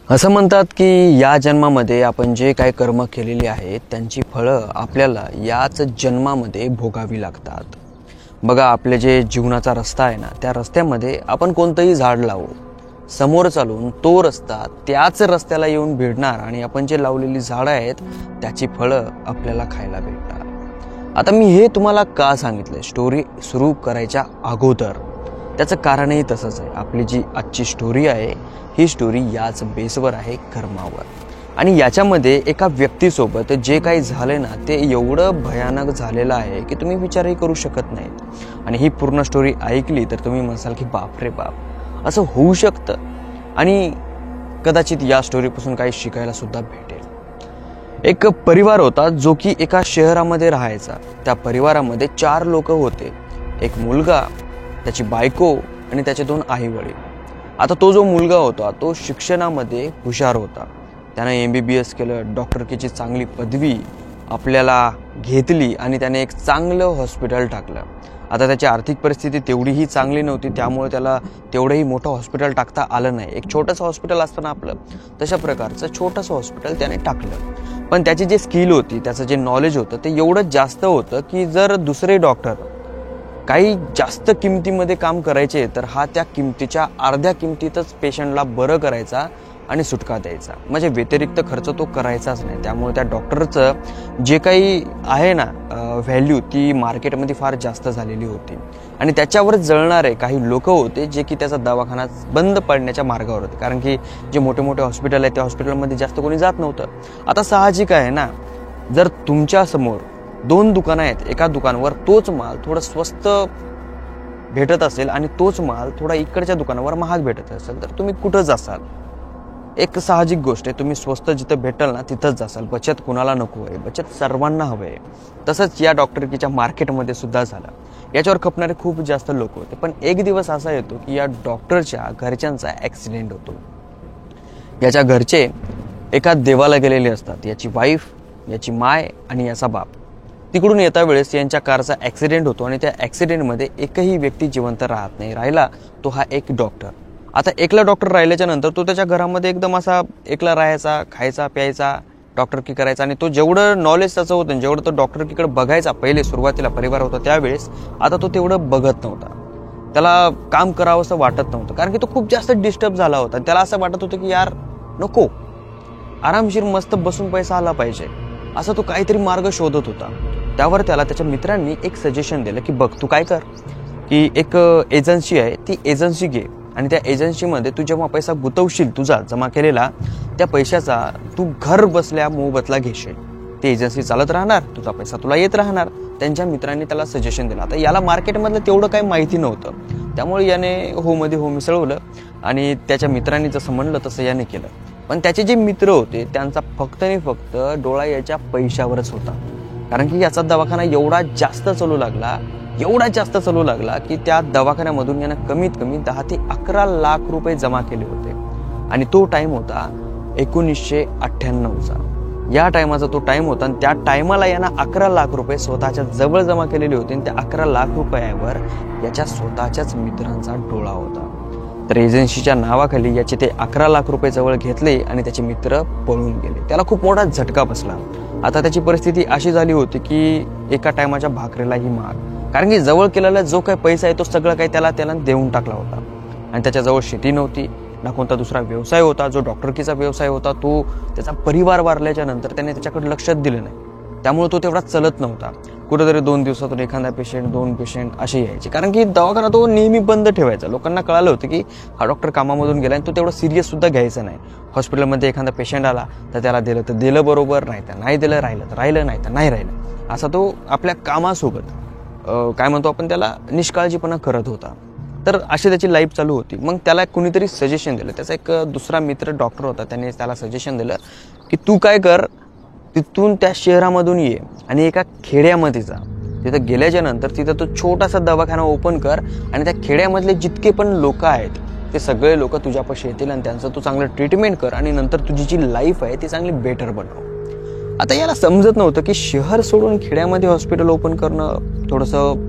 असं म्हणतात की या जन्मामध्ये आपण जे काही कर्म केलेली आहेत त्यांची फळं आपल्याला याच जन्मामध्ये भोगावी लागतात। बघा, आपले जे जीवनाचा रस्ता आहे ना, त्या रस्त्यामध्ये आपण कोणतंही झाड लावू, समोर चालून तो रस्ता त्याच रस्त्याला येऊन भिडणार आणि आपण जे लावलेली झाडं आहेत त्याची फळं आपल्याला खायला भेटणार। आता मी हे तुम्हाला का सांगितलं, स्टोरी सुरू करायच्या अगोदर त्याचं कारणही तसंच आहे। आपली जी आजची स्टोरी आहे ही स्टोरी याच बेसवर आहे, कर्मावर। आणि याच्यामध्ये एका व्यक्तीसोबत जे काही झाले ना ते एवढं भयानक झालेलं आहे की तुम्ही विचारही करू शकत नाहीत। आणि ही पूर्ण स्टोरी ऐकली तर तुम्ही म्हणाल की बाप रे बाप, असं होऊ शकतं। आणि कदाचित या स्टोरीपासून काही शिकायला सुद्धा भेटेल। एक परिवार होता जो की एका शहरामध्ये राहायचा। त्या परिवारामध्ये 4 लोक होते, एक मुलगा, त्याची बायको आणि त्याचे 2 आई वडील। आता तो जो मुलगा होता तो शिक्षणामध्ये हुशार होता, त्याने MBBS केलं, डॉक्टरकीची चांगली पदवी आपल्याला घेतली आणि त्याने एक चांगलं हॉस्पिटल टाकलं। आता त्याची आर्थिक परिस्थिती तेवढीही चांगली नव्हती, त्यामुळे त्याला तेवढंही मोठं हॉस्पिटल टाकता आलं नाही। एक छोटंसं हॉस्पिटल असतं ना आपलं, तशा प्रकारचं छोटंसं हॉस्पिटल त्याने टाकलं। पण त्याची जी स्किल होती, त्याचं जे नॉलेज होतं ते एवढं जास्त होतं की जर दुसरे डॉक्टर काही जास्त किमतीमध्ये काम करायचे तर हा त्या किमतीच्या अर्ध्या किमतीतच पेशंटला बरं करायचा आणि सुटका द्यायचा, म्हणजे व्यतिरिक्त खर्च तो करायचाच नाही। त्यामुळे त्या डॉक्टरचं जे काही आहे ना व्हॅल्यू ती मार्केटमध्ये फार जास्त झालेली होती। आणि त्याच्यावर जळणारे काही लोक होते जे की त्याचा दवाखाना बंद पडण्याच्या मार्गावर होते, कारण की जे मोठे मोठे हॉस्पिटल आहे त्या हॉस्पिटलमध्ये जास्त कोणी जात नव्हतं। आता साहजिक आहे ना, जर तुमच्या समोर 2 दुकानं आहेत, एका दुकानावर तोच माल थोडं स्वस्त भेटत असेल आणि तोच माल थोडा इकडच्या दुकानावर महाग भेटत असेल तर तुम्ही कुठं जासाल? एक साहजिक गोष्ट आहे, तुम्ही स्वस्त जिथं भेटल ना तिथंच जासाल। बचत कुणाला नको आहे, बचत सर्वांना हवं आहे। तसंच या डॉक्टरकीच्या मार्केटमध्ये सुद्धा झालं। याच्यावर खपणारे खूप जास्त लोक होते, पण एक दिवस असा येतो की या डॉक्टरच्या घरच्यांचा ॲक्सिडेंट होतो। याच्या घरचे एका देवाला गेलेले असतात, याची वाईफ, याची माय आणि याचा बाप। तिकडून येता वेळेस यांच्या कारचा ॲक्सिडेंट होतो आणि त्या ॲक्सिडेंटमध्ये एकही व्यक्ती जिवंत राहत नाही। राहिला तो हा एक डॉक्टर। आता एकला डॉक्टर राहिल्याच्या नंतर तो त्याच्या घरामध्ये एकदम असा एकला राहायचा, खायचा प्यायचा, डॉक्टरकी करायचा। आणि तो जेवढं नॉलेज त्याचं होतं, जेवढं तो डॉक्टरकीकडे बघायचा पहिले सुरुवातीला परिवार होता त्यावेळेस, आता तो तेवढं बघत नव्हता। त्याला काम करावं असं वाटत नव्हतं, कारण की तो खूप जास्त डिस्टर्ब झाला होता। त्याला असं वाटत होतं की यार नको, आरामशीर मस्त बसून पैसा आला पाहिजे, असा तो काहीतरी मार्ग शोधत होता। त्यावर त्याला त्याच्या मित्रांनी एक सजेशन दिलं की बघ, तू काय कर की एक एजन्सी आहे, ती एजन्सी घे आणि त्या एजन्सीमध्ये तू जेव्हा पैसा गुंतवशील तुझा जमा केलेला, त्या पैशाचा तू घर बसल्या मोबदला घेशील। ती एजन्सी चालत राहणार, तुझा पैसा तुला येत राहणार। त्यांच्या मित्रांनी त्याला सजेशन दिलं। आता याला मार्केटमधलं तेवढं काही माहिती नव्हतं, त्यामुळे याने हो मध्ये हो मिसळवलं आणि त्याच्या मित्रांनी जसं म्हणलं तसं याने केलं। पण त्याचे जे मित्र होते त्यांचा फक्त आणि फक्त डोळा याच्या पैशावरच होता, कारण की याचा दवाखाना एवढा जास्त चालू लागला की त्या दवाखान्यामधून यानं कमीत कमी 10 ते 11 लाख रुपये जमा केले होते। आणि तो टाइम होता 1998चा। या टायमाचा तो टाइम होता आणि त्या टायमाला यानं 11 लाख रुपये स्वतःच्या जवळ जमा केलेले होते आणि त्या 11 लाख रुपयावर याच्या स्वतःच्याच मित्रांचा डोळा होता। तर एजन्सीच्या नावाखाली याचे ते 11 लाख रुपये जवळ घेतले आणि त्याचे मित्र पळून गेले। त्याला खूप मोठा झटका बसला। आता त्याची परिस्थिती अशी झाली होती की एका टायमाच्या भाकरीलाही महाग, कारण की जवळ केलेला जो काही पैसा आहे तो सगळं काही त्याला देऊन टाकला होता। आणि त्याच्याजवळ शेती नव्हती, ना कोणता दुसरा व्यवसाय होता। जो डॉक्टरकीचा व्यवसाय होता तो त्याचा परिवार वारल्याच्या नंतर त्याने त्याच्याकडे लक्षात दिलं नाही, त्यामुळे तो तेवढा चलत नव्हता। कुठेतरी 2 दिवसातून एखादा पेशंट, 2 पेशंट असे यायचे, कारण की दवाखाना तो नेहमी बंद ठेवायचा। लोकांना कळालं होतं की हा डॉक्टर कामामधून गेला आणि तो तेवढं सिरियस सुद्धा घ्यायचा नाही। हॉस्पिटलमध्ये एखादा पेशंट आला तर त्याला दिलं तर दिलं बरोबर, नाही तर नाही दिलं, राहिलं तर राहिलं, नाही तर नाही राहिलं, असा तो आपल्या कामासोबत काय म्हणतो आपण त्याला निष्काळजीपणा करत होता। तर अशी त्याची लाईफ चालू होती। मग त्याला कुणीतरी सजेशन दिलं, त्याचा एक दुसरा मित्र डॉक्टर होता, त्याने त्याला सजेशन दिलं की तू काय कर, तिथून त्या शहरामधून ये आणि एका खेड्यामध्ये जा। तिथं गेल्याच्या नंतर तिथं तो छोटासा दवाखाना ओपन कर आणि त्या खेड्यामधले जितके पण लोक आहेत ते सगळे लोक तुझ्यापाशी येतील आणि त्यांचं तू चांगलं ट्रीटमेंट कर आणि नंतर तुझी जी लाईफ आहे ती चांगली बेटर बनव। आता याला समजत नव्हतं की शहर सोडून खेड्यामध्ये हॉस्पिटल ओपन करणं थोडंसं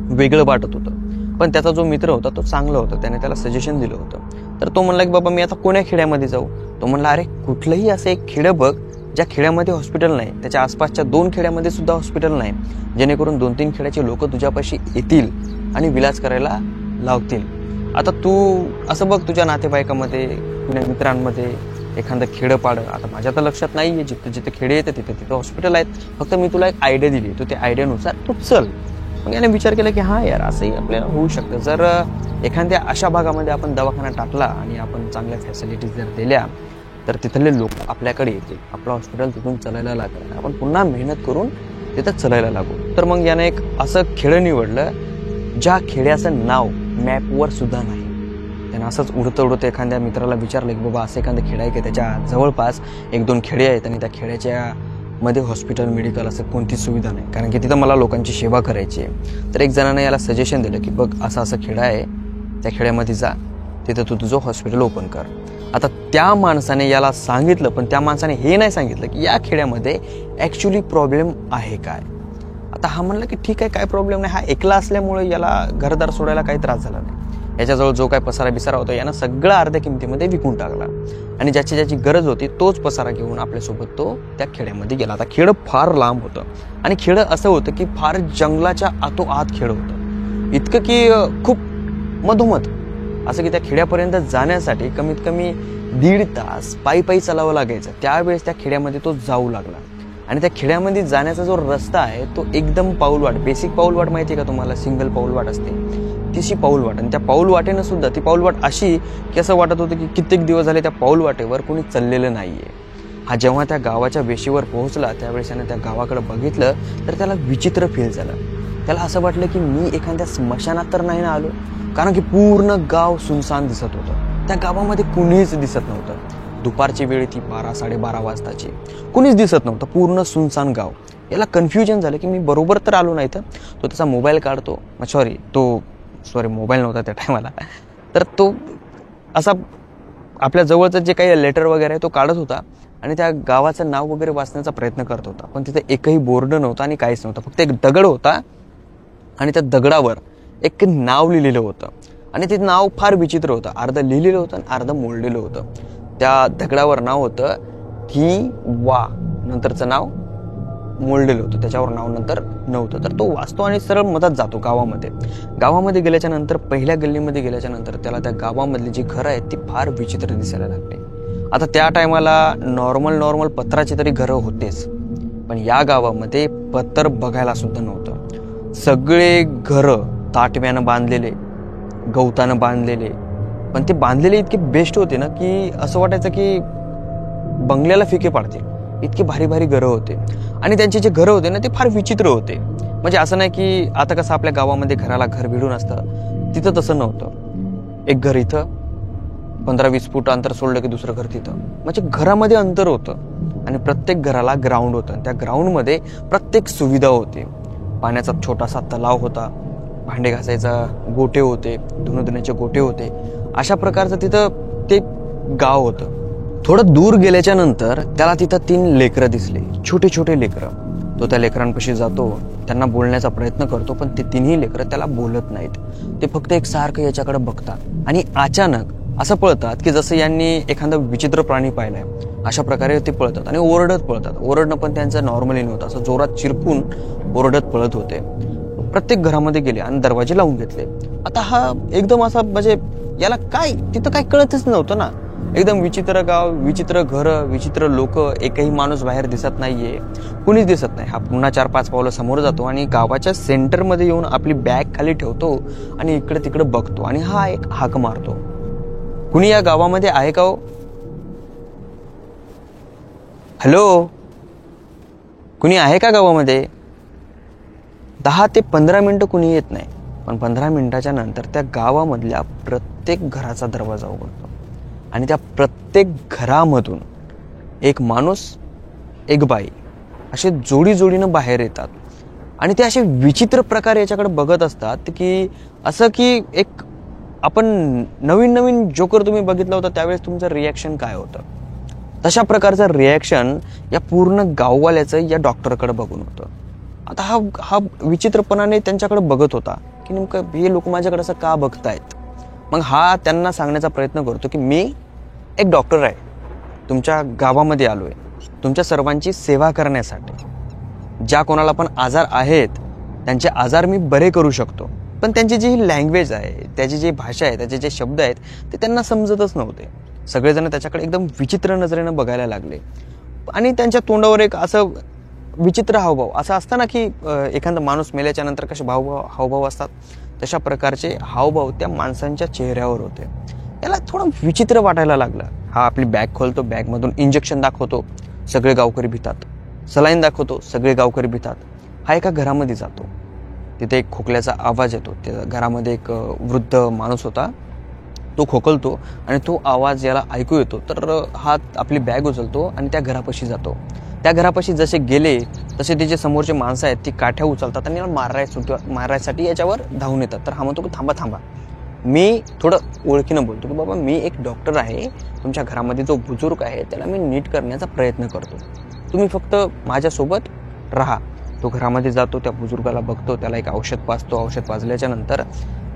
वेगळं वाटत होतं। पण त्याचा जो मित्र होता तो चांगला होता, त्याने त्याला सजेशन दिलं होतं। तर तो म्हणला की बाबा मी आता कोण्या खेड्यामध्ये जाऊ. तो म्हणला अरे कुठलंही असं एक खेडं बघ ज्या खेड्यामध्ये हॉस्पिटल नाही, त्याच्या आसपासच्या 2 खेड्यामध्ये सुद्धा हॉस्पिटल नाही, जेणेकरून 2-3 खेड्याचे लोक तुझ्यापाशी येतील आणि विलाज करायला लावतील. आता तू असं बघ तुझ्या नातेवाईकामध्ये, तुझ्या मित्रांमध्ये एखादं खेडं पाड. आता माझ्या तर लक्षात नाही आहे, जिथे जिथे खेडे येतं तिथे हॉस्पिटल आहेत. फक्त मी तुला एक आयडिया दिली, तू त्या आयडियानुसार तू चल. मग याने विचार केला की हां यार असंही आपल्याला होऊ शकतं. जर एखाद्या अशा भागामध्ये आपण दवाखाना टाकला आणि आपण चांगल्या फॅसिलिटीज जर दिल्या तर तिथले लोक आपल्याकडे येतील, आपलं हॉस्पिटल तिथून चालायला लागेल, आपण पुन्हा मेहनत करून तिथं चालायला लागू. तर मग याने एक असं खेडं निवडलं ज्या खेड्याचं नाव मॅपवर सुद्धा नाही. त्यानं असंच उडतं एखाद्या मित्राला विचारलं की बाबा असं एखादं खेडं आहे की त्याच्या जवळपास 1-2 खेडे आहेत आणि त्या खेड्याच्या मध्ये हॉस्पिटल मेडिकल असं कोणती सुविधा नाही, कारण की तिथं मला लोकांची सेवा करायची आहे. तर एक जणानं याला सजेशन दिलं की बघ असं असं खेडं आहे, त्या खेड्यामध्ये जा, तिथं तू तुझं हॉस्पिटल ओपन कर. आता त्या माणसाने याला सांगितलं, पण त्या माणसाने हे नाही सांगितलं की या खेड्यामध्ये ॲक्च्युली प्रॉब्लेम आहे काय. आता हा म्हणला की ठीक आहे काय प्रॉब्लेम नाही. हा एकला असल्यामुळे याला घरदार सोडायला काही त्रास झाला नाही. याच्याजवळ जो काय पसारा बिसारा होता यानं सगळं अर्ध्या किमतीमध्ये विकून टाकला आणि ज्याची ज्याची गरज होती तोच पसारा घेऊन आपल्यासोबत तो त्या खेड्यामध्ये गेला. आता खेडं फार लांब होतं आणि खेडं असं होतं की फार जंगलाच्या आतोआत खेडं होतं, इतकं की खूप मधोमध असं की त्या खेड्यापर्यंत जाण्यासाठी कमीत कमी 1.5 तास पायी चालावं लागायचं. त्यावेळेस त्या खेड्यामध्ये तो जाऊ लागला आणि त्या खेड्यामध्ये जाण्याचा जो रस्ता आहे तो एकदम पाऊलवाट, बेसिक पाऊलवाट माहिती आहे का तुम्हाला, सिंगल पाऊलवाट असते तिशी पाऊलवाट. आणि त्या पाऊलवाटेनं सुद्धा ती पाऊलवाट अशी की असं वाटत होतं की कित्येक दिवस झाले त्या पाऊलवाटेवर कोणी चाललेलं नाहीये. हा जेव्हा त्या गावाच्या वेशीवर पोहोचला त्यावेळेस त्याने त्या गावाकडे बघितलं तर त्याला विचित्र फील झालं. त्याला असं वाटलं की मी एखाद्या स्मशानात तर नाही ना आलो, कारण की पूर्ण गाव सुनसान दिसत होतं. त्या गावामध्ये कुणीच दिसत नव्हतं. दुपारची वेळ ती 12-12:30 वाजताची, कुणीच दिसत नव्हतं, पूर्ण सुनसान गाव. याला कन्फ्युजन झालं की मी बरोबर तर आलो नाही. तर तो त्याचा मोबाईल काढतो, सॉरी मोबाईल नव्हता त्या टायमाला, तर तो असा आपल्या जवळचं जे काही लेटर वगैरे आहे तो काढत होता आणि त्या गावाचं नाव वगैरे वाचण्याचा प्रयत्न करत होता. पण तिथे एकही बोर्ड नव्हता आणि काहीच नव्हतं, फक्त एक दगड होता आणि त्या दगडावर एक नाव लिहिलेलं होतं आणि ते नाव फार विचित्र होतं. अर्ध लिहिलेलं होतं आणि अर्ध मोडलेलं होतं. त्या दगडावर नाव होतं ही वा, नंतरचं नाव मोडलेलं होतं, त्याच्यावर नाव नंतर नव्हतं. तर तो वाचतो आणि सरळ मधात जातो गावामध्ये गेल्याच्या नंतर पहिल्या गल्लीमध्ये गेल्याच्या नंतर त्याला त्या गावामधली जी घरं आहेत ती फार विचित्र दिसायला लागली. आता त्या टायमाला नॉर्मल पत्राची तरी घरं होतेच, पण या गावामध्ये पत्र बघायला सुद्धा नव्हतं. सगळे घरं ताटव्यानं बांधलेले, गवतानं बांधलेले, पण ते बांधलेले इतके बेस्ट होते ना की असं वाटायचं की बंगल्याला फिके पाडतील, इतके भारी भारी घरं होते. आणि त्यांचे जे घरं होते ना ते फार विचित्र होते. म्हणजे असं नाही की आता कसं आपल्या गावामध्ये घराला घर भिडून असतं, तिथं तसं नव्हतं. एक घर इथं 15-20 फूट अंतर सोडलं की दुसरं घर तिथं, म्हणजे घरामध्ये अंतर होतं आणि प्रत्येक घराला ग्राउंड होतं. त्या ग्राउंडमध्ये प्रत्येक सुविधा होती. पाण्याचा छोटासा तलाव होता, भांडे घासायचा गोटे होते, धुण्याचे गोटे होते. अशा प्रकारचं तिथं ते गाव होतं. थोडं दूर गेल्याच्या नंतर त्याला तिथं 3 लेकरं दिसले, छोटे छोटे लेकरं. तो त्या लेकरांपाशी जातो, त्यांना बोलण्याचा प्रयत्न करतो, पण ते 3ही लेकरं त्याला बोलत नाहीत. ते फक्त एक सारखं याच्याकडे बघतात आणि अचानक असं पळतात की जसं यांनी एखादं विचित्र प्राणी पाहिलाय अशा प्रकारे ते पळतात आणि ओरडत पळतात. ओरडणं पण त्यांचं नॉर्मली नव्हतं, असं जोरात चिरकून ओरडत पळत होते. प्रत्येक घरामध्ये गेले आणि दरवाजे लावून घेतले. आता हा एकदम असा म्हणजे याला काय तिथं काय कळतच नव्हतं ना. एकदम विचित्र गाव, विचित्र घरं, विचित्र लोक, एकही माणूस बाहेर दिसत नाहीये, कुणीच दिसत नाही. हा पुन्हा 4-5 पावलं समोर जातो आणि गावाच्या सेंटरमध्ये येऊन आपली बॅग खाली ठेवतो आणि इकडे तिकडे बघतो आणि हा एक हाक मारतो, कुणी या गावामध्ये आहे का हो? हॅलो, कुणी आहे का गावामध्ये? 10 ते 15 मिनिटं कुणी येत नाही, पण 15 मिनिटाच्या नंतर त्या गावामधल्या प्रत्येक घराचा दरवाजा उघडतो आणि त्या प्रत्येक घरामधून एक माणूस, एक बाई असे जोडीनं बाहेर येतात आणि ते असे विचित्र प्रकारे याच्याकडे बघत असतात की असं की एक आपण नवीन जोकर तुम्ही बघितला होता त्यावेळेस तुमचं रिॲक्शन काय होतं, तशा प्रकारचं रिॲक्शन या पूर्ण गाववाल्याचं या डॉक्टरकडे बघून होतं. आता हा विचित्रपणाने त्यांच्याकडे बघत होता की नेमकं हे लोक माझ्याकडे असं का बघतायत. मग हा त्यांना सांगण्याचा प्रयत्न करतो की मी एक डॉक्टर आहे, तुमच्या गावामध्ये आलो आहे तुमच्या सर्वांची सेवा करण्यासाठी. ज्या कोणाला पण आजार आहेत त्यांचे आजार मी बरे करू शकतो. पण त्यांची जी लँग्वेज आहे, त्याची जी भाषा आहे, त्याचे जे शब्द आहेत ते त्यांना समजतच नव्हते. सगळेजण त्याच्याकडे एकदम विचित्र नजरेनं बघायला लागले आणि त्यांच्या तोंडावर एक असं विचित्र हावभाव असं असतं ना की एखादा माणूस मेल्याच्या नंतर कसे हावभाव असतात, तशा प्रकारचे हावभाव त्या माणसांच्या चेहऱ्यावर होते. याला थोडं विचित्र वाटायला लागलं. हा आपली बॅग खोलतो, बॅगमधून इंजेक्शन दाखवतो, सगळे गावकरी भितात. सलाईन दाखवतो, सगळे गावकरी भितात. हा एका घरामध्ये जातो, तिथे एक खोकल्याचा आवाज येतो. त्या घरामध्ये एक वृद्ध माणूस होता, तो खोकलतो आणि तो आवाज याला ऐकू येतो. तर हा आपली बॅग उचलतो आणि त्या घरापाशी जातो. त्या घरापाशी जसे गेले तसे त्याचे समोरचे माणसं आहेत ती काठ्या उचलतात आणि याला मारायसाठी याच्यावर धावून येतात. तर हा म्हणतो की थांबा थांबा, मी थोडं ओळखीनं बोलतो की बाबा मी एक डॉक्टर आहे, तुमच्या घरामध्ये जो बुजुर्ग आहे त्याला मी नीट करण्याचा प्रयत्न करतो, तुम्ही फक्त माझ्यासोबत राहा. तो घरामध्ये जातो, त्या बुजुर्गाला बघतो, त्याला एक औषध पाजतो. औषध पाजल्याच्या नंतर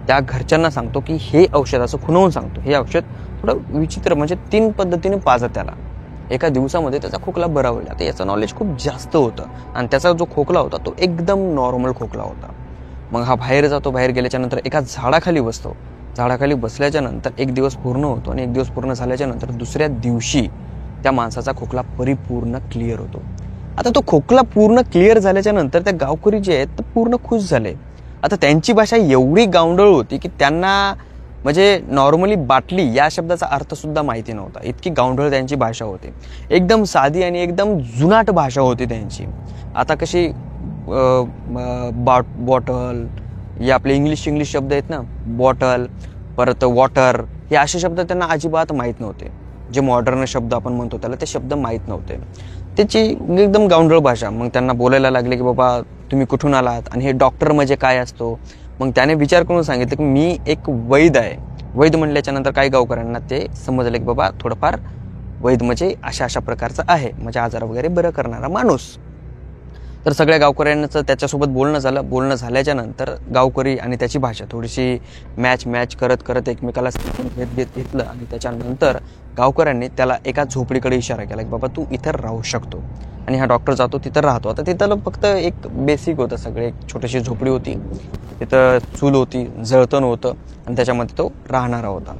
त्या घरच्यांना सांगतो की हे औषध, असं खुणवून सांगतो, हे औषध थोडं विचित्र म्हणजे 3 पद्धतीने पाजा त्याला, एका दिवसामध्ये त्याचा खोकला बरा होईल. आता याचं नॉलेज खूप जास्त होतं आणि त्याचा जो खोकला होता तो एकदम नॉर्मल खोकला होता. मग हा बाहेर जातो. बाहेर गेल्याच्या नंतर एका झाडाखाली बसतो. झाडाखाली बसल्याच्या नंतर एक दिवस पूर्ण होतो आणि एक दिवस पूर्ण झाल्याच्या नंतर दुसऱ्या दिवशी त्या माणसाचा खोकला परिपूर्ण क्लिअर होतो. आता तो खोकला पूर्ण क्लिअर झाल्याच्या नंतर त्या गावकरी जे आहेत ते पूर्ण खुश झाले. आता त्यांची भाषा एवढी गावंढळ होती की त्यांना म्हणजे नॉर्मली बाटली या शब्दाचा अर्थ सुद्धा माहिती नव्हता, इतकी गावंढळ त्यांची भाषा होती. एकदम साधी आणि एकदम जुनाट भाषा होती त्यांची. आता कशी बॉटल, हे आपले इंग्लिश शब्द आहेत ना, बॉटल, परत वॉटर, हे असे शब्द त्यांना अजिबात माहीत नव्हते. जे मॉडर्न शब्द आपण म्हणतो त्याला ते शब्द माहीत नव्हते. त्याची एकदम गावंढळ भाषा. मग त्यांना बोलायला लागले की बाबा तुम्ही कुठून आलात आणि हे डॉक्टर म्हणजे काय असतो. मग त्याने विचार करून सांगितलं की मी एक वैद आहे. वैद म्हणल्याच्या नंतर काही गावकऱ्यांना ते समजलं की बाबा थोडंफार वैद म्हणजे अशा प्रकारचं आहे, म्हणजे आजार वगैरे बरं करणारा माणूस. तर सगळ्या गावकऱ्यांचं त्याच्यासोबत बोलणं झालं. बोलणं झाल्याच्या नंतर गावकरी आणि त्याची भाषा थोडीशी मॅच करत एकमेकाला घेतलं आणि त्याच्यानंतर गावकऱ्यांनी त्याला एका झोपडीकडे इशारा केला की बाबा तू इथं राहू शकतो. आणि हा डॉक्टर जातो, तिथं राहतो. आता तिथं फक्त एक बेसिक होतं, सगळे एक छोटीशी झोपडी होती, तिथं चूल होती, जळतण होतं आणि त्याच्यामध्ये तो राहणारा होता.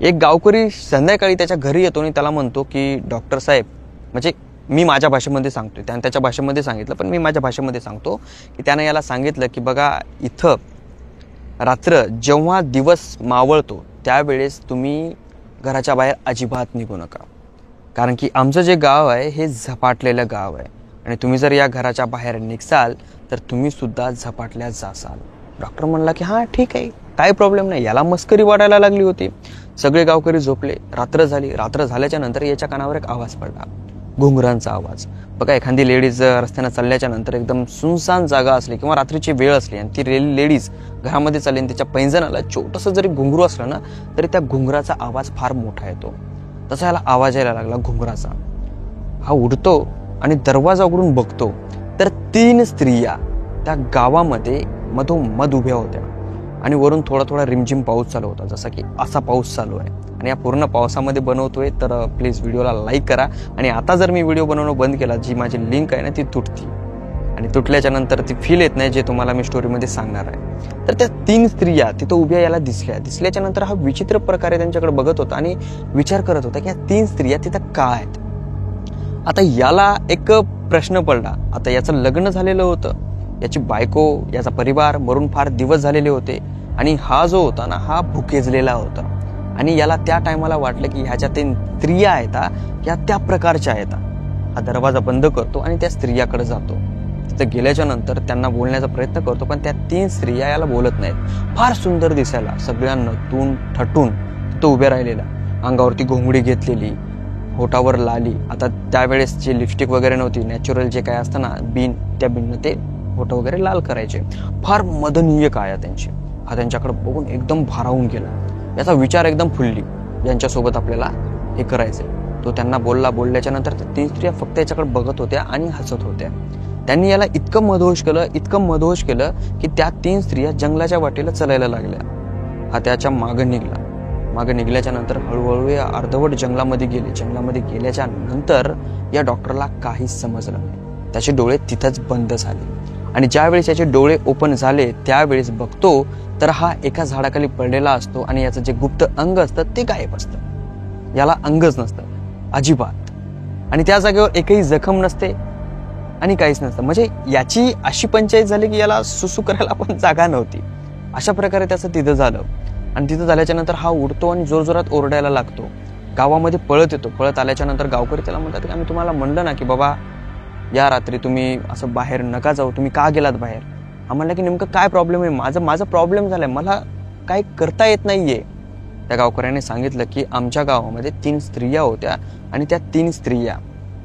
एक गावकरी संध्याकाळी त्याच्या घरी येतो आणि त्याला म्हणतो की डॉक्टर साहेब, म्हणजे मी माझ्या भाषेमध्ये सांगतोय, त्याने त्याच्या भाषेमध्ये सांगितलं पण मी माझ्या भाषेमध्ये सांगतो की त्यानं याला सांगितलं की बघा इथं रात्र जेव्हा दिवस मावळतो त्यावेळेस तुम्ही घराच्या बाहेर अजिबात निघू नका, कारण की आमचं जे गाव आहे हे झपाटलेलं गाव आहे आणि तुम्ही जर या घराच्या बाहेर निघसाल तर तुम्ही सुद्धा झपाटल्या जासाल. डॉक्टर म्हणला की हां ठीक आहे, काय प्रॉब्लेम नाही. याला मस्करी वाटायला लागली होती. सगळे गावकरी झोपले. रात्र झाली. रात्र झाल्याच्या नंतर याच्या कानावर एक आवाज पडला, घुंगरांचा आवाज. बघा एखादी लेडीज रस्त्यानं चालल्याच्या नंतर एकदम सुनसान जागा असली किंवा रात्रीची वेळ असली आणि ती लेडीज घरामध्ये चालली आणि तिच्या पैंजणाला छोटंसं जरी घुंगरू असलं ना तरी त्या घुंगराचा आवाज फार मोठा येतो. तसा याला आवाज यायला लागला घुंगराचा. हा उठतो आणि दरवाजा उघडून बघतो तर 3 स्त्रिया त्या गावामध्ये मधोमध उभ्या होत्या आणि वरून थोडा रिमझिम पाऊस चालू होता, जसा की असा पाऊस चालू आहे. आणि या पूर्ण पावसामध्ये बनवतोय तर प्लीज व्हिडिओला लाईक करा. आणि आता जर मी व्हिडिओ बनवणं बंद केला, जी माझी लिंक आहे ना ती तुटती आणि तुटल्याच्या नंतर ती फील येत नाही जे तुम्हाला मी स्टोरीमध्ये सांगणार आहे. तर त्या 3 स्त्रिया तिथं उभ्या याला दिसल्याच्या नंतर हा विचित्र प्रकारे त्यांच्याकडे बघत होता आणि विचार करत होता की या 3 स्त्रिया तिथं का आहेत. आता याला एक प्रश्न पडला. आता याचं लग्न झालेलं होतं, याची बायको, याचा परिवार मरून फार दिवस झालेले होते आणि हा जो होता ना हा भुकेजलेला होता. आणि याला त्या टायमाला वाटलं की ह्याच्या 3 स्त्रिया आहेत ह्या त्या प्रकारच्या आहेत. हा दरवाजा बंद करतो आणि त्या स्त्रियाकडे जातो. तिथं गेल्याच्या नंतर त्यांना बोलण्याचा प्रयत्न करतो पण त्या 3 स्त्रिया याला बोलत नाहीत. फार सुंदर दिसायला, सगळ्या नटून थटून तिथं उभ्या राहिलेल्या, अंगावरती घोंगडी घेतलेली, होठावर लाली. आता त्यावेळेस जे लिपस्टिक वगैरे नव्हती, नॅचरल जे काय असतं ना बीन, त्या बीननं ते होठ वगैरे लाल करायचे. फार मदनीय काया त्यांची. हा त्यांच्याकडे बघून एकदम भारावून गेला. याचा विचार एकदम फुलली, यांच्यासोबत आपल्याला हे करायचंय. तो त्यांना बोलल्याच्या नंतर 3 स्त्रिया फक्त याच्याकडे बघत होत्या आणि हसत होत्या. त्यांनी याला इतकं मदहोश केलं की त्या 3 स्त्रिया जंगलाच्या वाटेला चालायला लागल्या. हा त्याच्या मागं निघला. मागे निघाल्याच्या नंतर हळूहळू या अर्धवट जंगलामध्ये गेले. जंगलामध्ये गेल्याच्या नंतर या डॉक्टरला काहीच समजलं नाही. त्याचे डोळे तिथंच बंद झाले आणि ज्यावेळेस याचे डोळे ओपन झाले त्यावेळेस बघतो तर हा एका झाडाखाली पडलेला असतो आणि याचं जे गुप्त अंग असतं ते गायब असतं. याला अंगच नसतं अजिबात, आणि त्या जागेवर एकही जखम नसते आणि काहीच नसतं. म्हणजे याची अशी पंचायत झाली की याला सुसू करायला पण जागा नव्हती. अशा प्रकारे त्याचं तिथं झालं. आणि तिथं झाल्याच्या नंतर हा उडतो आणि जोरजोरात ओरडायला लागतो. गावामध्ये पळत येतो. पळत आल्याच्या नंतर गावकरी त्याला म्हणतात की आम्ही तुम्हाला म्हणलं ना की बाबा या रात्री तुम्ही असं बाहेर नका जाऊ, तुम्ही का गेलात बाहेर? हा म्हणला की नेमकं काय प्रॉब्लेम आहे? माझा प्रॉब्लेम झालाय, मला काय करता येत नाहीये. त्या गावकऱ्याने सांगितलं की आमच्या गावामध्ये 3 स्त्रिया होत्या आणि त्या 3 स्त्रिया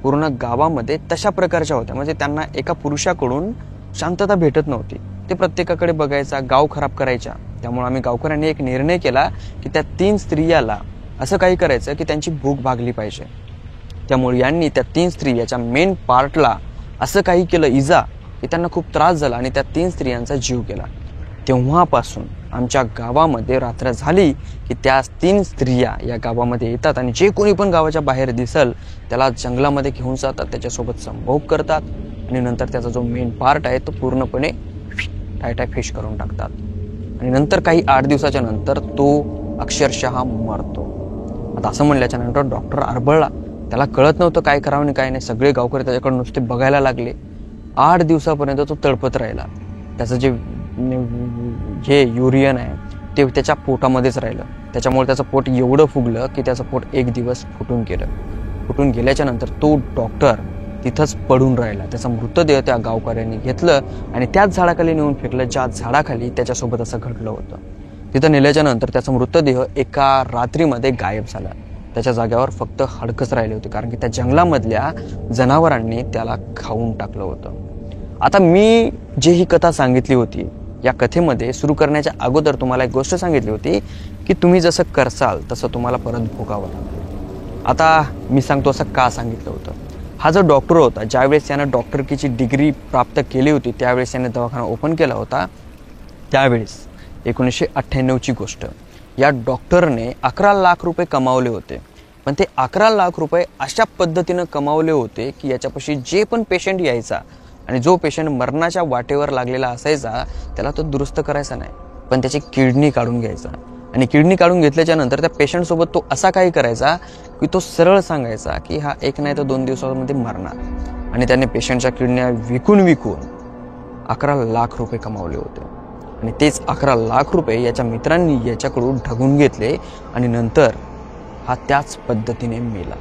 पूर्ण गावामध्ये तशा प्रकारच्या होत्या. म्हणजे त्यांना एका पुरुषाकडून शांतता भेटत नव्हती. ते प्रत्येकाकडे बघायचा, गाव खराब करायच्या. त्यामुळे आम्ही गावकऱ्यांनी एक निर्णय केला की त्या 3 स्त्रियाला असं काही करायचं की त्यांची भूक भागली पाहिजे. त्यामुळे यांनी त्या 3 स्त्रियाच्या मेन पार्टला असं काही केलं इजा की त्यांना खूप त्रास झाला आणि त्या 3 स्त्रियांचा जीव गेला. तेव्हापासून आमच्या गावामध्ये रात्र झाली की त्या 3 स्त्रिया या गावामध्ये येतात आणि जे कोणी पण गावाच्या बाहेर दिसल त्याला जंगलामध्ये घेऊन जातात, त्याच्यासोबत संभोग करतात आणि नंतर त्याचा जो मेन पार्ट आहे तो पूर्णपणे टाय फिश करून टाकतात. आणि नंतर काही 8 दिवसाच्या नंतर तो अक्षरशः मरतो. आता असं म्हणल्याच्या नंतर डॉक्टर आरबळला. त्याला कळत नव्हतं काय करावं आणि काय नाही. सगळे गावकरी त्याच्याकडे नुसते बघायला लागले. 8 दिवसापर्यंत तो तळपत राहिला. त्याचं जे हे युरियन आहे ते त्याच्या पोटामध्येच राहिलं. त्याच्यामुळे त्याचं पोट एवढं फुगलं की त्याचं पोट एक दिवस फुटून गेलं. फुटून गेल्याच्या नंतर तो डॉक्टर तिथंच पडून राहिला. त्याचा मृतदेह त्या गावकऱ्यांनी घेतलं आणि त्याच झाडाखाली नेऊन फेकलं ज्या झाडाखाली त्याच्यासोबत असं घडलं होतं. तिथं नेल्याच्या नंतर त्याचा मृतदेह एका रात्रीमध्ये गायब झाला. त्याच्या जागेवर फक्त हाडकंच राहिले होते, कारण की त्या जंगलामधल्या जनावरांनी त्याला खाऊन टाकलं होतं. आता मी जे ही कथा सांगितली होती, या कथेमध्ये सुरू करण्याच्या अगोदर तुम्हाला एक गोष्ट सांगितली होती की तुम्ही जसं करसाल तसं तुम्हाला परत भोगावं लागेल. आता मी सांगतो असं का सांगितलं होतं. हा जो डॉक्टर होता, ज्यावेळेस यानं डॉक्टरकीची डिग्री प्राप्त केली होती त्यावेळेस याने दवाखाना ओपन केला होता. त्यावेळेस 1998ची गोष्ट. या डॉक्टरने 11 लाख रुपये कमावले होते. पण ते 11 लाख रुपये अशा पद्धतीनं कमावले होते की याच्यापाशी जे पण पेशंट यायचा आणि जो पेशंट मरणाच्या वाटेवर लागलेला असायचा त्याला तो दुरुस्त करायचा नाही, पण त्याची किडनी काढून घ्यायचा. आणि किडनी काढून घेतल्याच्या नंतर त्या पेशंटसोबत तो असा काही करायचा की तो सरळ सांगायचा की हा 1 नाही तर 2 दिवसामध्ये मरणार. आणि त्याने पेशंटच्या किडन्या विकून 11 लाख रुपये कमावले होते. आणि तेच 11 लाख रुपये याच्या मित्रांनी याच्याकडून ढगून घेतले आणि नंतर हा त्याच पद्धतीने मेला.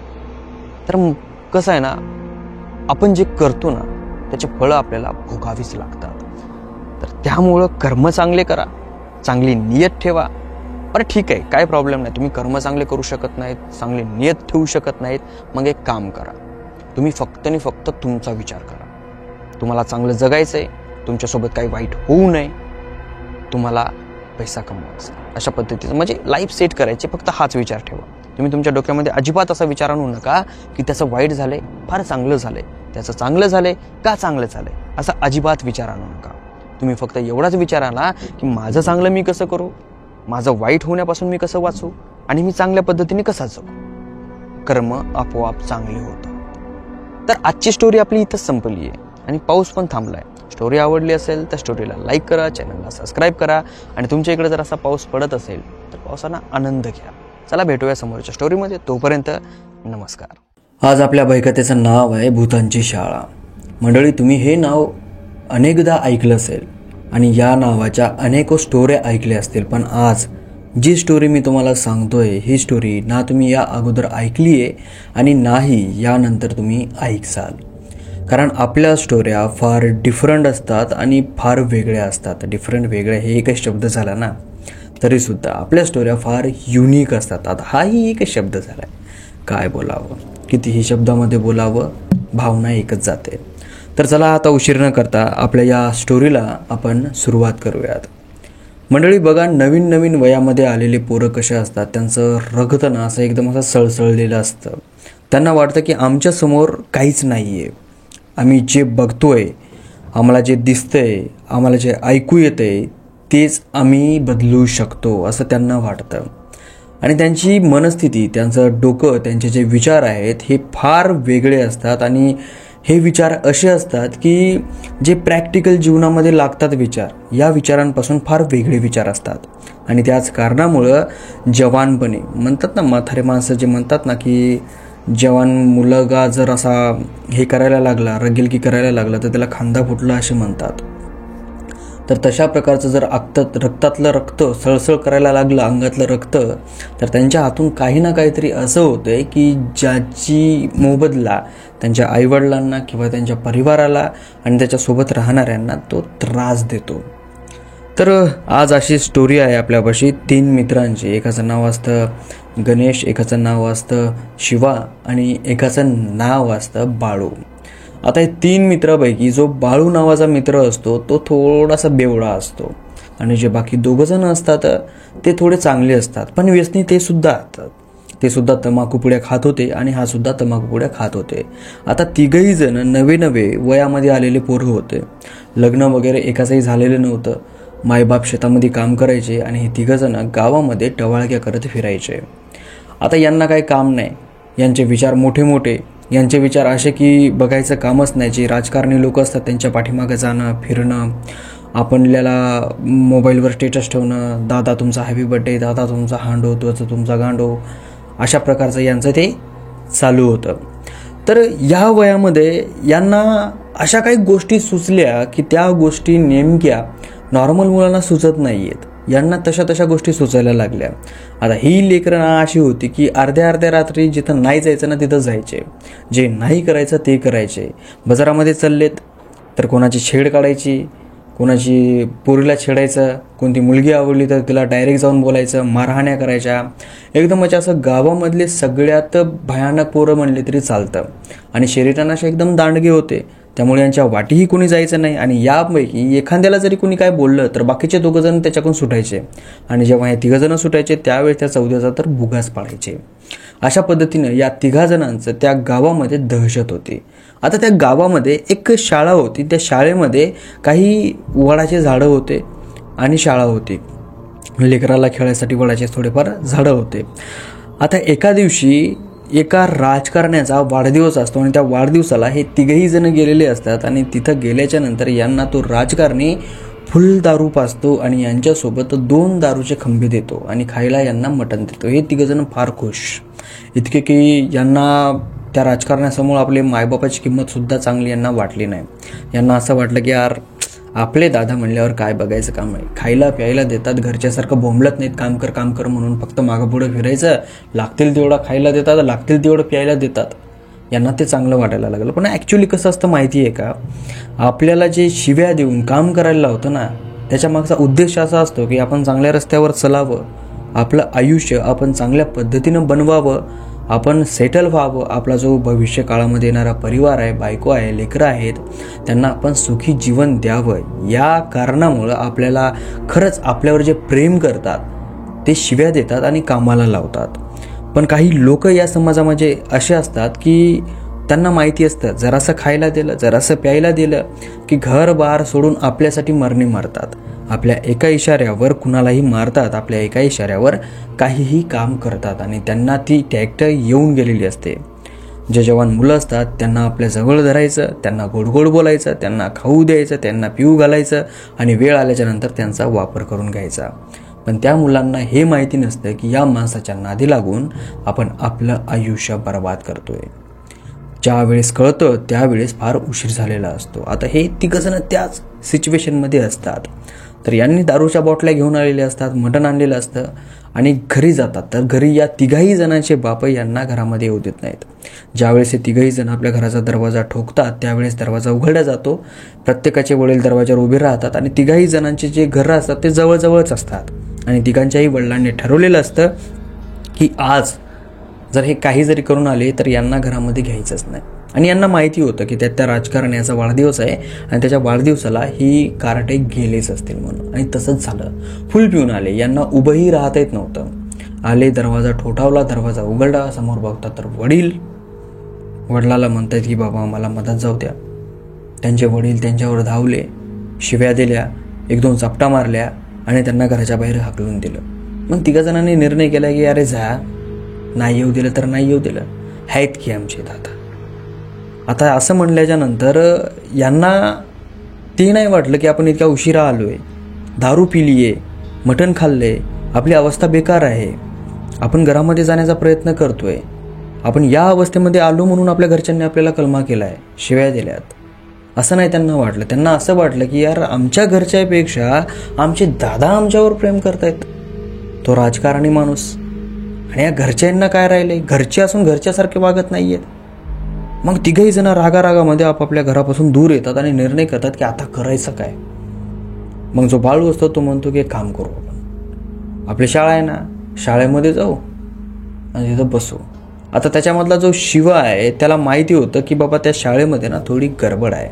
तर कसं आहे ना, आपण जे करतो ना त्याचे फळं आपल्याला भोगावीच लागतात. तर त्यामुळं कर्म चांगले करा, चांगली नियत ठेवा. बरं ठीक आहे, काय प्रॉब्लेम नाही. तुम्ही कर्म चांगले करू शकत नाहीत, चांगली नियत ठेवू शकत नाहीत, मग एक काम करा. तुम्ही फक्त आणि फक्त तुमचा विचार करा. तुम्हाला चांगलं जगायचं आहे, तुमच्यासोबत काही वाईट होऊ नये, तुम्हाला पैसा कमवायचा, अशा पद्धतीचं म्हणजे लाईफ सेट करायची. फक्त हाच विचार ठेवा. तुम्ही तुमच्या डोक्यामध्ये अजिबात असा विचार आणू नका की त्याचं वाईट झालंय, फार चांगलं झालंय, त्याचं चांगलं झालंय का चांगलं झालंय, असा अजिबात विचार आणू नका. तुम्ही फक्त एवढाच विचार आणा की माझं चांगलं मी कसं करू, माझं वाईट होण्यापासून मी कसं वाचू आणि मी चांगल्या पद्धतीने कसा जगू. कर्म आपोआप चांगले होतं. तर आजची स्टोरी आपली इथंच संपली आहे आणि पाऊस पण थांबलाय. स्टोरी आवडली असेल तर स्टोरीला लाईक करा, चॅनलला सबस्क्राईब करा आणि तुमच्या इकडे जर असा पाऊस पडत असेल तर पावसाला आनंद घ्या. चला भेटूया समोरच्या स्टोरीमध्ये. तोपर्यंत नमस्कार. आज आपल्या भयकथेचं नाव आहे भूतांची शाळा. मंडळी, तुम्ही हे नाव अनेकदा ऐकलं असेल आणि या नावाच्या अनेक स्टोऱ्या ऐकल्या असतील, पण आज जी स्टोरी मी तुम्हाला सांगतोय ही स्टोरी ना तुम्ही या अगोदर ऐकली आहे आणि नाही यानंतर तुम्ही ऐकसाल. कारण आपल्या स्टोऱ्या फार डिफरंट असतात आणि फार वेगळ्या असतात. डिफरंट वेगळ्या हे एकच शब्द झाला ना, तरीसुद्धा आपल्या स्टोऱ्या फार युनिक असतात. आता हाही एकच शब्द झाला आहे, काय बोलावं, कितीही शब्दामध्ये बोलावं, भावना एकच जाते. तर चला आता उशीर न करता आपल्या या स्टोरीला आपण सुरुवात करूयात. मंडळी बघा, नवीन नवीन वयामध्ये आलेले पोरं कसे असतात, त्यांचं रगत ना असं एकदम असं सळसळलेलं असतं. त्यांना वाटतं की आमच्यासमोर काहीच नाही आहे, आम्ही जे बघतोय, आम्हाला जे दिसतंय, आम्हाला जे ऐकू येतंय तेच आम्ही बदलू शकतो असं त्यांना वाटतं. आणि त्यांची मनस्थिती, त्यांचं डोकं, त्यांचे जे विचार आहेत हे फार वेगळे असतात. आणि हे विचार असे असतात की जे प्रॅक्टिकल जीवनामध्ये लागतात विचार, या विचारांपासून फार वेगळे विचार असतात. आणि त्याच कारणामुळं जवानपणे म्हणतात ना, म्हातारे माणसं जे म्हणतात ना की जवान मुलगा जर असा हे करायला लागला, रगेलकी करायला लागला, तर त्याला खांदा फुटला असे म्हणतात. तर तशा प्रकारचं जर रक्तातलं रक्त सळसळ करायला लागलं, अंगातलं रक्त, तर त्यांच्या हातून काही ना काहीतरी असं होतंय की ज्याची मोबदला त्यांच्या आईवडिलांना किंवा त्यांच्या परिवाराला आणि त्याच्यासोबत राहणाऱ्यांना तो त्रास देतो. तर आज अशी स्टोरी आहे आपल्यापाशी 3 मित्रांची. एकाचं नाव असतं गणेश, एकाचं नाव असतं शिवा आणि एकाचं नाव असतं बाळू. आता हे 3 मित्रापैकी जो बाळू नावाचा मित्र असतो तो थोडासा बेवडा असतो आणि जे बाकी 2 जण असतात ते थोडे चांगले असतात, पण व्यसनी ते सुद्धा असतात. ते सुद्धा तंबाखू पुड्या खात होते आणि हा सुद्धा तंबाखू पुड्या खात होते. आता 3घही जण नवे वयामध्ये आलेले पोरं होते. लग्न वगैरे एकाचंही झालेलं नव्हतं. मायबाप शेतामध्ये काम करायचे आणि हे 3 जण गावामध्ये टवाळक्या करत फिरायचे. आता यांना काही काम नाही, यांचे विचार मोठे, यांचे विचार असे की बघायचं कामच नाही. जे राजकारणी लोक असतात त्यांच्या पाठीमागं जाणं, फिरणं, आपल्याला मोबाईलवर स्टेटस ठेवणं, दादा तुमचा हॅपी बर्थडे, दादा तुमचा हांडो, तुमचा गांडो, अशा प्रकारचं यांचं ते चालू होतं. तर या वयामध्ये यांना अशा काही गोष्टी सुचल्या की त्या गोष्टी नेमक्या नॉर्मल मुलांना सुचत नाही आहेत. यांना तशा गोष्टी सुचायला लागल्या. आता ही लेकरं अशी होती की अर्ध्या रात्री जिथं नाही जायचं ना तिथं जायचे, जे नाही करायचं ते करायचे. बाजारामध्ये चाललेत तर कोणाची छेड काढायची, कोणाची पोरीला छेडायचं, कोणती मुलगी आवडली तर तिला डायरेक्ट जाऊन बोलायचं, मारहाण्या करायच्या. एकदमच असं गावामधले सगळ्यात भयानक पोरं म्हणले तरी चालतं. आणि शरीरानं असे एकदम दांडगे होते, त्यामुळे यांच्या वाटीही कोणी जायचं नाही. आणि यापैकी एखाद्याला जरी कोणी काय बोललं तर बाकीचे 2 जण त्याच्याकडून सुटायचे. आणि जेव्हा हे 3 जण सुटायचे त्यावेळेस त्या 4थ्याचा तर बुगाच पाडायचे. अशा पद्धतीनं या 3 जणांचं त्या गावामध्ये दहशत होती. आता त्या गावामध्ये एक शाळा होती. त्या शाळेमध्ये काही वडाचे झाडं होते आणि शाळा होती. लेकराला खेळायसाठी वडाचे थोडेफार झाडं होते. आता एका दिवशी एका राजकारण्याचा वाढदिवस असतो आणि त्या वाढदिवसाला हे 3घही जण गेलेले असतात. आणि तिथं गेल्याच्या नंतर यांना तो राजकारणी फुल दारू पाजतो आणि यांच्यासोबत 2 दारूचे खंबे देतो आणि खायला यांना मटण देतो. हे 3 जण फार खुश, इतके की यांना त्या राजकारण्यासमोर आपले मायबापाची किंमतसुद्धा चांगली यांना वाटली नाही. यांना असं वाटलं की यार आपले दादा म्हणल्यावर काय बघायचं काम आहे, खायला प्यायला देतात, घरच्यासारखं बोंबलत नाहीत, काम कर म्हणून फक्त मागं पुढं फिरायचं, लागतील तेवढं खायला देतात, लागतील तेवढं प्यायला देतात. यांना ते चांगलं वाटायला लागलं. पण ॲक्च्युली कसं असतं माहिती आहे का, आपल्याला जे शिव्या देऊन काम करायला लावतं ना, त्याच्या मागचा उद्देश असा असतो की आपण चांगल्या रस्त्यावर चलावं, आपलं आयुष्य आपण चांगल्या पद्धतीनं बनवावं, आपण सेटल व्हावं. आपला जो भविष्य काळामध्ये येणारा परिवार आहे, बायको आहे, लेकरं आहेत, त्यांना आपण सुखी जीवन द्यावं. या कारणामुळं आपल्याला खरंच आपल्यावर जे प्रेम करतात ते शिव्या देतात आणि कामाला लावतात. पण काही लोक या समाजामध्ये असे असतात की त्यांना माहिती असतं जरासं खायला दिलं, जरासं प्यायला दिलं की घरबार सोडून आपल्यासाठी मरणी मारतात. आपल्या एका इशाऱ्यावर कुणालाही मारतात, आपल्या एका इशाऱ्यावर काहीही काम करतात. आणि त्यांना ती टॅक्ट येऊन गेलेली असते. जे जवान मुलं असतात त्यांना आपल्या जवळ धरायचं, त्यांना गोड बोलायचं, त्यांना खाऊ द्यायचं, त्यांना पिऊ घालायचं आणि वेळ आल्याच्या नंतर त्यांचा वापर करून घ्यायचा. पण त्या मुलांना हे माहिती नसतं की या माणसाच्या नादी लागून आपण आपलं आयुष्य बर्बाद करतोय. ज्या वेळेस कळतं त्यावेळेस फार उशीर झालेला असतो. आता हे 3 जण त्याच सिच्युएशनमध्ये असतात. तर यांनी दारूच्या बॉटल्या घेऊन आलेले असतात, मटण आणलेलं असतं आणि घरी जातात. तर घरी या 3घही जणांचे बाप यांना घरामध्ये येऊ देत नाहीत. ज्यावेळेस हे 3घही जण आपल्या घराचा दरवाजा ठोकतात त्यावेळेस दरवाजा उघडला जातो. प्रत्येकाचे वडील दरवाजावर उभे राहतात आणि 3घही जणांचे जे घरं असतात ते जवळजवळच असतात. आणि 3घांच्याही वडिलांनी ठरवलेलं असतं की आज जर हे काही जरी करून आले तर यांना घरामध्ये घ्यायचंच नाही. आणि यांना माहिती होतं की त्या राजकारण्याचा वाढदिवस आहे आणि त्याच्या वाढदिवसाला ही कारटे गेलेच असतील म्हणून. आणि तसंच झालं. फुल पिऊन आले, यांना उभंही राहता येत नव्हतं. आले, दरवाजा ठोठावला, दरवाजा उघडला, समोर बघतात तर वडिलाला म्हणतात की बाबा मला मदत जाऊ द्या. त्यांचे वडील त्यांच्यावर धावले, शिव्या दिल्या, 1-2 चापटा मारल्या आणि त्यांना घराच्या बाहेर हाकलून दिलं. मग तिघा जणांनी निर्णय केला की अरे जा, नाही येऊ दिलं तर नाही येऊ दिलं, आहेत की आमचे आता असं म्हणल्याच्या नंतर यांना ते नाही वाटलं की आपण इतक्या उशिरा आलोय, दारू पिलीये, मटण खाल्ले, आपली अवस्था बेकार आहे, आपण घरामध्ये जाण्याचा प्रयत्न करतोय, आपण या अवस्थेमध्ये आलो म्हणून आपल्या घरच्यांनी आपल्याला कलमा केलाय, शिव्या दिल्यात, असं नाही त्यांना वाटलं. त्यांना असं वाटलं की यार आमच्या घरच्यापेक्षा आमचे दादा आमच्यावर प्रेम करतायत, तो राजकारणी माणूस, आणि या घरच्यांना काय राहिले, घरचे असून घरच्यासारखे वागत नाहीयेत. मग तिघही जण रागारागामध्ये आपापल्या घरापासून दूर येतात आणि निर्णय करतात की आता करायचं काय. मग जो बाळू असतो तो म्हणतो की एक काम करू, आपण आपली शाळा आहे ना, शाळेमध्ये जाऊ आणि तिथं बसू. आता त्याच्यामधला जो शिवा आहे त्याला माहिती होतं की बाबा त्या शाळेमध्ये ना थोडी गडबड आहे.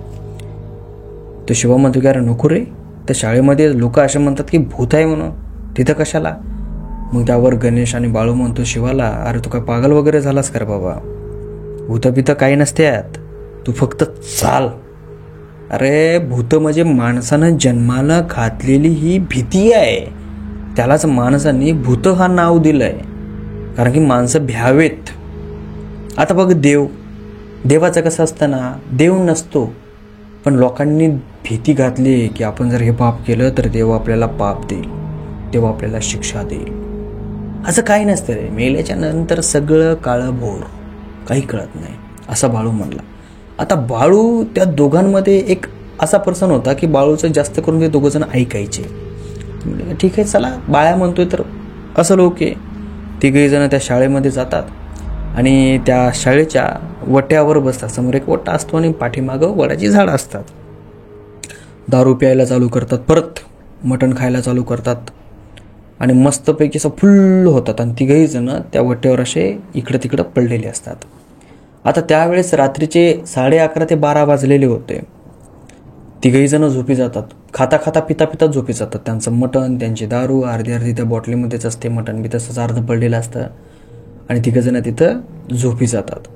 तो शिवा म्हणतो की अरे नको रे, त्या शाळेमध्ये लोक असे म्हणतात की भूत आहे म्हणून, तिथं कशाला. मग त्यावर गणेश आणि बाळू म्हणतो शिवाला, अरे तू काय पागल वगैरे झालास का रे बाबा, भूतं बितं काही नसत्यात, तू फक्त चाल. अरे भूत म्हणजे माणसानं जन्माला घातलेली ही भीती आहे, त्यालाच माणसांनी भूत हा नाव दिलंय, कारण की माणसं भ्यावेत. आता बघ देवाचं कसं असतं ना, देव नसतो पण लोकांनी भीती घातली की आपण जर हे पाप केलं तर देव आपल्याला पाप देईल, देव आपल्याला शिक्षा देईल. असं काही नसतं रे, मेल्याच्या नंतर सगळं काळभोर, काही कळत नाही, असं बाळू म्हणला. आता बाळू त्या दोघांमध्ये एक असा पर्सन होता की बाळूचं जास्त करून ते दोघं जण ऐकायचे. ठीक आहे चला, बाळ्या म्हणतोय तर असं लोक आहे. तिघही जण त्या शाळेमध्ये जातात आणि त्या शाळेच्या वट्यावर बसतात. समोर एक वटा असतो आणि पाठीमागं वडाची झाडं असतात. दारू प्यायला चालू करतात, परत मटण खायला चालू करतात आणि मस्तपैकी असं फुल्ल होतात आणि तिघही जण त्या वट्यावर असे इकडं तिकडं पडलेले असतात. आता त्यावेळेस रात्रीचे 11:30 ते 12 वाजलेले होते. तिघही जण झोपी जातात, खाता खाता पिता पिता झोपी जातात. त्यांचं मटण, त्यांची दारू अर्धी त्या बॉटलीमध्येच असते, मटण बी तसंच अर्ध पडलेलं असतं आणि तिघं जण तिथं झोपी जातात.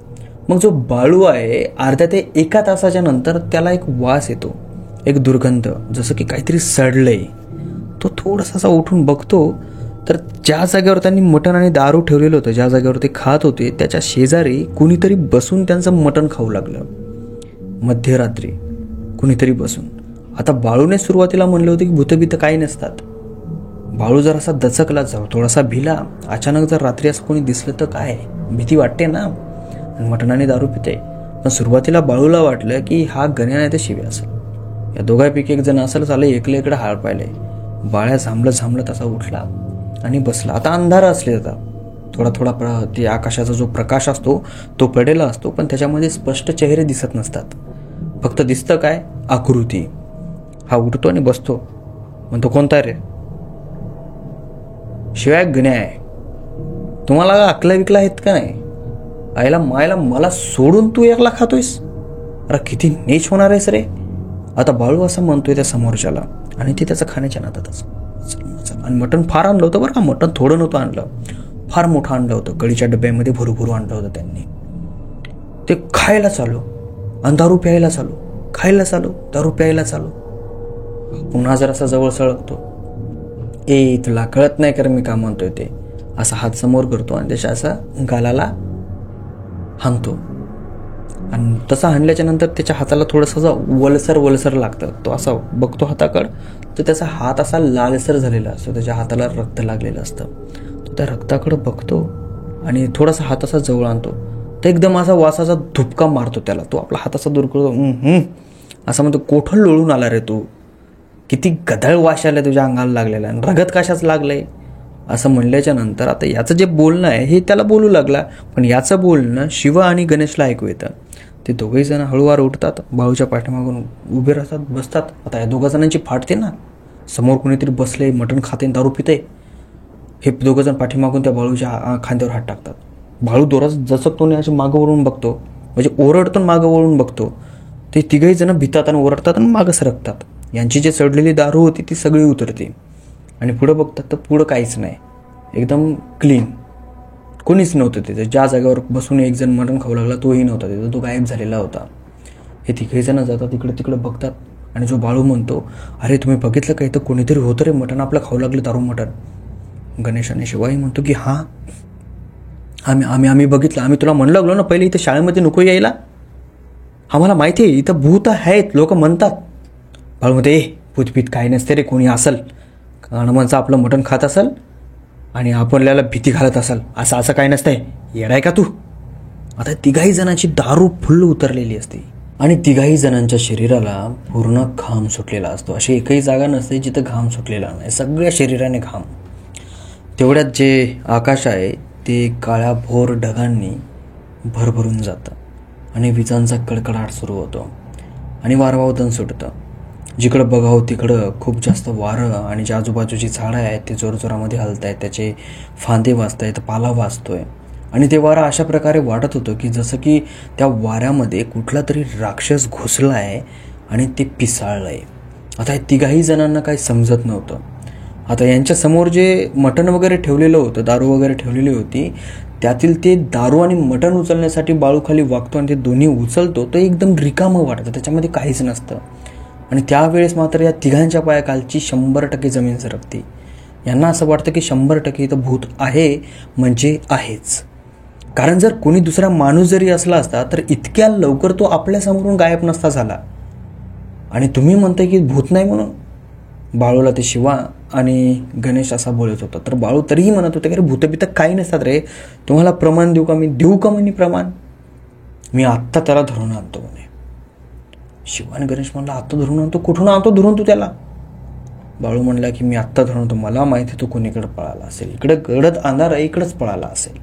मग जो बाळू आहे अर्ध्या ते 1 तासाच्या नंतर त्याला एक वास येतो, एक दुर्गंध, जसं की काहीतरी सडलंय. तो थोडासा असा उठून बघतो तर ज्या जागेवर त्यांनी मटण आणि दारू ठेवलेलं होतं, ज्या जागेवर ते खात होते त्याच्या शेजारी कुणीतरी बसून त्यांचं मटण खाऊ लागलं, मध्यरात्री कुणीतरी बसून. आता बाळूने सुरुवातीला म्हणलं होतं की भूतभीत काही नसतात. बाळू जर असा दचकला, थोडासा भिला, अचानक जर रात्री असं कोणी दिसलं तर काय, भीती वाटते ना, आणि मटण आणि दारू पिते. पण सुरुवातीला बाळूला वाटलं की हा गण्या नाही तर शिव्या असेल, या दोघांपैकी एक जण असेल, चाललं एकलं इकडे हाळ पाहिले. बाळ्या झांबलत तसा उठला आणि बसला. आता अंधार असले होता, थोडा ते आकाशाचा जो प्रकाश असतो तो पडलेला असतो, पण त्याच्यामध्ये स्पष्ट चेहरे दिसत नसतात. फक्त दिसतं काय, आकृती. हा उठतो आणि बसतो, म्हणतो कोणता रे, शिवाय गण्या आहे, तुम्हाला अकला विकला आहेत का नाही, आईला मायला मला सोडून तू एकला खातोयस, अरे किती नीच होणार आहेस रे. आता बाळू असं म्हणतोय त्या समोरच्याला आणि ते त्याचं खाण्याच्या नादातच. आणि मटण फार आणलं होतं बरं का, मटण थोडं नव्हतं आणलं, फार मोठं आणलं होतं, कळीच्या डब्यामध्ये भरू आणलं होतं त्यांनी. ते खायला चालू आणि दारू प्यायला चालू, खायला चालू, दारू प्यायला चालू. पुन्हा जर असा जवळ सळगतो, ए तुला कळत नाही कर मी का म्हणतोय ते, असा हात समोर करतो आणि त्याच्या असा गालाला हाणतो. आणि तसा हाणल्याच्या नंतर त्याच्या हाताला थोडंसं वलसर लागतं. तो असा बघतो हाताकडं, तर त्याचा हात असा लालसर झालेला असतो, त्याच्या हाताला रक्त लागलेलं असतं. तो त्या रक्ताकडं बघतो आणि थोडासा हात असा जवळ आणतो, तर एकदम असा वासाचा धुपका मारतो त्याला. तो आपला हात असा दूर करतो, असं म्हणतो कोठं लोळून आला रे तू, किती गदळ वास आला तुझ्या अंगाला लागलेला, आणि रगत कशाच लागलंय, असं म्हणल्याच्या नंतर आता याचं जे बोलणं आहे हे त्याला बोलू लागला, पण याचं बोलणं शिवा आणि गणेशला ऐकू येतं. ते दोघेही जण हळूवार उठतात, बाळूच्या पाठीमागून उभे राहतात, बसतात. आता या दोघा जणांची फाटते ना, समोर कोणीतरी बसले, मटण खाते, दारू पिते. हे दोघं जण पाठीमागून त्या बाळूच्या खांद्यावर हात टाकतात. बाळू दोरात जसकतो आणि असे मागं वळून बघतो, म्हणजे ओरडतो मागं वळून बघतो. ते तिघही जण भितात आणि ओरडतात आणि मागं सरकतात. यांची जी चढलेली दारू होती ती सगळी उतरते आणि पुढं बघतात तर पुढं काहीच नाही, एकदम क्लीन, कोणीच नव्हतं तिथे. ज्या जागेवर बसून एक जण मटण खाऊ लागला तोही नव्हता तिथं, तो गायब झालेला होता. हे तिघही जण जातात, इकडे तिकडे बघतात आणि जो बाळू म्हणतो, अरे तुम्ही बघितलं का, इथं कोणीतरी होतं रे, मटण आपलं खाऊ लागलं, दारू मटण. गणेश आणि शिवाही म्हणतो की हां, आम्ही बघितलं. आम्ही तुला म्हणलं लागलो ना पहिले इथं शाळेमध्ये नको यायला. आम्हाला माहिती आहे इथं भूत आहेत लोक म्हणतात. बाळू म्हणते भूतभीत काही नसते रे, कोणी असल हनुमानचं आपलं मटण खात असेल आणि आपल्याला भीती घालत असेल, असं काही नसतंय, येडाय का तू. आता तिघाही जणांची दारू फुल्ल उतरलेली असते आणि तिघाही जणांच्या शरीराला पूर्ण घाम सुटलेला असतो. अशी एकही जागा नसते जिथं घाम सुटलेला नाही, सगळ्या शरीराने घाम. तेवढ्यात जे आकाश आहे ते काळ्या भोर ढगांनी भरभरून जातं आणि विजांचा कडकडाट सुरू होतो आणि वारंवार सुटतं. जिकडं बघावं तिकडं खूप जास्त वारं आणि जी आजूबाजूची झाडं आहेत ते जोरजोरामध्ये हलत आहेत, त्याचे फांदे वाजत आहेत, पाला वाजतोय आणि ते वारं अशा प्रकारे वाटत होतं की जसं की त्या वाऱ्यामध्ये कुठला तरी राक्षस घुसला आहे आणि ते पिसाळलं आहे. आता हे तिघाही जणांना काही समजत नव्हतं. आता यांच्यासमोर जे मटण वगैरे ठेवलेलं होतं, दारू वगैरे ठेवलेली होती, त्यातील ते दारू आणि मटण उचलण्यासाठी बाळू खाली वागतो आणि ते दोन्ही उचलतो, तो एकदम रिकामं वाटतं, त्याच्यामध्ये काहीच नसतं. आणि त्यावेळेस मात्र या तिघांच्या पायाखालची 100% जमीन सरकते. यांना असं वाटतं की 100% इथं भूत आहे म्हणजे आहेच. कारण जर कोणी दुसरा माणूस जरी असला असता तर इतक्या लवकर तो आपल्यासमोरून गायब नसता झाला. आणि तुम्ही म्हणताय की भूत नाही म्हणून. बाळूला ते शिवा आणि गणेश असा बोलत होता, तर बाळू तरीही म्हणत होते की अरे भूतबित काही नसतात रे, तुम्हाला प्रमाण देऊ का मी. देऊ का म्हणे प्रमाण, मी आत्ता त्याला धरून आणतो म्हणे. शिवा आणि गणेश म्हणला आत्ता धरून आणतो, कुठून आणतो धरून तू त्याला. बाळू म्हणला की मी आत्ता धरून आणतो, मला माहिती तो कोणीकडे पळाला असेल, इकडे गडद अंधार आहे, इकडेच पळाला असेल.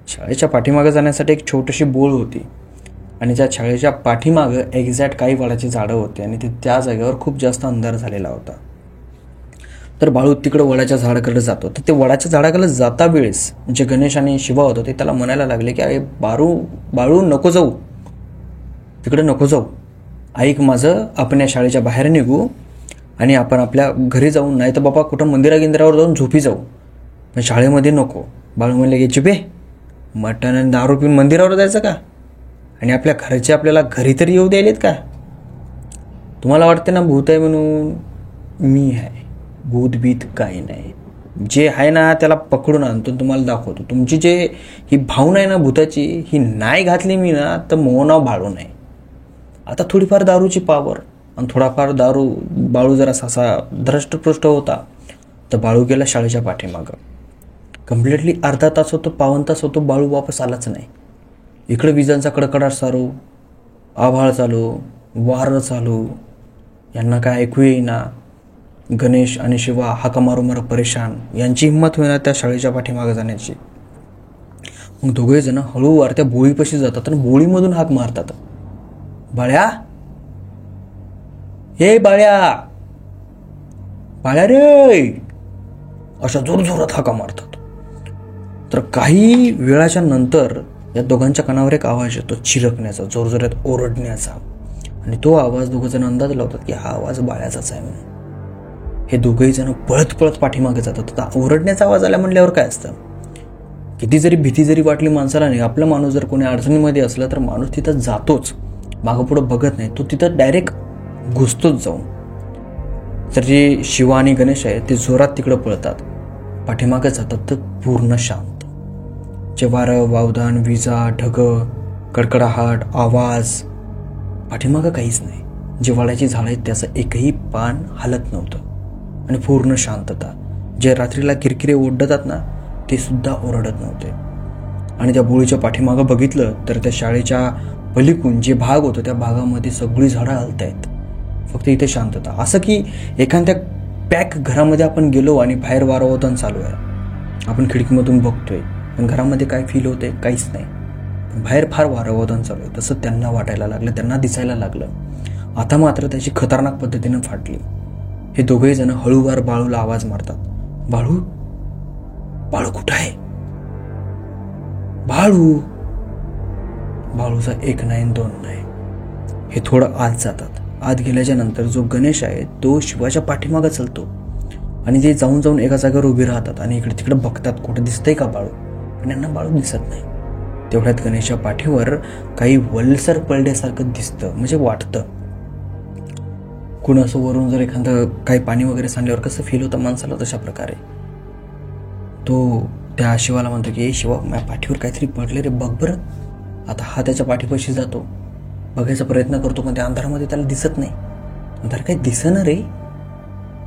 शाळेच्या पाठीमागं जाण्यासाठी एक छोटीशी बोळ होती आणि त्या शाळेच्या पाठीमागं एक्झॅक्ट काही वडाची झाडं होती आणि त्या जागेवर खूप जास्त अंधार झालेला होता. तर बाळू तिकडं वडाच्या झाडाकडे जातो. तर ते वडाच्या झाडाकडे जाता वेळेस जे गणेश आणि शिवा होतं ते त्याला म्हणायला लागले की अरे बाळू नको जाऊ, तिकडे नको जाऊ, ऐक माझं, आपण या शाळेच्या बाहेर निघू आणि आपण आपल्या घरी जाऊन, नाही तर बाबा कुठं मंदिरागिंदिरावर जाऊन झोपी जाऊ, पण शाळेमध्ये नको. बाळू म्हणले की चिपे, मटण आणि दारू पिऊन मंदिरावर जायचं का, आणि आपल्या घरचे आपल्याला घरी तरी येऊ द्यायलेत का. तुम्हाला वाटते ना भूत आहे म्हणून, मी आहे, भूतभीत काही नाही. जे आहे ना त्याला पकडून आणतो, तुम्हाला दाखवतो. तुमची जे ही भावना आहे ना भूताची, ही नाही घातली मी ना तर मोहनाव बाळू नाही. आता थोडीफार दारूची पावर आणि थोडाफार दारू, बाळू जरा असा धृष्टपृष्ठ होता, तर बाळू गेला शाळेच्या पाठीमागं. कम्प्लिटली अर्धा तास होतो, पाऊण तास होतो, बाळू वापस आलाच नाही. इकडे विजांचा कडकडाट चालू, आभाळ चालू, वारं चालू, यांना काय ऐकू येईना. गणेश आणि शिवा हाका मारू परेशान, यांची हिंमत होईना त्या शाळेच्या पाठीमागं जाण्याची. मग दोघे जण हळूवार त्या बोळीपाशी जातात आणि बोळीमधून हाक मारतात, बाळ्या, हे बाळ्या, बाळ्या रे, अशा जोरजोरात हाका मारतात. तर काही वेळाच्या नंतर या दोघांच्या कानावर एक आवाज येतो, चिरकण्याचा, जोरजोरात ओरडण्याचा. आणि तो आवाज दोघं जण अंदाज लावतात की हा आवाज बाळ्याचाच आहे म्हणून. हे दोघंही जण पळत पळत पाठीमागे जातात. आता ओरडण्याचा आवाज आला म्हणल्यावर काय असतं, किती जरी भीती जरी वाटली माणसाला नाही, आपला माणूस जर कोणी अडचणीमध्ये असला तर माणूस तिथं जातोच, मागं पुढं बघत नाही, तो तिथं डायरेक्ट घुसतोच जाऊन. तर जे शिवा आणि गणेश आहे ते जोरात तिकडं पळतात, पाठीमागे जातात, तर पूर्ण शांत. जे वारं, वावदान, विजा, ढग, कडकडाट, आवाज, पाठीमागं काहीच नाही. जे वाड्याची झाडं आहेत त्याचं एकही पान हलत नव्हतं आणि पूर्ण शांतता. जे रात्रीला किरकिरे ओरडतात ना ते सुद्धा ओरडत नव्हते. आणि त्या बोळीच्या पाठीमागं बघितलं तर त्या शाळेच्या पलीकडून जे भाग होतं त्या भागामध्ये सगळी झाडं हलत आहेत, फक्त इथे शांतता. असं की एखाद्या पॅक घरामध्ये आपण गेलो आणि बाहेर वारंवार चालू आहे, आपण खिडकीमधून बघतोय, पण घरामध्ये काय फील होते, काहीच नाही. बाहेर फार वारंवार चालू आहे तसं त्यांना वाटायला लागलं, त्यांना दिसायला लागलं. आता मात्र त्याची खतरनाक पद्धतीनं फाटली. हे दोघेही जण हळूवार बाळूला आवाज मारतात, बाळू, बाळू कुठं आहे, बाळू. बाळूचा एक नाही दोन नाही. हे थोडं आत जातात. आत गेल्याच्या नंतर जो गणेश आहे तो शिवाच्या पाठीमागं चलतो आणि ते जाऊन जाऊन एका जागेवर उभी राहतात आणि इकडे तिकडे बघतात कुठं दिसतंय का बाळू, पण यांना बाळू दिसत नाही. तेवढ्यात गणेशच्या पाठीवर काही वलसर पडल्यासारखं दिसतं, म्हणजे वाटतं. कुण असं वरून जर एखादं काही पाणी वगैरे सांडल्यावर कसं फील होतं माणसाला, तशा प्रकारे. तो त्या शिवाला म्हणतो की शिवा, माझ्या पाठीवर काहीतरी पडले रे, बघ बरं. आता हा त्याच्या पाठीपाशी जातो, बघायचा प्रयत्न करतो, पण त्या अंधारामध्ये त्याला दिसत नाही. अंधार काही दिसेना रे.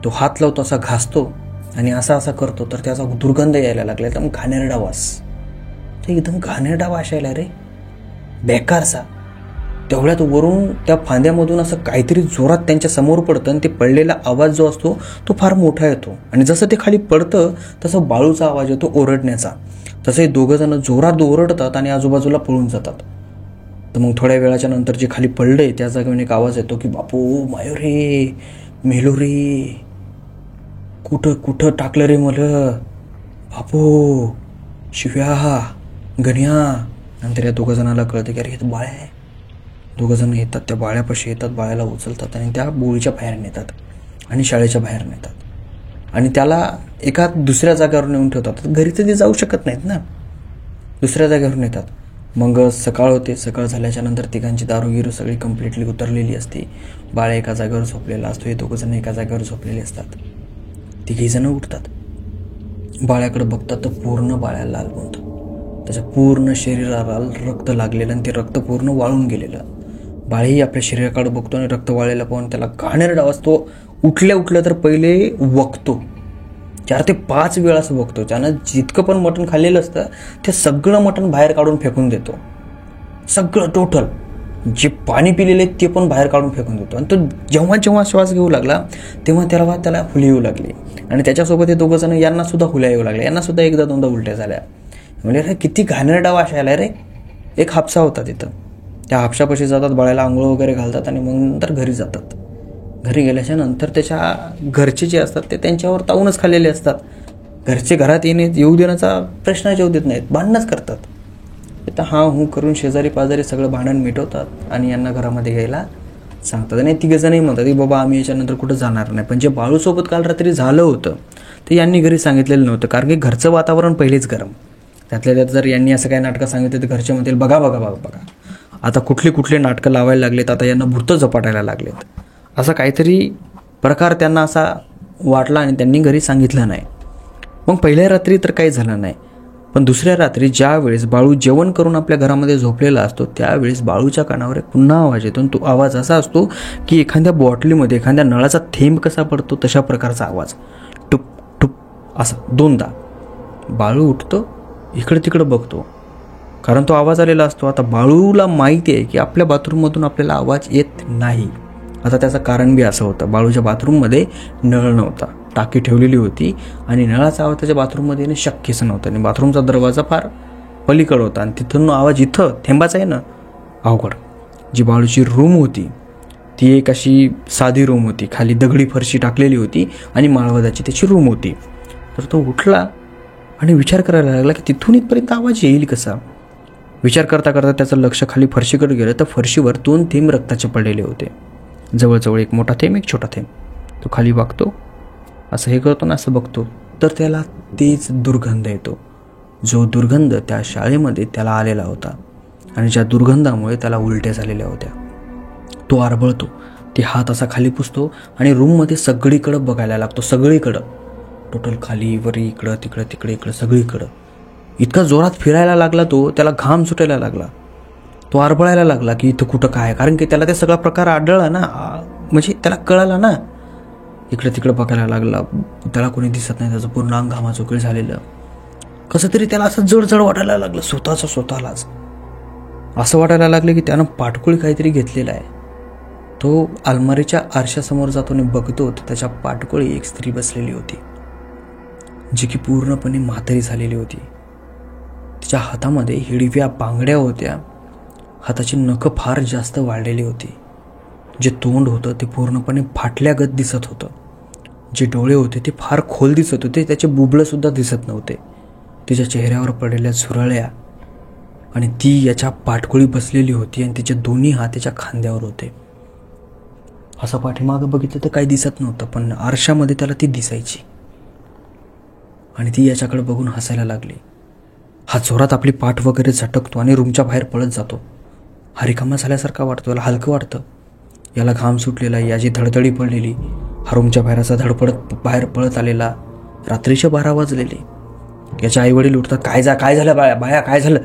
तो हात लावतो, असा घासतो आणि असा करतो, तर त्याचा दुर्गंध यायला लागला. एकदम घाणेरडा वास, ते एकदम घाणेरडा वास यायला रे, बेकारसा. तेवढ्यात वरून त्या फांद्यामधून असं काहीतरी जोरात त्यांच्या समोर पडतं आणि ते पडलेला आवाज जो असतो तो फार मोठा येतो. आणि जसं ते खाली पडतं तसं बाळूचा आवाज येतो ओरडण्याचा. तसे दोघं जण जोरात ओरडतात आणि आजूबाजूला पळून जातात. तर मग थोड्या वेळाच्या नंतर जे खाली पडले त्या जागेवर एक आवाज येतो की बापू मायो रे, मेलो रे, कुठं टाकलं रे मला बापू, शिव्या, गण्या. नंतर या दोघं जणांना कळतं की अरे हे तर बाळ आहे. दोघं जण येतात, त्या बाळ्यापाशी येतात, बाळ्याला उचलतात आणि त्या बोळीच्या बाहेर नेतात आणि शाळेच्या बाहेर नेतात आणि त्याला एका दुसऱ्या जागेवर नेऊन ठेवतात. घरी तर ते जाऊ शकत नाहीत ना, दुसऱ्या जागेवर नेतात. मग सकाळ होते. सकाळ झाल्याच्या नंतर तिघांची दारूगिरू सगळी कम्प्लिटली उतरलेली असते. बाळा एका जागेवर झोपलेला असतो, हे दोघं जण एका जागेवर झोपलेले असतात. तिघी जण उठतात, बाळ्याकडे बघतात तर पूर्ण बाळ्याला लाल बनतो. त्याच्या पूर्ण शरीराला रक्त लागलेलं आणि ते रक्त पूर्ण वाळून गेलेलं. बाळही आपल्या शरीराकडे बघतो आणि रक्त वाळलेला पाहून त्याला घाणेरडा आवाज. तो उठल्या तर पहिले वकतो, 4 ते 5 वेळा असं बघतो. त्यानं जितकं पण मटण खाल्लेलं असतं ते सगळं मटण बाहेर काढून फेकून देतो. सगळं टोटल जे पाणी पिलेले ते पण बाहेर काढून फेकून देतो. आणि तो जेव्हा श्वास घेऊ लागला तेव्हा त्याला हुली येऊ लागली. आणि त्याच्यासोबत हे दोघं जण यांना सुद्धा हुल्या येऊ लागल्या. यांना सुद्धा एकदा दोनदा उलट्या झाल्या. म्हणजे अरे किती घाणेरडा वास आला रे. एक हापसा होता तिथं. त्या हापशापाशी जातात, बाळाला आंघोळ वगैरे घालतात आणि मग नंतर घरी जातात. घरी गेल्याच्या नंतर त्याच्या घरचे जे असतात ते त्यांच्यावर तावूनच खाल्लेले असतात. घरचे घरात येऊ देण्याचा प्रश्नच येऊ देत नाहीत, भांडणच करतात. तर हूं करून शेजारी पाजारी सगळं भांडण मिटवतात आणि यांना घरामध्ये घ्यायला सांगतात. आणि तिघेजणही म्हणतात की बाबा आम्ही याच्यानंतर कुठं जाणार नाही. पण जे बाळूसोबत काल रात्री झालं होतं ते यांनी घरी सांगितलेलं नव्हतं, कारण की घरचं वातावरण पहिलेच गरम. त्यातल्या त्यात जर यांनी असं काही नाटकं सांगितलं तर घरचे म्हणतील बघा आता कुठली नाटकं लावायला लागलेत, आता यांना भूतं झपाटायला लागलेत. असा काहीतरी प्रकार त्यांना असा वाटला आणि त्यांनी घरी सांगितलं नाही. मग पहिल्या रात्री तर काही झालं नाही, पण दुसऱ्या रात्री ज्या वेळेस बाळू जेवण करून आपल्या घरामध्ये झोपलेला असतो त्यावेळेस बाळूच्या कानावर पुन्हा आवाज येतो. आणि तो आवाज असा असतो की एखाद्या बॉटलीमध्ये एखाद्या नळाचा थेंब कसा पडतो तशा प्रकारचा आवाज, टुप टुप असा 2दा. बाळू उठतो, इकडे तिकडे बघतो, कारण तो आवाज आलेला असतो. आता बाळूला माहिती आहे की आपल्या बाथरूममधून आपल्याला आवाज येत नाही. आता त्याचं कारण बी असं होतं, बाळूच्या बाथरूममध्ये नळ नव्हता, टाकी ठेवलेली होती आणि नळाचा आवाज त्याच्या बाथरूममध्ये येणं शक्यच नव्हतं. आणि बाथरूमचा दरवाजा फार पलीकडे होता आणि तिथून आवाज इथं थेंबाचा आहे ना, अवघड. जी बाळूची रूम होती ती एक अशी साधी रूम होती, खाली दगडी फरशी टाकलेली होती आणि माळवदाची त्याची रूम होती. तर तो उठला आणि विचार करायला लागला की तिथून इथपर्यंत आवाज येईल कसा. विचार करता त्याचं लक्ष खाली फरशीकडे गेलं तर फरशीवर 2 थेंब रक्ताचे पडलेले होते. जवळजवळ एक मोठा थेंब, एक छोटा थेंब. तो खाली बघतो, असं हे करतो ना, असं बघतो, तर त्याला तेच दुर्गंध येतो, जो दुर्गंध त्या शाळेमध्ये त्याला आलेला होता आणि ज्या दुर्गंधामुळे त्याला उलट्या झालेल्या होत्या. तो आरबळतो, ते हात असा खाली पुसतो आणि रूममध्ये सगळीकडं बघायला लागतो, सगळीकडं टोटल खाली वरी इकडं तिकडं सगळीकडं. इतका जोरात फिरायला लागला तो, त्याला घाम सुटायला लागला. तो आरबळायला लागला की इथं कुठं काय, कारण की त्याला ते सगळा प्रकार आढळला ना, म्हणजे त्याला कळाला ना. इकडे तिकडे बघायला लागला, त्याला कोणी दिसत नाही, त्याचं पूर्ण अंग घामाचोकळी झालेलं. कसं तरी त्याला असं जड वाटायला लागलं स्वतःलाच. असं वाटायला लागलं की त्यानं पाठकुळी काहीतरी घेतलेला आहे. तो अलमारीच्या आरशासमोर जातो आणि बघतो तर त्याच्या पाठकुळी एक स्त्री बसलेली होती, जी की पूर्णपणे म्हातारी झालेली होती. तिच्या हातामध्ये हिरव्या बांगड्या होत्या, हाताची नखं फार जास्त वाढलेली होती. जे तोंड होतं ते पूर्णपणे फाटल्यागत दिसत होतं. जे डोळे होते ते फार खोल दिसत होते, त्याचे बुबळंसुद्धा दिसत नव्हते. तिच्या चेहऱ्यावर पडलेल्या झुरळ्या आणि ती याच्या पाठकुळी बसलेली होती आणि तिचे दोन्ही हात त्याच्या खांद्यावर होते. असं पाठीमागं बघितलं तर काही दिसत नव्हतं, पण आरशामध्ये त्याला ती दिसायची. आणि ती याच्याकडे बघून हसायला लागली. हा जोरात आपली पाठ वगैरे झटकतो आणि रूमच्या बाहेर पळत जातो. हा रिकामा झाल्यासारखा वाटतो, याला हलकं वाटतं. याला घाम सुटलेला, याची धडधडी पडलेली. हा रूमच्या बाहेर असा धडपडत बाहेर पळत आलेला. रात्रीचे 12 वाजलेले. याचे आईवडील उठतात, काय झालं बाया काय झालं?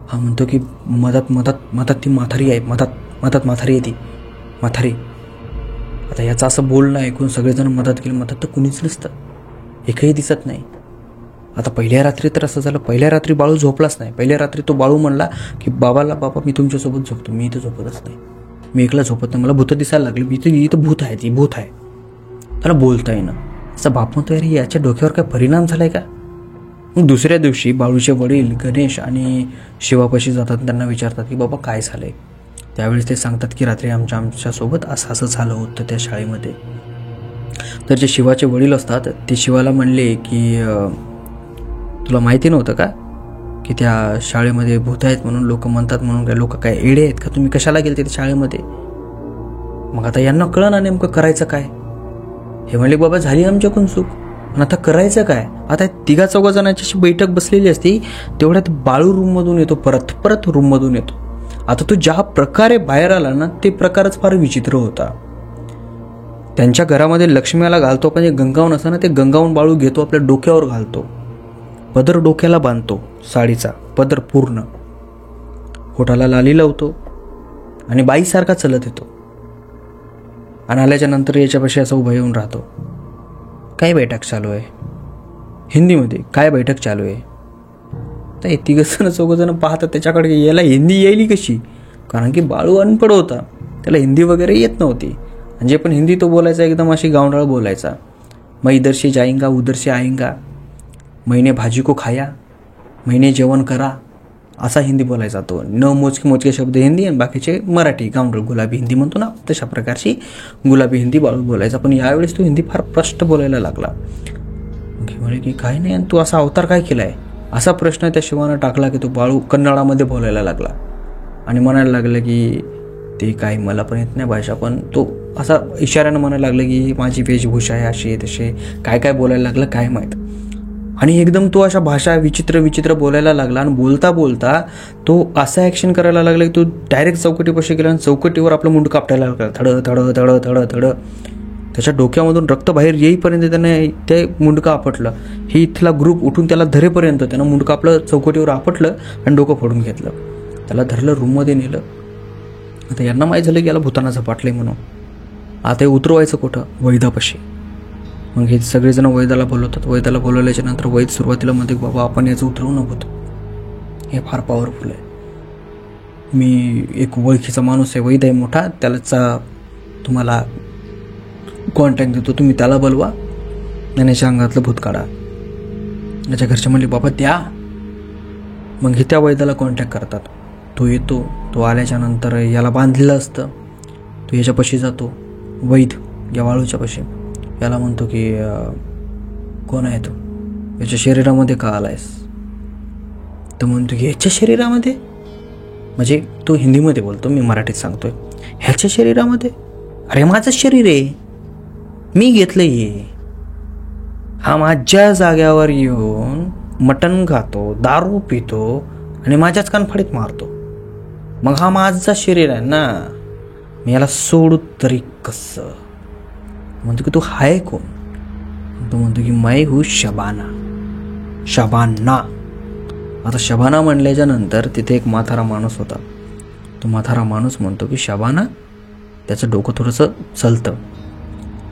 हा म्हणतो की मधात ती म्हातारी आहे, मधात म्हातारी आहे ती म्हातारी. आता याचं असं बोलणं ऐकून सगळेजण मधात गेले. मधात तर कुणीच नसतं, एकही दिसत नाही. आता पहिल्या रात्री तर असं झालं, पहिल्या रात्री बाळू झोपलाच नाही. पहिल्या रात्री तो बाळू म्हणला की बाबा मी तुमच्यासोबत झोपतो, मी इथं झोपतच नाही, मी एकला झोपत नाही, मला भूतं दिसायला लागली, इथं भूत आहे, ती भूत आहे. त्याला बोलता येईना. असं बाप म्हणतो, अरे याच्या डोक्यावर काय परिणाम झालाय का? मग दुसऱ्या दिवशी बाळूचे वडील गणेश आणि शिवापाशी जातात, त्यांना विचारतात की बाबा काय झालंय. त्यावेळेस ते सांगतात की रात्री आमच्यासोबत असं झालं होतं त्या शाळेमध्ये. तर जे शिवाचे वडील असतात ते शिवाला म्हणले की तुला माहिती नव्हतं का की त्या शाळेमध्ये भूत आहेत म्हणून लोक म्हणतात, म्हणून काय लोक काय एडे आहेत का, तुम्ही कशाला गेले त्या शाळेमध्ये? मग आता यांना कळलं ना नेमकं करायचं काय. हे म्हणले बाबा झाली आमच्याकडून चूक, पण आता करायचं काय? आता 3-4 जणांची बैठक बसलेली असती, तेवढ्यात बाळू रूममधून येतो, परत रूममधून येतो. आता तो ज्या प्रकारे बाहेर आला ना, ते प्रकारच फार विचित्र होता. त्यांच्या घरामध्ये लक्ष्मीला घालतो, पण जे गंगावून असतं ना, ते गंगावून बाळू घेतो, आपल्या डोक्यावर घालतो, पदर डोक्याला बांधतो, साडीचा पदर पूर्ण, होठाला लाली लावतो आणि बाईसारखा चलत येतो. आणि आल्याच्या नंतर याच्यापाशी असं उभं येऊन राहतो. काय बैठक चालू आहे? हिंदीमध्ये काय बैठक चालू आहे? तर 3-4 पाहतात त्याच्याकडे. याला हिंदी यायली कशी? कारण की बाळू अनपढ होता, त्याला हिंदी वगैरे येत नव्हती. आणि जे पण हिंदी तो बोलायचा एकदम अशी गावंढळ बोलायचा. मैं इधर से जाएंगा उधर से आएंगा, मैंने भाजी को खाया, मैंने जेवण करा, असा हिंदी बोलायचा तो. न मोजके शब्द हिंदी आणि बाकीचे मराठी गावंढळ गुलाबी हिंदी म्हणतो ना, तशा प्रकारची गुलाबी हिंदी बाळू बोलायचा. पण यावेळेस तो हिंदी फार स्पष्ट बोलायला लागला. म्हणे की काय नाही, तू असा अवतार काय केलाय, असा प्रश्न त्या शिवानं टाकला की तो बाळू कन्नडामध्ये बोलायला लागला आणि म्हणायला लागला की ते काय मला पण येत नाही भाषा, पण तो असा इशाऱ्यानं म्हणायला लागला की माझी वेशभूषा आहे अशी तसे काय बोलायला लागलं काय माहीत. आणि एकदम तो अशा भाषा विचित्र बोलायला लागला. आणि बोलता तो असं ॲक्शन करायला लागला की तो डायरेक्ट चौकटीपाशी गेला आणि चौकटीवर आपलं मुंड कापटायला लागला. थड. त्याच्या डोक्यामधून रक्त बाहेर येईपर्यंत त्याने ते मुंडकं आपटलं. हे इथला ग्रुप उठून त्याला धरेपर्यंत त्यानं मुंडकं आपलं चौकटीवर आपटलं आणि डोकं फोडून घेतलं. त्याला धरलं, रूममध्ये नेलं. आता यांना माहीत झालं की याला भूताना झपाटलंय म्हणून. आता हे उतरवायचं कुठं? वैदापाशी. मग हे सगळेजण वैदाला बोलवतात. वैदाला बोलवल्याच्या नंतर वैद सुरुवातीला म्हणते बाबा आपण याचं उतरवू न भूत, हे फार पॉवरफुल आहे. मी एक ओळखीचा माणूस आहे, वैद आहे मोठा, त्याला तुम्हाला कॉन्टॅक्ट देतो, तुम्ही त्याला बोलवा आणि याच्या अंगातलं भूत काढा. याच्या घरचे म्हणले बाबा द्या. मग हे त्या वैदाला कॉन्टॅक्ट करतात. तो येतो. तो आल्याच्या नंतर याला बांधलेलं असतं. तो याच्यापाशी जातो, वैद या वाळूच्या पाशी. याला म्हणतो की कोण आहे तू, याच्या शरीरामध्ये का आलायस? तर म्हणतो की ह्याच्या शरीरामध्ये, म्हणजे तो हिंदीमध्ये बोलतो, मी मराठीत सांगतोय. ह्याच्या शरीरामध्ये? अरे माझं शरीर आहे, मी घेतलं हे. हा माझ्या जाग्यावर येऊन मटण खातो, दारू पितो आणि माझ्याच कानफडीत मारतो. मग हा माझा शरीर आहे ना, मी याला सोडू तरी कसं? म्हणतो की तू हाय कोण? तो म्हणतो की मैं हूँ शबाना. आता शबाना म्हणल्याच्या नंतर तिथे एक म्हातारा माणूस होता. तो म्हातारा माणूस म्हणतो की शबाना. त्याचं डोकं थोडंसं चलतं.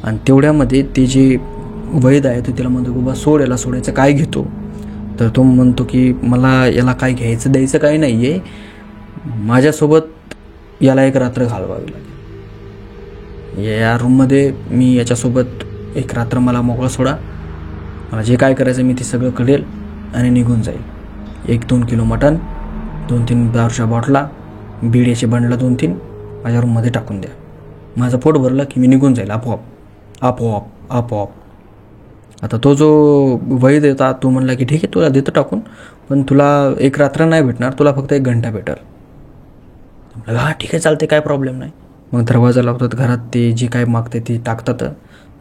आणि तेवढ्यामध्ये ते जे वैद आहे तो त्याला म्हणतो बाबा सोड याला, सोडायचं काय घेतो? तर तो म्हणतो की मला याला काय घ्यायचं द्यायचं काही नाही आहे, माझ्यासोबत याला एक रात्र घालवावी लागेल. या रूममध्ये मी याच्यासोबत एक रात्र, मला मोकळं सोडा, मला जे काय करायचं मी ते सगळं करेल आणि निघून जाईल. 1-2 किलो मटण, 2-3 दारूच्या बॉटला, बिड्याचे बंडला 2-3 माझ्या रूममध्ये टाकून द्या. माझं पोट भरलं की मी निघून जाईल आपोआप. आता तो जो वैद येतात तो म्हणला की ठीक आहे तुला देतं टाकून, पण तुला एक रात्र नाही भेटणार, तुला फक्त 1 घंटा भेटेल. हा ठीक आहे चालते, काय प्रॉब्लेम नाही. मग दरवाजा लावतात, घरात ते जे काय मागते ते टाकतात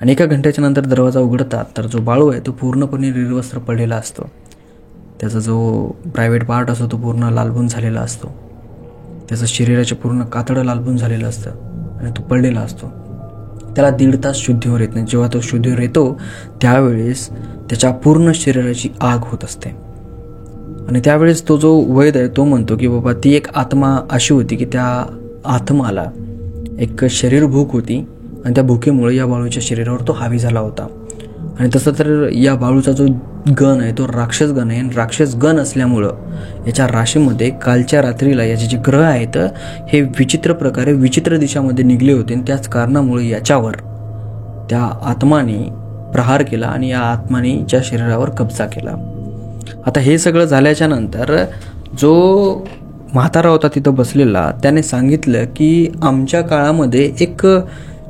आणि 1 घंट्याच्या नंतर दरवाजा उघडतात. तर जो बाळू आहे तो पूर्णपणे निर्वस्त्र पडलेला असतो. त्याचा जो प्रायव्हेट पार्ट असतो तो पूर्ण लालबून झालेला असतो. त्याचं शरीराचे पूर्ण कातडं लालबून झालेलं असतं आणि तो पडलेला असतो. त्याला 1.5 तास शुद्धीवर येत नाही. जेव्हा तो शुद्धीवर येतो त्यावेळेस त्याच्या पूर्ण शरीराची आग होत असते. आणि त्यावेळेस तो जो वैद्य आहे तो म्हणतो की बाबा ती एक आत्मा अशी होती की त्या आत्माला एक शरीर भूक होती आणि त्या भुकेमुळे या बाळूच्या शरीरावर तो हावी झाला होता. आणि तसं तर या बाळूचा जो गण आहे तो राक्षस गण आहे. आणि राक्षस गण असल्यामुळं याच्या राशीमध्ये कालच्या रात्रीला याचे जे ग्रह आहेत हे विचित्र प्रकारे विचित्र दिशामध्ये निघले होते. आणि त्याच कारणामुळे याच्यावर त्या आत्माने प्रहार केला आणि या आत्माने ज्या शरीरावर कब्जा केला. आता हे सगळं झाल्याच्या नंतर जो म्हातारा होता तिथं बसलेला त्याने सांगितलं की आमच्या काळामध्ये एक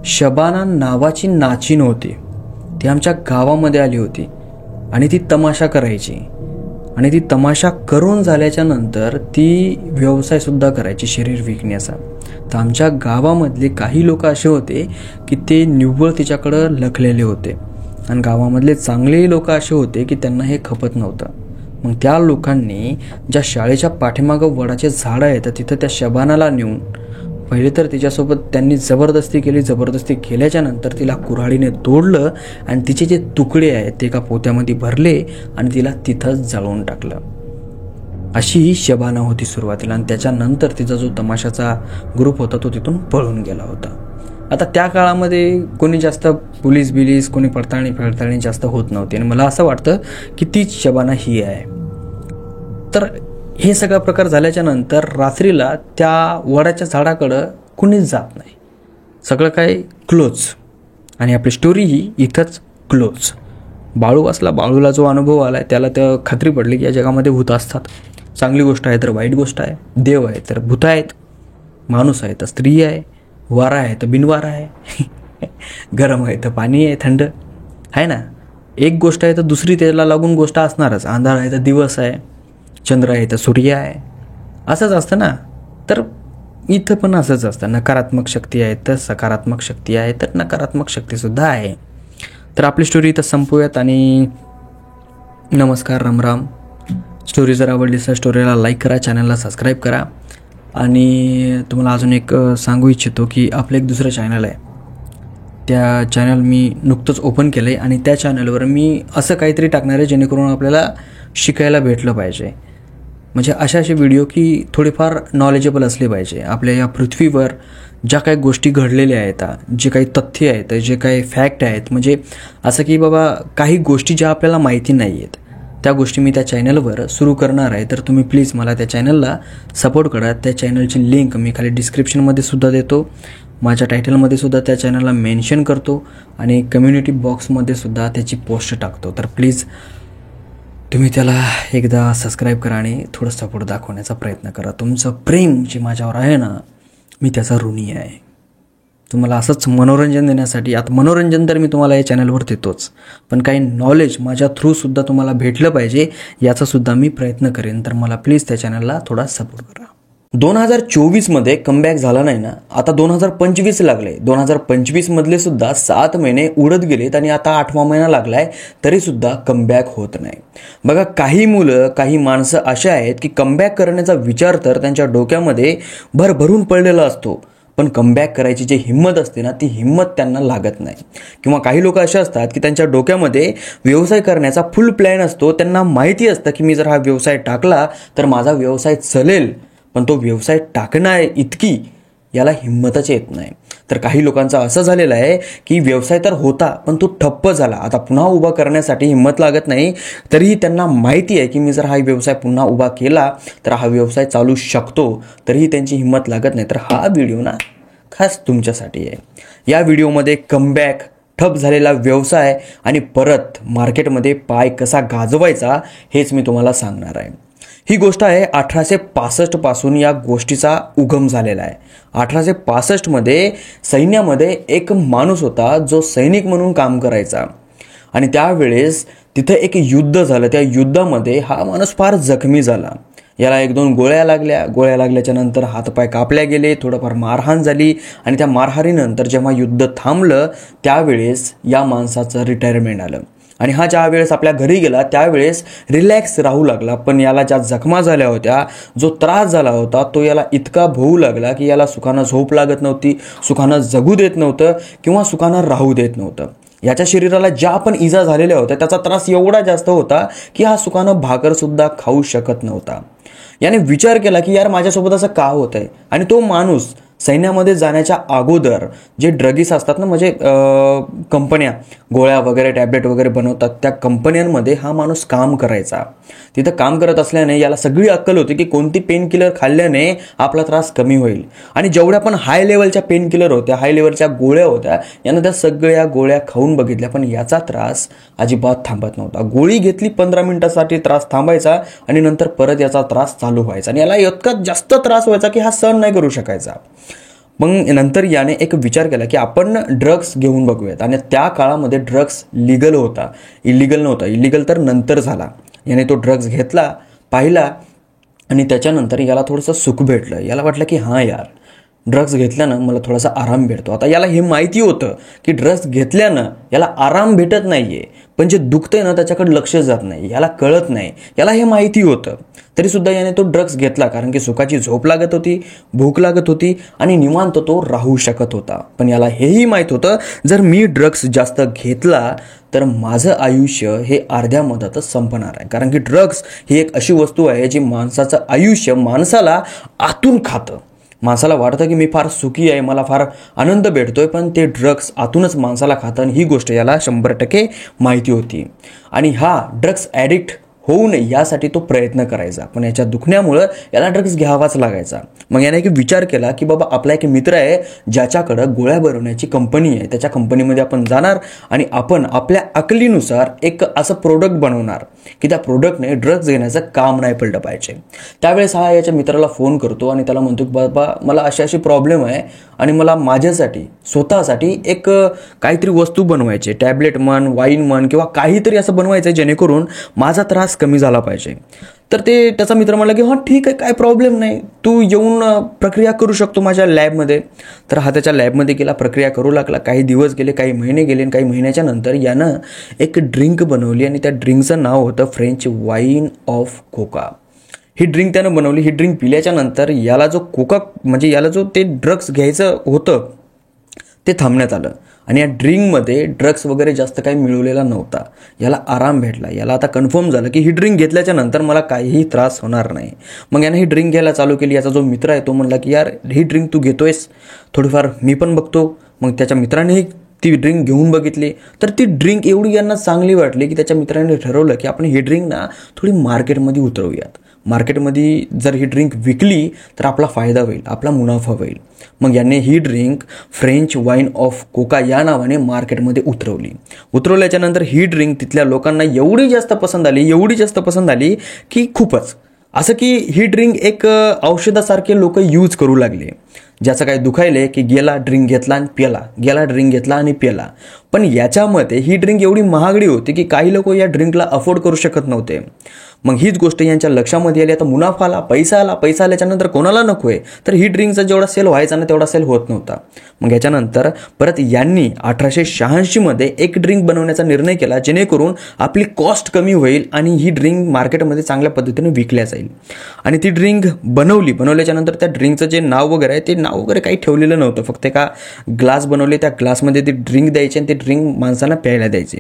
शबाना नावाची नाचीन होती. ती आमच्या गावामध्ये आली होती आणि ती तमाशा करायची. आणि ती तमाशा करून झाल्याच्या नंतर ती व्यवसायसुद्धा करायची शरीर विकण्याचा. तर आमच्या गावामधले काही लोक असे होते की ते निव्वळ तिच्याकडं लखलेले होते. आणि गावामधले चांगलेही लोक असे होते की त्यांना हे खपत नव्हतं. मग त्या लोकांनी ज्या शाळेच्या पाठीमागं वडाचे झाडं आहेत तिथं त्या शबानाला नेऊन पहिले तर तिच्यासोबत त्यांनी जबरदस्ती केली. जबरदस्ती केल्याच्या नंतर तिला कुऱ्हाडीने तोडलं आणि तिचे जे तुकडे आहेत ते एका पोत्यामध्ये भरले आणि तिला तिथंच जाळून टाकलं. अशी ही शबाना होती सुरुवातीला. आणि त्याच्यानंतर तिचा जो तमाशाचा ग्रुप होता तो तिथून पळून गेला होता. आता त्या काळामध्ये कोणी जास्त पोलीस बिलीस कोणी पडताळणी जास्त होत नव्हती. आणि मला असं वाटतं की तीच शबाना ही आहे. तर हे सगळा प्रकार झाल्याच्या नंतर रात्रीला त्या वडाच्या झाडाकडं कुणीच जात नाही. सगळं काय क्लोज. आणि आपली स्टोरी ही इथंच क्लोज. बाळू असला, बाळूला जो अनुभव आला आहे त्याला तर खात्री पडली की या जगामध्ये भूत असतात. चांगली गोष्ट आहे तर वाईट गोष्ट आहे. देव आहे तर भूत आहेत. माणूस आहे तर स्त्री आहे. वारा आहे तर बिनवारा आहे. गरम आहे तर पाणी आहे, थंड आहे ना. एक गोष्ट आहे तर दुसरी त्याला लागून गोष्ट असणारच. अंधार आहे तर दिवस आहे. चंद्र आहे तर सूर्य आहे. असंच असतं ना. तर इथं पण असंच असतं. नकारात्मक शक्ती आहे तर सकारात्मक शक्ती आहे तर नकारात्मक शक्तीसुद्धा आहे. तर आपली स्टोरी इथं संपवूयात. आणि नमस्कार, रामराम. स्टोरी जर आवडली तर स्टोरीला लाईक करा, चॅनलला सबस्क्राईब करा. आणि तुम्हाला अजून एक सांगू इच्छितो की आपलं एक दुसरं चॅनल आहे. त्या चॅनल मी नुकतंच ओपन केलं आहे. आणि त्या चॅनलवर मी असं काहीतरी टाकणार आहे जेणेकरून आपल्याला शिकायला भेटलं पाहिजे. म्हणजे असे व्हिडिओ की थोडेफार नॉलेजेबल असले पाहिजे. आपल्या या पृथ्वीवर ज्या काही गोष्टी घडलेल्या आहेत, जे काही तथ्य आहेत, जे काही फॅक्ट आहेत, म्हणजे असं की बाबा काही गोष्टी ज्या आपल्याला माहिती नाही आहेत त्या गोष्टी मी त्या चॅनलवर सुरू करणार आहे. तर तुम्ही प्लीज मला त्या चॅनलला सपोर्ट करा. त्या चॅनलची लिंक मी खाली डिस्क्रिप्शनमध्ये सुद्धा देतो. माझ्या टायटलमध्ये सुद्धा त्या चॅनलला मेन्शन करतो आणि कम्युनिटी बॉक्समध्ये सुद्धा त्याची पोस्ट टाकतो. तर प्लीज तुम्ही त्याला एकदा सबस्क्राईब करा आणि थोडं सपोर्ट दाखवण्याचा प्रयत्न करा. तुमचं प्रेम जे माझ्यावर आहे ना, मी त्याचा ऋणी आहे. तुम्हाला असंच मनोरंजन देण्यासाठी, आता मनोरंजन तर मी तुम्हाला या चॅनलवर देतोच, पण काही नॉलेज माझ्या थ्रूसुद्धा तुम्हाला भेटलं पाहिजे याचासुद्धा मी प्रयत्न करेन. तर मला प्लीज त्या चॅनलला थोडा सपोर्ट करा. 2024मध्ये कमबॅक झाला नाही ना, आता 2025 लागले. 2025 मधले सुद्धा 7 महिने उडत गेलेत आणि आता 8वा महिना लागलाय तरी सुद्धा कमबॅक होत नाही. बघा, काही मुलं, काही माणसं अशा आहेत की कमबॅक करण्याचा विचार तर त्यांच्या डोक्यामध्ये भरभरून पडलेला असतो, पण कमबॅक करायची जी हिंमत असते ना, ती हिंमत त्यांना लागत नाही. किंवा काही लोक असे असतात की त्यांच्या डोक्यामध्ये व्यवसाय करण्याचा फुल प्लॅन असतो. त्यांना माहिती असतं की मी जर हा व्यवसाय टाकला तर माझा व्यवसाय चालेल, पण तो व्यवसाय टाकणं इतकी याला हिंमतच येत नाही. तर काही लोकांचं असं झालेलं आहे की व्यवसाय तर होता पण तो ठप्प झाला. आता पुन्हा उभा करण्यासाठी हिंमत लागत नाही, तरीही त्यांना माहिती आहे की मी जर हा व्यवसाय पुन्हा उभा केला तर हा व्यवसाय चालू शकतो, तरीही त्यांची हिंमत लागत नाही. तर हा व्हिडिओ ना खास तुमच्यासाठी आहे. या व्हिडिओमध्ये कमबॅक, ठप झालेला व्यवसाय आणि परत मार्केटमध्ये पाय कसा गाजवायचा हेच मी तुम्हाला सांगणार आहे. ही गोष्ट आहे 1865 पासून या गोष्टीचा उगम झालेला आहे. 1865 मध्ये सैन्यामध्ये एक माणूस होता जो सैनिक म्हणून काम करायचा आणि त्यावेळेस तिथे एक युद्ध झालं. त्या युद्धामध्ये हा माणूस फार जखमी झाला. याला 1-2 गोळ्या लागल्या. गोळ्या लागल्याच्या नंतर हातपाय कापल्या गेले, थोडंफार मारहाण झाली आणि त्या मारहाणीनंतर जेव्हा युद्ध थांबलं त्यावेळेस या माणसाचं रिटायरमेंट आलं. आणि हा ज्या वेळेस आपल्या घरी गेला त्यावेळेस रिलॅक्स राहू लागला. पण याला ज्या जखमा झाल्या होत्या, जो त्रास झाला होता, तो याला इतका भोवू लागला की याला सुखानं झोप लागत नव्हती, सुखानं जगू देत नव्हतं किंवा सुखानं राहू देत नव्हतं. याच्या शरीराला ज्या पण इजा झालेल्या होत्या त्याचा त्रास एवढा जास्त होता की हा सुखानं भाकरसुद्धा खाऊ शकत नव्हता. याने विचार केला की यार माझ्यासोबत असं का होत आहे. आणि तो माणूस सैन्यामध्ये जाण्याच्या अगोदर जे ड्रगीस असतात ना, म्हणजे कंपन्या गोळ्या वगैरे टॅबलेट वगैरे बनवतात त्या कंपन्यांमध्ये हा माणूस काम करायचा. तिथं काम करत असल्याने याला सगळी अक्कल होती की कोणती पेन किलर खाल्ल्याने आपला त्रास कमी होईल. आणि जेवढ्या पण हाय लेवलच्या पेन किलर होत्या, हाय लेवलच्या गोळ्या होत्या, यानं त्या सगळ्या गोळ्या खाऊन बघितल्या पण याचा त्रास अजिबात थांबत नव्हता. गोळी घेतली 15 मिनिटासाठी त्रास थांबायचा आणि नंतर परत याचा त्रास चालू व्हायचा आणि याला इतका जास्त त्रास व्हायचा की हा सहन नाही करू शकायचा. मग नंतर याने एक विचार केला की आपण ड्रग्स घेऊन बघूयात. आणि त्या काळामध्ये ड्रग्स लिगल होता, इलिगल नव्हता. इलिगल तर नंतर झाला. याने तो ड्रग्स घेतला, पाहिला आणि त्याच्यानंतर याला थोडंसं सुख भेटलं. याला वाटलं की हां यार, ड्रग्स घेतल्यानं मला थोडासा आराम भेटतो. आता याला हे माहिती होतं की ड्रग्स घेतल्यानं याला आराम भेटत नाही आहे, पण जे दुखतंय ना त्याच्याकडे लक्ष जात नाही, याला कळत नाही. याला हे माहिती होतं तरीसुद्धा याने तो ड्रग्स घेतला कारण की सुखाची झोप लागत होती, भूक लागत होती आणि निवांत तो राहू शकत होता. पण याला हेही माहीत होतं जर मी ड्रग्स जास्त घेतला तर माझं आयुष्य हे अर्ध्या मधातच संपणार आहे. कारण की ड्रग्स ही एक अशी वस्तू आहे जी माणसाचं आयुष्य माणसाला आतून खातं. माणसाला वाटतं की मी फार सुखी आहे, मला फार आनंद भेटतोय, पण ते ड्रग्स आतूनच माणसाला खातं. आणि ही गोष्ट याला 100% माहिती होती. आणि हा ड्रग्स ॲडिक्ट होऊ नये यासाठी तो प्रयत्न करायचा, पण याच्या दुखण्यामुळं याला ड्रग्स घ्यावाच लागायचा. मग याने एक विचार केला की बाबा आपला एक मित्र आहे ज्याच्याकडं गोळ्या बनवण्याची कंपनी आहे, त्याच्या कंपनीमध्ये आपण जाणार आणि आपण आपल्या अकलीनुसार एक असं प्रोडक्ट बनवणार की त्या प्रोडक्टने ड्रग्स घेण्याचं काम नाही पडलं पाहिजे. त्यावेळेस हा याच्या मित्राला फोन करतो आणि त्याला म्हणतो की बाबा मला अशी अशी प्रॉब्लेम आहे आणि मला माझ्यासाठी स्वतःसाठी एक काहीतरी वस्तू बनवायची, टॅबलेट म्हण, वाईन म्हण किंवा काहीतरी असं बनवायचं आहे जेणेकरून माझा त्रास कमी झाला पाहिजे. तर त्याचा मित्र म्हणला की हां ठीक आहे, काय प्रॉब्लेम नाही, तू येऊन प्रक्रिया करू शकतो माझ्या लॅबमध्ये. तर हा त्याच्या लॅबमध्ये गेला, प्रक्रिया करू लागला. काही दिवस गेले, काही महिने गेले आणि काही महिन्याच्या नंतर यानं एक ड्रिंक बनवली आणि त्या ड्रिंकचं नाव होतं French wine of Coca. He drink त्यानं बनवली. ही ड्रिंक पिल्याच्या नंतर याला जो कोका म्हणजे याला जो ते ड्रग्स घ्यायचं होतं ते थांबण्यात आलं. आणि या ड्रिंकमध्ये ड्रग्स वगैरे जास्त काही मिळवलेला नव्हता. याला आराम भेटला. याला आता कन्फर्म झालं की ही ड्रिंक घेतल्याच्या नंतर मला काहीही त्रास होणार नाही. मग याने ही ड्रिंक घ्यायला चालू केली. याचा जो मित्र आहे तो म्हणला की यार ही ड्रिंक तू घेतोयस, थोडीफार मी पण बघतो. मग त्याच्या मित्रानेही ती ड्रिंक घेऊन बघितली. तर ती ड्रिंक एवढी यांना चांगली वाटली की त्याच्या मित्राने ठरवलं की आपण ही ड्रिंक ना थोडी मार्केटमध्ये उतरवूयात. मार्केटमध्ये जर ही ड्रिंक विकली तर आपला फायदा होईल, आपला मुनाफा होईल. मग यांनी ही drink French wine of coca या नावाने मार्केटमध्ये उतरवली. उतरवल्याच्या नंतर ही ड्रिंक तिथल्या लोकांना एवढी जास्त पसंत आली की खूपच. असं की ही ड्रिंक एक औषधासारखे लोक यूज करू लागले. ज्याचं काही दुखायले की गेला ड्रिंक घेतला आणि प्याला, गेला ड्रिंक घेतला आणि प्याला. पण याच्यामध्ये ही ड्रिंक एवढी महागडी होती की काही लोक या ड्रिंकला अफोर्ड करू शकत नव्हते. मग हीच गोष्ट यांच्या लक्षामध्ये आली. आता मुनाफा आला, पैसा आल्याच्यानंतर कोणाला नको आहे, तर ही ड्रिंकचा जेवढा सेल व्हायचा ना तेवढा सेल होत नव्हता. मग याच्यानंतर परत यांनी 1886 एक ड्रिंक बनवण्याचा निर्णय केला जेणेकरून आपली कॉस्ट कमी होईल आणि ही ड्रिंक मार्केटमध्ये चांगल्या पद्धतीने विकल्या जाईल. आणि ती ड्रिंक बनवल्याच्या नंतर त्या ड्रिंकचं जे नाव वगैरे आहे ते नाव वगैरे काही ठेवलेलं नव्हतं. फक्त एका ग्लास बनवले, त्या ग्लासमध्ये ती ड्रिंक द्यायची आणि ती ड्रिंक माणसांना प्यायला द्यायची.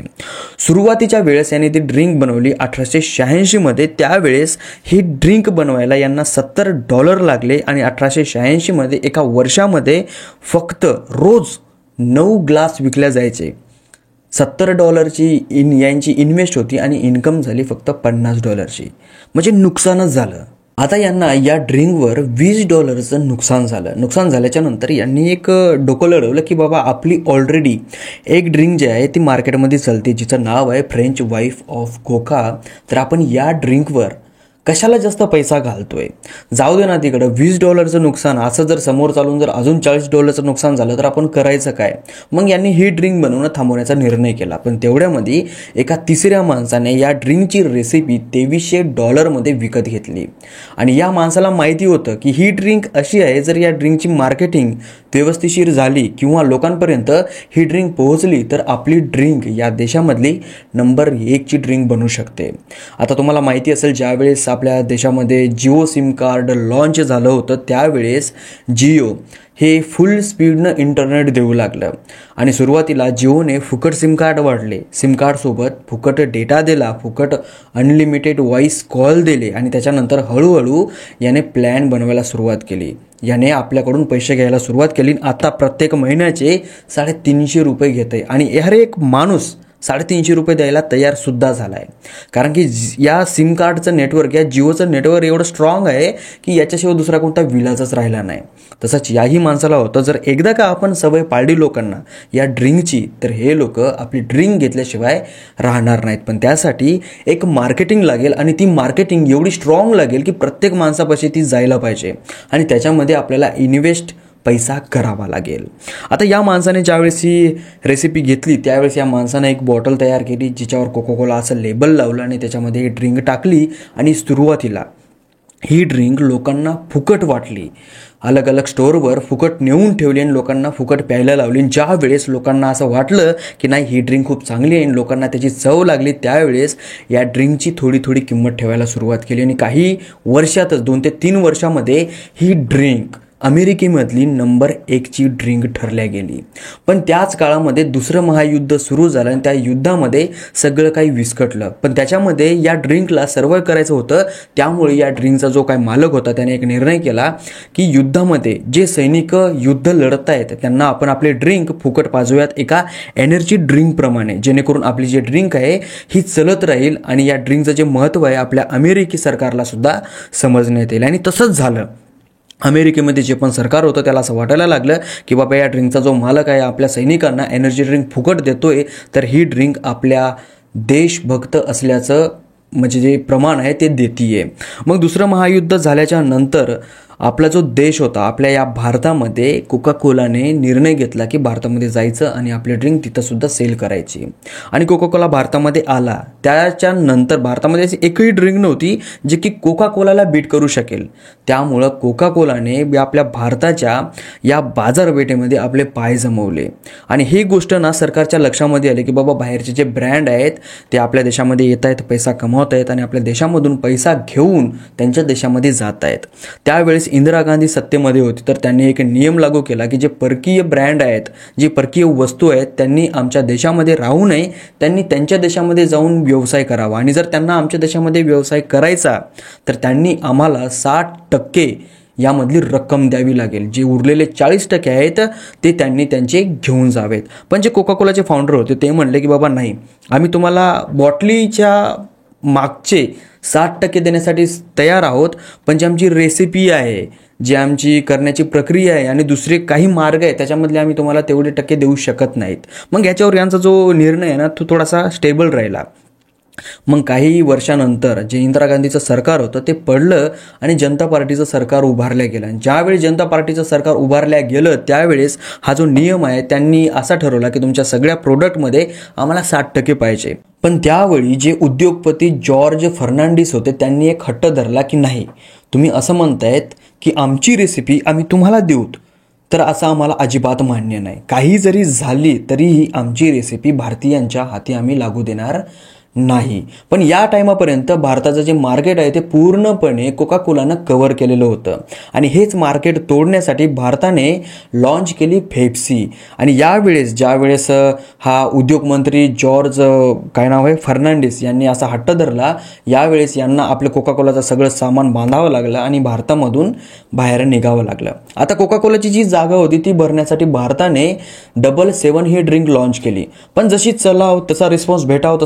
सुरुवातीच्या वेळेस यांनी ती ड्रिंक बनवली 1886. त्यावेळेस ही ड्रिंक बनवायला यांना $70 लागले आणि 1886 एका वर्षामध्ये फक्त रोज 9 ग्लास विकल्या जायचे. $70 यांची इन्व्हेस्ट होती आणि इन्कम झाली फक्त $50. म्हणजे नुकसानच झालं. आता यांना या ड्रिंकवर $20 नुकसान झालं. नुकसान झाल्याच्या नंतर यांनी एक डोकं लढवलं की बाबा आपली ऑलरेडी एक ड्रिंक जी आहे ती मार्केटमध्ये चालते जिचं नाव आहे फ्रेंच वाईफ ऑफ कोका. तर आपण या ड्रिंकवर कशाला जास्त पैसा घालतोय? जाऊ दे ना तिकडं, $20 नुकसान, असं जर समोर चालून जर अजून $40 नुकसान झालं तर आपण करायचं काय? मग यांनी ही ड्रिंक बनवणं थांबवण्याचा निर्णय केला. पण तेवढ्यामध्ये एका तिसऱ्या माणसाने या ड्रिंकची रेसिपी $2300 विकत घेतली. आणि या माणसाला माहिती होतं की ही ड्रिंक अशी आहे, जर या ड्रिंकची मार्केटिंग व्यवस्थिशीर झाली किंवा लोकांपर्यंत ही ड्रिंक पोहोचली तर आपली ड्रिंक या देशामधली नंबर 1ची ड्रिंक बनू शकते. आता तुम्हाला माहिती असेल, ज्यावेळेस आपल्या देशामध्ये जिओ सिम कार्ड लॉन्च झालं होतं त्यावेळेस जिओ हे फुल स्पीडनं इंटरनेट देऊ लागलं. आणि सुरुवातीला जिओने फुकट सिम कार्ड वाढले, सिम कार्डसोबत फुकट डेटा दिला, फुकट अनलिमिटेड व्हॉइस कॉल दिले. आणि त्याच्यानंतर हळूहळू याने प्लॅन बनवायला सुरुवात केली. याने आपल्याकडून पैसे घ्यायला सुरुवात केली. आता प्रत्येक महिन्याचे $350 घेत आहे. आणि हर एक माणूस $350 द्यायला तयार सुद्धा झाला आहे. कारण की या सिम कार्डचं नेटवर्क, या जिओचं नेटवर्क एवढं स्ट्रॉंग आहे की याच्याशिवाय दुसरा कोणता विलाजच राहिला नाही. तसंच याही माणसाला होतं, जर एकदा का आपण सवय पाळली लोकांना या ड्रिंकची, तर हे लोक आपली ड्रिंक घेतल्याशिवाय राहणार नाहीत. पण त्यासाठी एक मार्केटिंग लागेल आणि ती मार्केटिंग एवढी स्ट्रॉंग लागेल की प्रत्येक माणसापाशी ती जायला पाहिजे. आणि त्याच्यामध्ये आपल्याला इन्व्हेस्ट पैसा करावा लागेल. आता या माणसाने ज्यावेळेस ही रेसिपी घेतली त्यावेळेस या माणसाने एक बॉटल तयार केली जिच्यावर कोकाकोला असं लेबल लावलं आणि त्याच्यामध्ये ही ड्रिंक टाकली. आणि सुरुवातीला ही ड्रिंक लोकांना फुकट वाटली. अलग अलग स्टोअरवर फुकट नेऊन ठेवली आणि लोकांना फुकट प्यायला लावली. ज्या वेळेस लोकांना असं वाटलं की नाही ही ड्रिंक खूप चांगली आहे आणि लोकांना त्याची चव लागली, त्यावेळेस या ड्रिंकची थोडी थोडी किंमत ठेवायला सुरुवात केली. आणि काही वर्षातच 2 ते 3 वर्षामध्ये ही ड्रिंक अमेरिकेमधली नंबर 1ची ड्रिंक ठरल्या गेली. पण त्याच काळामध्ये दुसरं महायुद्ध सुरू झालं आणि त्या युद्धामध्ये सगळं काही विस्कटलं. पण त्याच्यामध्ये या ड्रिंकला सर्व्हाइव्ह करायचं होतं. त्यामुळे या ड्रिंकचा जो काही मालक होता त्याने एक निर्णय केला की युद्धामध्ये जे सैनिक युद्ध लढत आहेत त्यांना आपण आपले ड्रिंक फुकट पाजूयात एका एनर्जी ड्रिंकप्रमाणे, जेणेकरून आपली जी ड्रिंक आहे ही चलत राहील आणि या ड्रिंकचं जे महत्त्व आहे आपल्या अमेरिकी सरकारला सुद्धा समजण्यात येईल. आणि तसंच झालं. अमेरिकेमध्ये जे पण सरकार होतं त्याला असं वाटायला लागलं की बाबा या ड्रिंकचा जो मालक आहे आपल्या सैनिकांना एनर्जी ड्रिंक फुकट देतोय, तर ही ड्रिंक आपल्या देशभक्त असल्याचं म्हणजे जे प्रमाण आहे ते देतीये. मग दुसरं महायुद्ध झाल्याच्या नंतर आपला जो देश होता, आपल्या या भारतामध्ये कोकाकोलाने निर्णय घेतला की भारतामध्ये जायचं आणि आपली ड्रिंक तिथं सुद्धा सेल करायची. आणि कोकाकोला भारतामध्ये आला. त्याच्यानंतर भारतामध्ये अशी एकही ड्रिंक नव्हती जे की कोकाकोलाला बीट करू शकेल. त्यामुळं कोकाकोलाने आपल्या भारताच्या या बाजारपेठेमध्ये आपले पाय जमवले. आणि ही गोष्ट ना सरकारच्या लक्षामध्ये आली की बाबा बाहेरचे जे ब्रँड आहेत ते आपल्या देशामध्ये येत आहेत, पैसा कमावत आहेत आणि आपल्या देशामधून पैसा घेऊन त्यांच्या देशामध्ये जात आहेत. त्यावेळेस इंदिरा गांधी सत्तेमध्ये होती, तर त्यांनी एक नियम लागू केला की जे परकीय ब्रँड आहेत, जी परकीय वस्तू आहेत, त्यांनी आमच्या देशामध्ये राहू नये, त्यांनी त्यांच्या देशामध्ये जाऊन व्यवसाय करावा. आणि जर त्यांना आमच्या देशामध्ये व्यवसाय करायचा तर त्यांनी आम्हाला 60% यामधली रक्कम द्यावी लागेल. जे उरलेले 40% आहेत ते त्यांनी त्यांचे घेऊन जावेत. पण जे कोकाकोलाचे फाउंडर होते ते म्हणले की बाबा नाही, आम्ही तुम्हाला बॉटलीच्या मागचे 60% देण्यासाठी तयार आहोत, पण जी आमची रेसिपी आहे, जी आमची करण्याची प्रक्रिया आहे आणि दुसरे काही मार्ग आहे त्याच्यामधले आम्ही तुम्हाला तेवढे टक्के देऊ शकत नाहीत. मग याच्यावर यांचा जो निर्णय आहे ना तो थोडासा स्टेबल राहिला. मग काही वर्षानंतर जे इंदिरा गांधीचं सरकार होतं ते पडलं आणि जनता पार्टीचं सरकार उभारलं गेलं. आणि ज्यावेळी जनता पार्टीचं सरकार उभारल्या गेलं त्यावेळेस हा जो नियम आहे त्यांनी असा ठरवला की तुमच्या सगळ्या प्रोडक्टमध्ये आम्हाला 60% पाहिजे. पण त्यावेळी जे उद्योगपती जॉर्ज फर्नांडिस होते त्यांनी एक हट्ट धरला की नाही, तुम्ही असं म्हणतायत की आमची रेसिपी आम्ही तुम्हाला देऊत, तर असं आम्हाला अजिबात मान्य नाही. काही जरी झाली तरीही आमची रेसिपी भारतीयांच्या हाती आम्ही लागू देणार नाही. पण या टायमापर्यंत भारताचं जे मार्केट आहे ते पूर्णपणे कोकाकोलानं कव्हर केलेलं होतं. आणि हेच मार्केट तोडण्यासाठी भारताने लॉन्च केली पेप्सी. आणि यावेळेस ज्यावेळेस हा उद्योगमंत्री जॉर्ज काय नाव आहे फर्नांडिस यांनी असा हट्ट धरला, यावेळेस यांना आपलं कोकाकोलाचं सगळं सामान बांधावं लागलं आणि भारतामधून बाहेर निघावं लागलं. आता कोकाकोलाची जी जागा होती ती भरण्यासाठी भारताने 777 ही ड्रिंक लॉन्च केली. पण जशी चलाव तसा रिस्पॉन्स भेटाव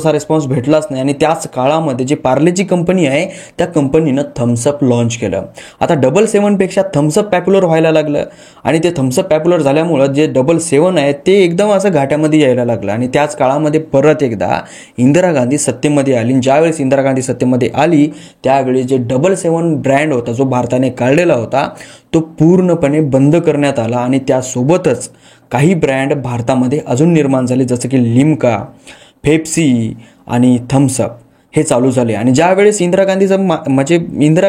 भेटलाच नाही आणि त्याच काळामध्ये जे पार्लेची कंपनी आहे त्या कंपनीनं थम्सअप लॉन्च केलं. आता 777 पेक्षा थम्सअप पॉप्युलर व्हायला लागलं आणि ते थम्सअप पॉप्युलर झाल्यामुळं जे 777 आहे ते एकदम असं घाट्यामध्ये यायला लागलं. आणि त्याच काळामध्ये परत एकदा इंदिरा गांधी सत्तेमध्ये आली. ज्यावेळेस इंदिरा गांधी सत्तेमध्ये आली त्यावेळी जे 777 ब्रँड होता जो भारताने काढलेला होता तो पूर्णपणे बंद करण्यात आला आणि त्यासोबतच काही ब्रँड भारतामध्ये अजून निर्माण झाले जसं की लिम्का, पेप्सी आणि थम्सअप हे चालू झाले. आणि ज्यावेळेस इंदिरा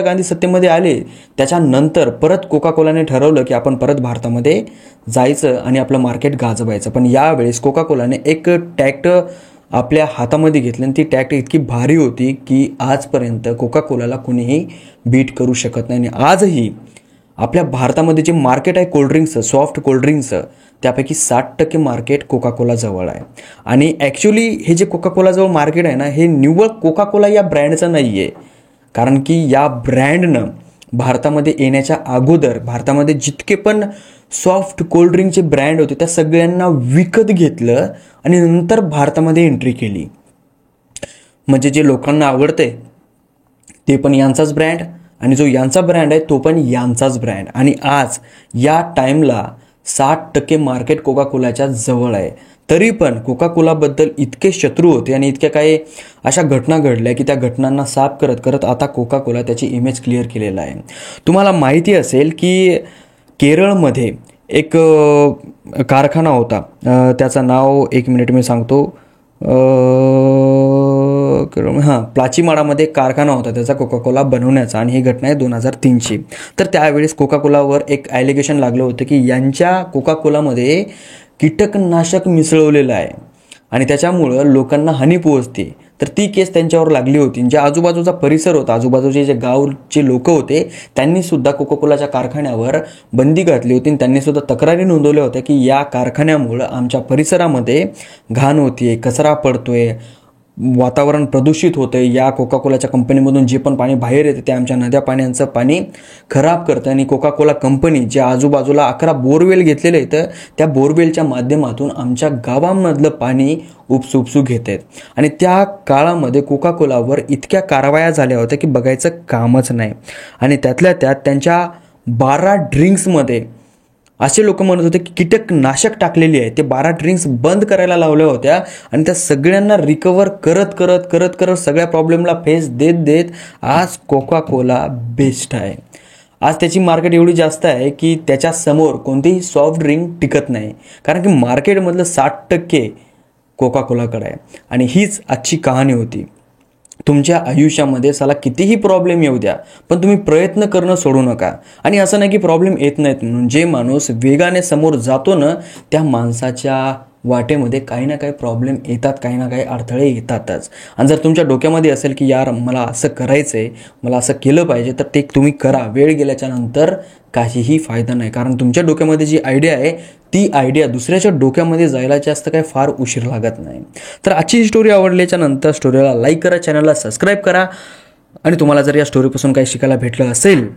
गांधी सत्तेमध्ये आले त्याच्यानंतर परत कोका कोलाने ठरवलं की आपण परत भारतामध्ये जायचं आणि आपलं मार्केट गाजवायचं. पण यावेळेस कोका कोलाने एक टॅक्ट आपल्या हातामध्ये घेतली आणि ती टॅक्ट इतकी भारी होती की आजपर्यंत कोका कोलाला कुणीही बीट करू शकत नाही. आणि आजही आपल्या भारतामध्ये जे मार्केट आहे कोल्ड्रिंक्सचं, सॉफ्ट कोल्ड्रिंक्सचं, त्यापैकी 60% मार्केट कोका कोला जवळ आहे. आणि ॲक्च्युली हे जे कोका कोलाजवळ मार्केट आहे ना हे निव्वळ कोका कोला या ब्रँडचं नाही आहे. कारण की या ब्रँडनं भारतामध्ये येण्याच्या अगोदर भारतामध्ये जितके पण सॉफ्ट कोल्ड्रिंकचे ब्रँड होते त्या सगळ्यांना विकत घेतलं आणि नंतर भारतामध्ये एंट्री केली. म्हणजे जे लोकांना आवडते ते पण यांचाच ब्रँड आणि जो यांचा ब्रँड आहे तो पण यांचाच ब्रँड. आणि आज या टाईमला 60% मार्केट कोका कोलाच्या जवळ आहे. तरी पण कोका कोलाबद्दल इतके शत्रू होते आणि इतक्या काही अशा घटना घडल्या की त्या घटनांना साफ करत करत आता कोका कोला त्याची इमेज क्लिअर केलेला आहे. तुम्हाला माहिती असेल की केरळमध्ये एक कारखाना होता, त्याचं नाव एक मिनिट मी सांगतो, प्लाचीमाडामध्ये कारखाना होता त्याचा कोका कोला बनवण्याचा आणि ही घटना आहे 2003ची. तर त्यावेळेस कोका कोलावर एक ॲलिगेशन लागलं होतं की यांच्या कोका कोलामध्ये कीटकनाशक मिसळवलेलं आहे आणि त्याच्यामुळं लोकांना हानी पोहोचते. तर ती केस त्यांच्यावर लागली होती. जे आजूबाजूचा परिसर होता, आजूबाजूचे जे गावचे लोक होते त्यांनी सुद्धा कोका कोलाच्या कारखान्यावर बंदी घातली होती आणि त्यांनी सुद्धा तक्रारी नोंदवल्या होत्या की या कारखान्यामुळं आमच्या परिसरामध्ये घाण होतीये, कचरा पडतोय, वातावरण प्रदूषित होतं. या कोका कोलाच्या कंपनीमधून जे पण पाणी बाहेर येतं ते आमच्या नद्या पाण्यांचं पाणी खराब करतं. आणि कोका कोला कंपनी जे आजूबाजूला 11 बोरवेल घेतलेले आहेत त्या बोरवेलच्या माध्यमातून आमच्या गावांमधलं पाणी उपसू घेत आहेत. आणि त्या काळामध्ये कोका कोलावर इतक्या कारवाया झाल्या होत्या की बघायचं कामच नाही. आणि त्यातल्या त्यात त्यांच्या 12 ड्रिंक्समध्ये असे लोक म्हणत होते की कीटकनाशक टाकलेली आहे. ते 12 ड्रिंक्स बंद करायला लावल्या होत्या आणि त्या सगळ्यांना रिकवर करत करत करत करत सगळ्या प्रॉब्लेमला फेस देत देत आज कोका कोला बेस्ट आहे. आज त्याची मार्केट एवढी जास्त आहे की त्याच्या समोर कोणतीही सॉफ्ट ड्रिंक टिकत नाही. कारण की मार्केटमधलं 60% कोका कोलाकडे आहे. आणि हीच आजची कहाणी होती. तुमच्या आयुष्यामध्ये साला कितीही प्रॉब्लेम येऊ द्या पण तुम्ही प्रयत्न करणं सोडू नका. आणि असं नाही की प्रॉब्लेम येत नाहीत म्हणून. जे माणूस वेगाने समोर जातो ना त्या माणसाच्या वाटेमध्ये काही ना काही प्रॉब्लेम येतात, काही ना काही अडथळे येतातच. आणि जर तुमच्या डोक्यामध्ये असेल की यार मला असं करायचं आहे, मला असं केलं पाहिजे, तर ते तुम्ही करा. वेळ गेल्याच्या नंतर काहीही फायदा नाही. कारण तुमच्या डोक्यामध्ये जी आयडिया आहे ती आयडिया दुसऱ्याच्या डोक्यामध्ये जायला जास्त काही फार उशीर लागत नाही. तर आजची ही स्टोरी आवडल्याच्या नंतर स्टोरीला लाईक करा, चॅनलला सबस्क्राईब करा. आणि तुम्हाला जर या स्टोरीपासून काही शिकायला भेटलं असेल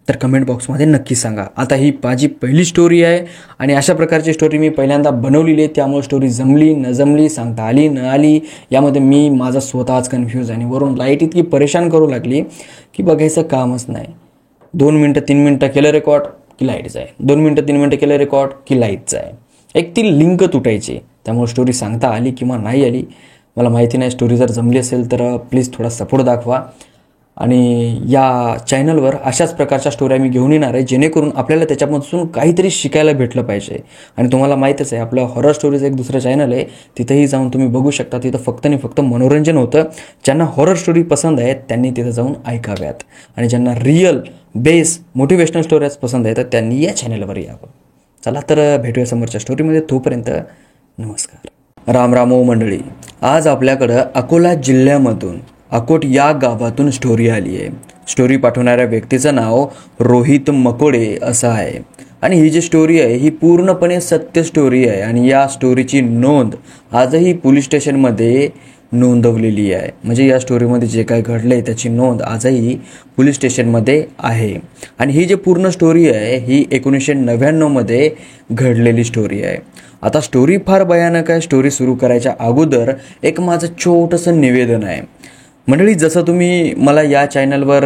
तर कमेंट बॉक्समध्ये नक्की सांगा. आता ही माझी पहिली स्टोरी आहे आणि अशा प्रकारची स्टोरी मी पहिल्यांदा बनवलेली आहे. त्यामुळे स्टोरी जमली न जमली, सांगता आली न आली, यामध्ये मी माझा स्वतःच कन्फ्यूज आहे. आणि वरून लाईट इतकी परेशान करू लागली की बघायचं कामच नाही. 2 मिनटं 3 मिनटं केलं रेकॉर्ड की लाईट जाय, 2 मिनटं 3 मिनटं केलं रेकॉर्ड की लाईट जाय. एक ती लिंक तुटायची. त्यामुळे स्टोरी सांगता आली किंवा नाही आली मला माहिती नाही. स्टोरी जर जमली असेल तर प्लीज थोडा सपोर्ट दाखवा. आणि या चॅनलवर अशाच प्रकारच्या स्टोऱ्या मी घेऊन येणार आहे जेणेकरून आपल्याला त्याच्यापासून काहीतरी शिकायला भेटलं पाहिजे. आणि तुम्हाला माहीतच आहे आपलं हॉरर स्टोरीज एक दुसरं चॅनल आहे, तिथंही जाऊन तुम्ही बघू शकता. तिथं फक्त आणि फक्त मनोरंजन होतं. ज्यांना हॉरर स्टोरी पसंत आहेत त्यांनी तिथं जाऊन ऐकाव्यात आणि ज्यांना रिअल बेस मोटिवेशनल स्टोरीज पसंत आहेत तर त्यांनी या चॅनलवर यावं. चला तर भेटूया समोरच्या स्टोरीमध्ये. तोपर्यंत नमस्कार. राम रामो मंडळी. आज आपल्याकडं अकोला जिल्ह्यामधून अकोट या गावातून स्टोरी आली आहे. स्टोरी पाठवणाऱ्या व्यक्तीचं नाव रोहित मकोडे असं आहे. आणि ही जी स्टोरी आहे ही पूर्णपणे सत्य स्टोरी आहे. आणि या स्टोरीची नोंद आजही पोलीस स्टेशनमध्ये नोंदवलेली आहे. म्हणजे या स्टोरीमध्ये जे काही घडलं आहे त्याची नोंद आजही पोलीस स्टेशनमध्ये आहे. आणि ही जी पूर्ण स्टोरी आहे ही 1999 घडलेली स्टोरी आहे. आता स्टोरी फार भयानक आहे. स्टोरी सुरू करायच्या अगोदर एक माझं छोटंसं निवेदन आहे. मंडळी, जसं तुम्ही मला या चॅनलवर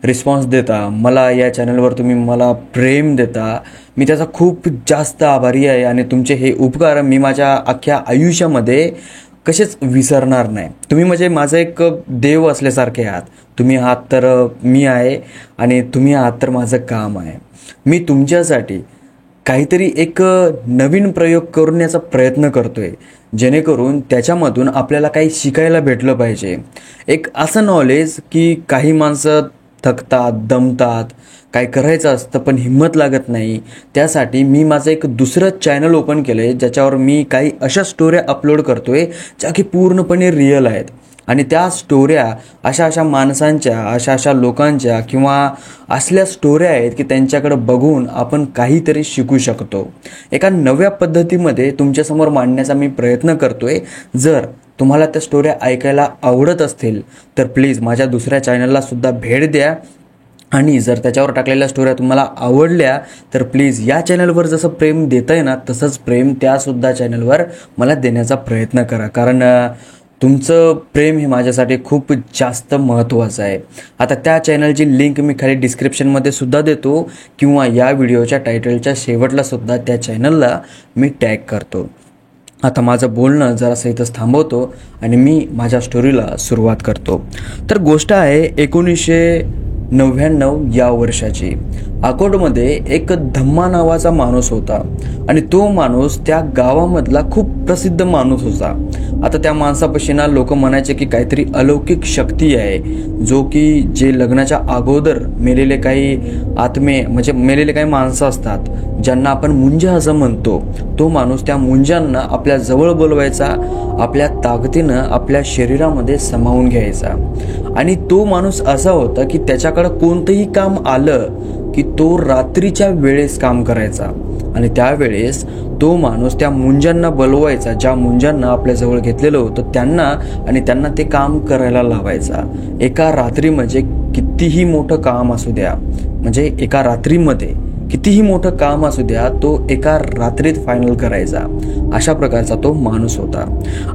रिस्पॉन्स देता, मला या चॅनलवर तुम्ही मला प्रेम देता, मी त्याचा खूप जास्त आभारी आहे. आणि तुमचे हे उपकार मी माझ्या अख्ख्या आयुष्यामध्ये कसेच विसरणार नाही. तुम्ही म्हणजे माझं एक देव असल्यासारखे आहात. तुम्ही आहात तर मी आहे, आणि तुम्ही आहात तर माझं काम आहे. मी तुमच्यासाठी काहीतरी एक नवीन प्रयोग करण्याचा प्रयत्न करतोय, जेणेकरून त्याच्यामधून आपल्याला काही शिकायला भेटलं पाहिजे. एक असं नॉलेज की काही माणसं थकतात, दमतात, काय करायचं असतं पण हिंमत लागत नाही. त्यासाठी मी माझं एक दुसरं चॅनल ओपन केलं आहे, ज्याच्यावर मी काही अशा स्टोऱ्या अपलोड करतोय ज्या की पूर्णपणे रिअल आहेत. आणि त्या स्टोऱ्या अशा माणसांच्या, अशा लोकांच्या किंवा असल्या स्टोऱ्या आहेत की त्यांच्याकडं बघून आपण काहीतरी शिकू शकतो. एका नव्या पद्धतीमध्ये तुमच्यासमोर मांडण्याचा मी प्रयत्न करतोय. जर तुम्हाला त्या स्टोऱ्या ऐकायला आवडत असतील तर प्लीज माझ्या दुसऱ्या चॅनलला सुद्धा भेट द्या. आणि जर त्याच्यावर टाकलेल्या स्टोऱ्या तुम्हाला आवडल्या तर प्लीज या चॅनलवर जसं प्रेम देत आहे ना, तसंच प्रेम त्यासुद्धा चॅनलवर मला देण्याचा प्रयत्न करा. कारण तुमचं प्रेम हे माझ्यासाठी खूप जास्त महत्त्वाचं आहे. आता त्या चॅनलची लिंक मी खाली डिस्क्रिप्शनमध्ये सुद्धा देतो, किंवा या व्हिडिओच्या टायटलच्या शेवटला सुद्धा त्या चॅनलला मी टॅग करतो. आता माझं बोलणं जरासं इथंच थांबवतो आणि मी माझ्या स्टोरीला सुरुवात करतो. तर गोष्ट आहे 1999 या वर्षाची. अकोटमध्ये एक धम्मा नावाचा माणूस होता, आणि तो माणूस त्या गावामधला खूप प्रसिद्ध माणूस होता. आता त्या माणसापाशी ना लोक म्हणायचे की काहीतरी अलौकिक शक्ती आहे, जो की जे लग्नाच्या अगोदर मेलेले काही आत्मे, म्हणजे मेलेले काही माणसं असतात ज्यांना आपण मुंजा असं म्हणतो, तो माणूस त्या मुंजांना आपल्या जवळ बोलवायचा, आपल्या ताकदीनं आपल्या शरीरामध्ये सामावून घ्यायचा. आणि तो माणूस असा होता की त्याच्याकडं कोणतंही काम आलं की तो रात्रीच्या वेळेस काम करायचा. आणि त्यावेळेस तो माणूस त्या मुंजांना बोलवायचा, ज्या मुंजांना आपल्याजवळ घेतलेलं होतं त्यांना, आणि त्यांना ते काम करायला लावायचा. एका रात्री म्हणजे कितीही मोठं काम असू द्या, म्हणजे एका रात्रीमध्ये कितीही मोठं काम असू द्या, तो एका रात्रीत फायनल करायचा. अशा प्रकारचा तो माणूस होता.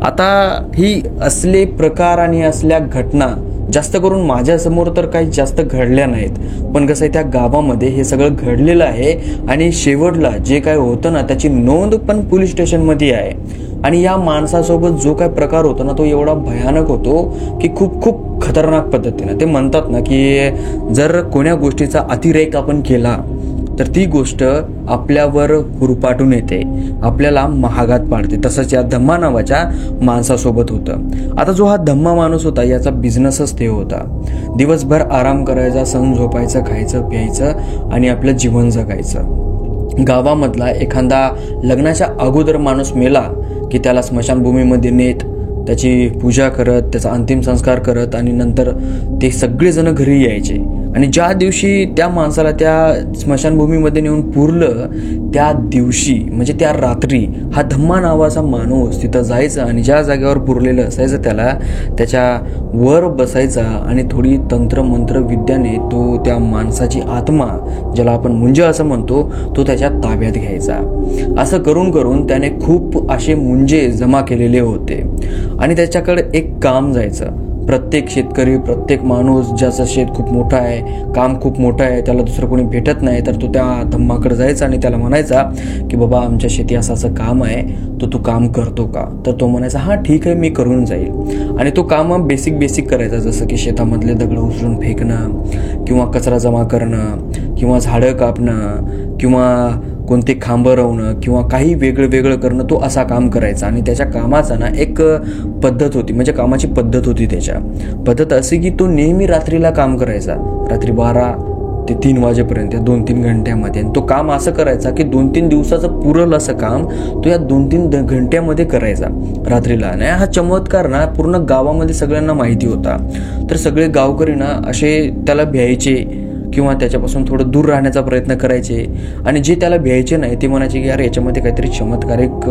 आता ही असले प्रकार आणि असल्या घटना जास्त करून माझ्यासमोर तर काही जास्त घडल्या नाहीत, पण कसं आहे त्या गावामध्ये हे सगळं घडलेलं आहे. आणि शेवटला जे काय होतं ना त्याची नोंद पण पोलीस स्टेशनमध्ये आहे. आणि या माणसासोबत जो काय प्रकार होतो ना तो एवढा भयानक होतो की खूप खतरनाक पद्धतीनं. ते म्हणतात ना की जर कोण्या गोष्टीचा अतिरेक आपण केला तर ती गोष्ट आपल्यावर हुरपाटून येते, आपल्याला महागात पाडते. तसंच या धम्मा नावाच्या माणसासोबत होतं. आता जो हा धम्मा माणूस होता याचा बिझनेसच ते होता. दिवसभर आराम करायचा, सण झोपायचं, खायचं प्यायचं आणि आपलं जीवन जगायचं. गावामधला एखादा लग्नाच्या अगोदर माणूस मेला की त्याला स्मशानभूमीमध्ये नेत, त्याची पूजा करत, त्याचा अंतिम संस्कार करत, आणि नंतर ते सगळेजण घरी यायचे. आणि ज्या दिवशी त्या माणसाला त्या स्मशानभूमीमध्ये नेऊन पुरलं, त्या दिवशी म्हणजे त्या रात्री हा धम्मा नावाचा माणूस तिथं जायचा, आणि ज्या जागेवर पुरलेलं असायचं त्याला त्याच्या वर बसायचा, आणि थोडी तंत्रमंत्र विद्याने तो त्या माणसाची आत्मा, ज्याला आपण मुंजा असं म्हणतो, तो त्याच्या ताब्यात घ्यायचा. असं करून करून त्याने खूप असे मुंजे जमा केलेले होते. आणि त्याच्याकडे एक काम जायचं. प्रत्येक शेतकरी, प्रत्येक माणूस ज्याचं शेत खूप मोठं आहे, काम खूप मोठं आहे, त्याला दुसरं कोणी भेटत नाही, तर तो त्या धम्माकडे जायचा आणि त्याला म्हणायचा की बाबा आमच्या शेती असं काम आहे, तू काम करतो का? तर तो म्हणायचा हां ठीक आहे, मी करून जाईल. आणि तो काम बेसिक करायचा, जसं की शेतामधले दगड उचलून फेकणं, किंवा कचरा जमा करणं, किंवा झाडं कापणं, किंवा कोणते खांबं रवणं, किंवा काही वेगळं करणं. तो असा काम करायचा. आणि त्याच्या कामाचा ना एक पद्धत होती, म्हणजे कामाची पद्धत होती. त्याच्या पद्धत अशी की तो नेहमी रात्रीला काम करायचा, रात्री 12 ते 3 वाजेपर्यंत, 2-3 घंट्यामध्ये. आणि तो काम असं करायचा की 2-3 दिवसाचं पुरल असं काम तो या 2-3 घंट्यामध्ये करायचा रात्रीला. आणि हा चमत्कार ना पूर्ण गावामध्ये सगळ्यांना माहिती होता. तर सगळे गावकरी ना असे त्याला भ्यायचे, किंवा त्याच्यापासून थोडं दूर राहण्याचा प्रयत्न करायचे. आणि जे त्याला भ्यायचे नाही ते म्हणायचे की यार याच्यामध्ये काहीतरी चमत्कारिक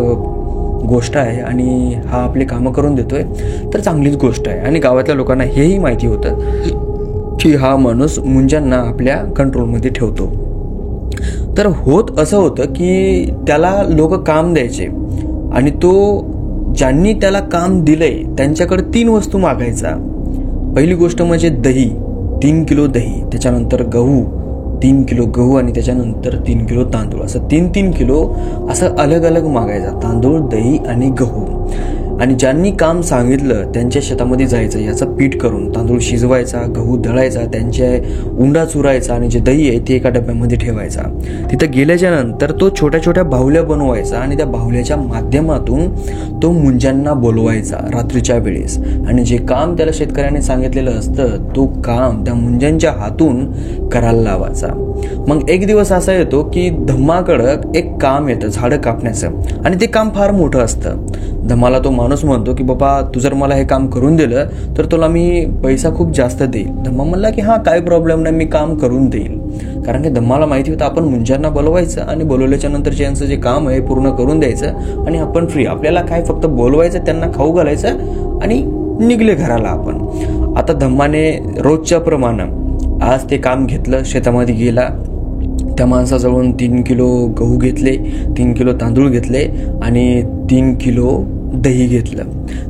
गोष्ट आहे, आणि हा आपले कामं करून देतोय, तर चांगलीच गोष्ट आहे. आणि गावातल्या लोकांना हेही माहिती होतं की हा माणूस मुंजांना आपल्या कंट्रोलमध्ये ठेवतो. तर होत असं होतं की त्याला लोक काम द्यायचे आणि तो ज्यांनी त्याला काम दिलंय त्यांच्याकडे 3 वस्तू मागायचा. पहिली गोष्ट म्हणजे दही, 3 किलो दही, त्याच्यानंतर गहू 3 किलो गहू आणि त्याच्यानंतर 3 किलो तांदूळ, असं 3-3 किलो असं अलग अलग मागायचा, तांदूळ, दही आणि गहू. आणि ज्यांनी काम सांगितलं त्यांच्या शेतामध्ये जायचं, याचं पीठ करून तांदूळ शिजवायचा, गहू दळायचा, त्यांचे उंडा चुरायचा आणि जे दही आहे ते एका डब्यामध्ये ठेवायचा. तिथं गेल्याच्या नंतर तो छोट्या छोट्या बाहुल्या बनवायचा आणि त्या बाहुल्याच्या माध्यमातून तो मुंज्यांना बोलवायचा रात्रीच्या वेळेस. आणि जे काम त्याला शेतकऱ्याने सांगितलेलं असतं तो काम त्या मुंज्यांच्या हातून करायला लावायचा. मग एक दिवस असा येतो की धम्माकडं एक काम येतं झाडं कापण्याचं आणि ते काम फार मोठं असतं. धम्माला तो माणूस म्हणतो की बाबा तू जर मला हे काम करून दिलं तर तुला मी पैसा खूप जास्त देईल. धम्मा म्हणला की हा काय प्रॉब्लेम नाही, मी काम करून देईल. कारण की धम्माला माहिती होतं आपण मुंज्यांना बोलवायचं आणि बोलवल्याच्या नंतर यांचं जे काम आहे पूर्ण करून द्यायचं आणि आपण फ्री, आपल्याला काय फक्त बोलवायचं, त्यांना खाऊ घालायचं आणि निघले घराला आपण. आता धम्माने रोजच्या प्रमाणे आज ते काम घेतलं, शेतामध्ये गेला, त्या माणसाजवळून 3 किलो गहू घेतले, 3 किलो तांदूळ घेतले आणि 3 किलो दही घेतलं.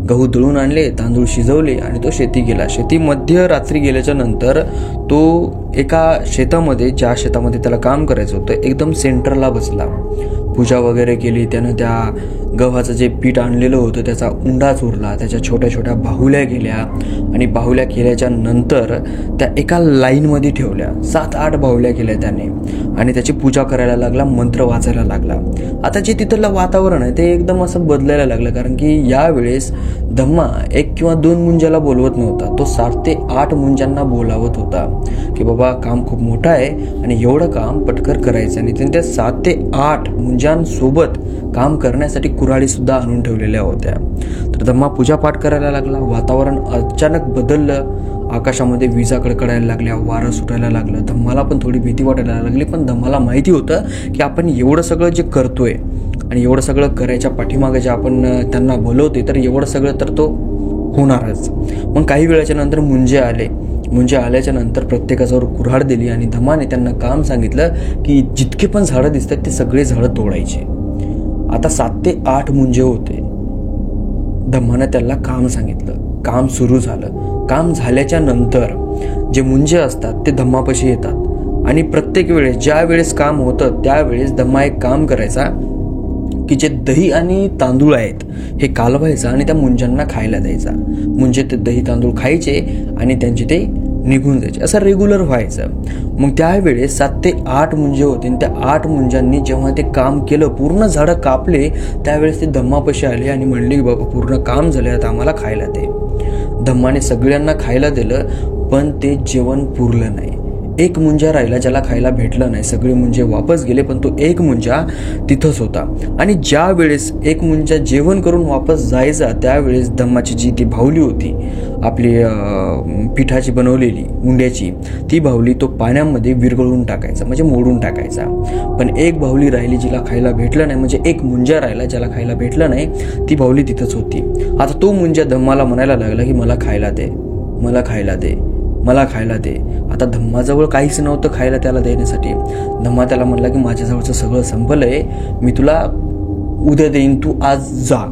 गहू दळून आणले, तांदूळ शिजवले आणि तो शेती गेला. शेती मध्यरात्री गेल्याच्या नंतर तो एका शेतामध्ये, ज्या शेतामध्ये त्याला काम करायचं होतं, एकदम सेंटरला बसला. पूजा वगैरे केली त्यानं. त्या गव्हाचं जे पीठ आणलेलं होतं त्याचा उंडा चुरला, त्याच्या छोट्या छोट्या बाहुल्या केल्या आणि बाहुल्या केल्याच्या नंतर त्या एका लाईनमध्ये ठेवल्या. 7-8 बाहुल्या केल्या त्याने आणि त्याची पूजा करायला लागला, मंत्र वाचायला लागला. आता जे तिथलं वातावरण आहे ते एकदम असं बदलायला लागलं, कारण की यावेळेस धम्मा 1 किंवा 2 मुंज्याला बोलवत नव्हता, तो 7 ते 8 मुंज्यांना बोलावत होता की बाबा काम खूप मोठं आहे आणि एवढं काम पटकर करायचं. आणि त्यांनी त्या 7 ते 8 मुंज्यांसोबत काम करण्यासाठी कुऱ्हाडी सुद्धा आणून ठेवलेल्या होत्या. तर धम्मा पूजापाठ करायला लागला. वातावरण अचानक बदललं, आकाशामध्ये विजा कडकडायला लागल्या, वारं सुटायला लागलं. धम्माला पण थोडी भीती वाटायला लागली, पण धम्माला माहिती होतं की आपण एवढं सगळं जे करतोय आणि एवढं सगळं करायच्या पाठीमागे जे आपण त्यांना बोलवते तर एवढं सगळं तर तो होणारच. मग काही वेळाच्या नंतर मुंजे आले. मुंजे आल्याच्या नंतर प्रत्येकाजवळ कुऱ्हाड दिली आणि धम्माने त्यांना काम सांगितलं की जितके पण झाडं दिसतात ते सगळे झाडं तोडायचे. आता 7 ते 8 मुंजे होते. धम्माने त्याला काम सांगितलं, काम सुरू झालं. काम झाल्याच्या नंतर जे मुंजे असतात ते धम्मापाशी येतात आणि प्रत्येक वेळेस ज्या वेळेस काम होतं त्यावेळेस धम्मा एक काम करायचा की जे दही आणि तांदूळ आहेत हे कालवायचं आणि त्या मुंज्यांना खायला द्यायचा. मुंजे ते दही तांदूळ खायचे आणि त्यांचे ते निघून जायचे. असं रेग्युलर व्हायचं. मग त्यावेळेस 7 ते 8 मुंजे होते आणि त्या 8 मुंज्यांनी जेव्हा ते काम केलं, पूर्ण झाडं कापले, त्यावेळेस ते धम्मापाशी आले आणि म्हणले की बाबा पूर्ण काम झाले, आता आम्हाला खायला दे. धम्माने सगळ्यांना खायला दिलं, पण ते जेवण पुरलं नाही. एक मुंजा राहिला ज्याला खायला भेटलं नाही. सगळे मुंजे वापस गेले, पण तो एक मुंजा तिथंच होता. आणि ज्या वेळेस एक मुंजा जेवण करून वापस जायचा त्यावेळेस धम्माची जी ती बाहुली होती आपली पिठाची बनवलेली उंड्याची, ती बाहुली तो पाण्यामध्ये विरघळून टाकायचा, म्हणजे मोडून टाकायचा. पण एक बाहुली राहिली जिला खायला भेटलं नाही, म्हणजे एक मुंजा राहिला ज्याला खायला भेटलं नाही, ती बाहुली तिथंच होती. आता तो मुंजा धम्माला म्हणायला लागला की मला खायला दे, मला खायला दे, मला खायला दे. आता धम्माजवळ काहीच नव्हतं खायला त्याला देण्यासाठी. धम्मा त्याला म्हणला की माझ्याजवळचं सगळं संपलंय, मी तुला उद्या देईन, तू आज जा.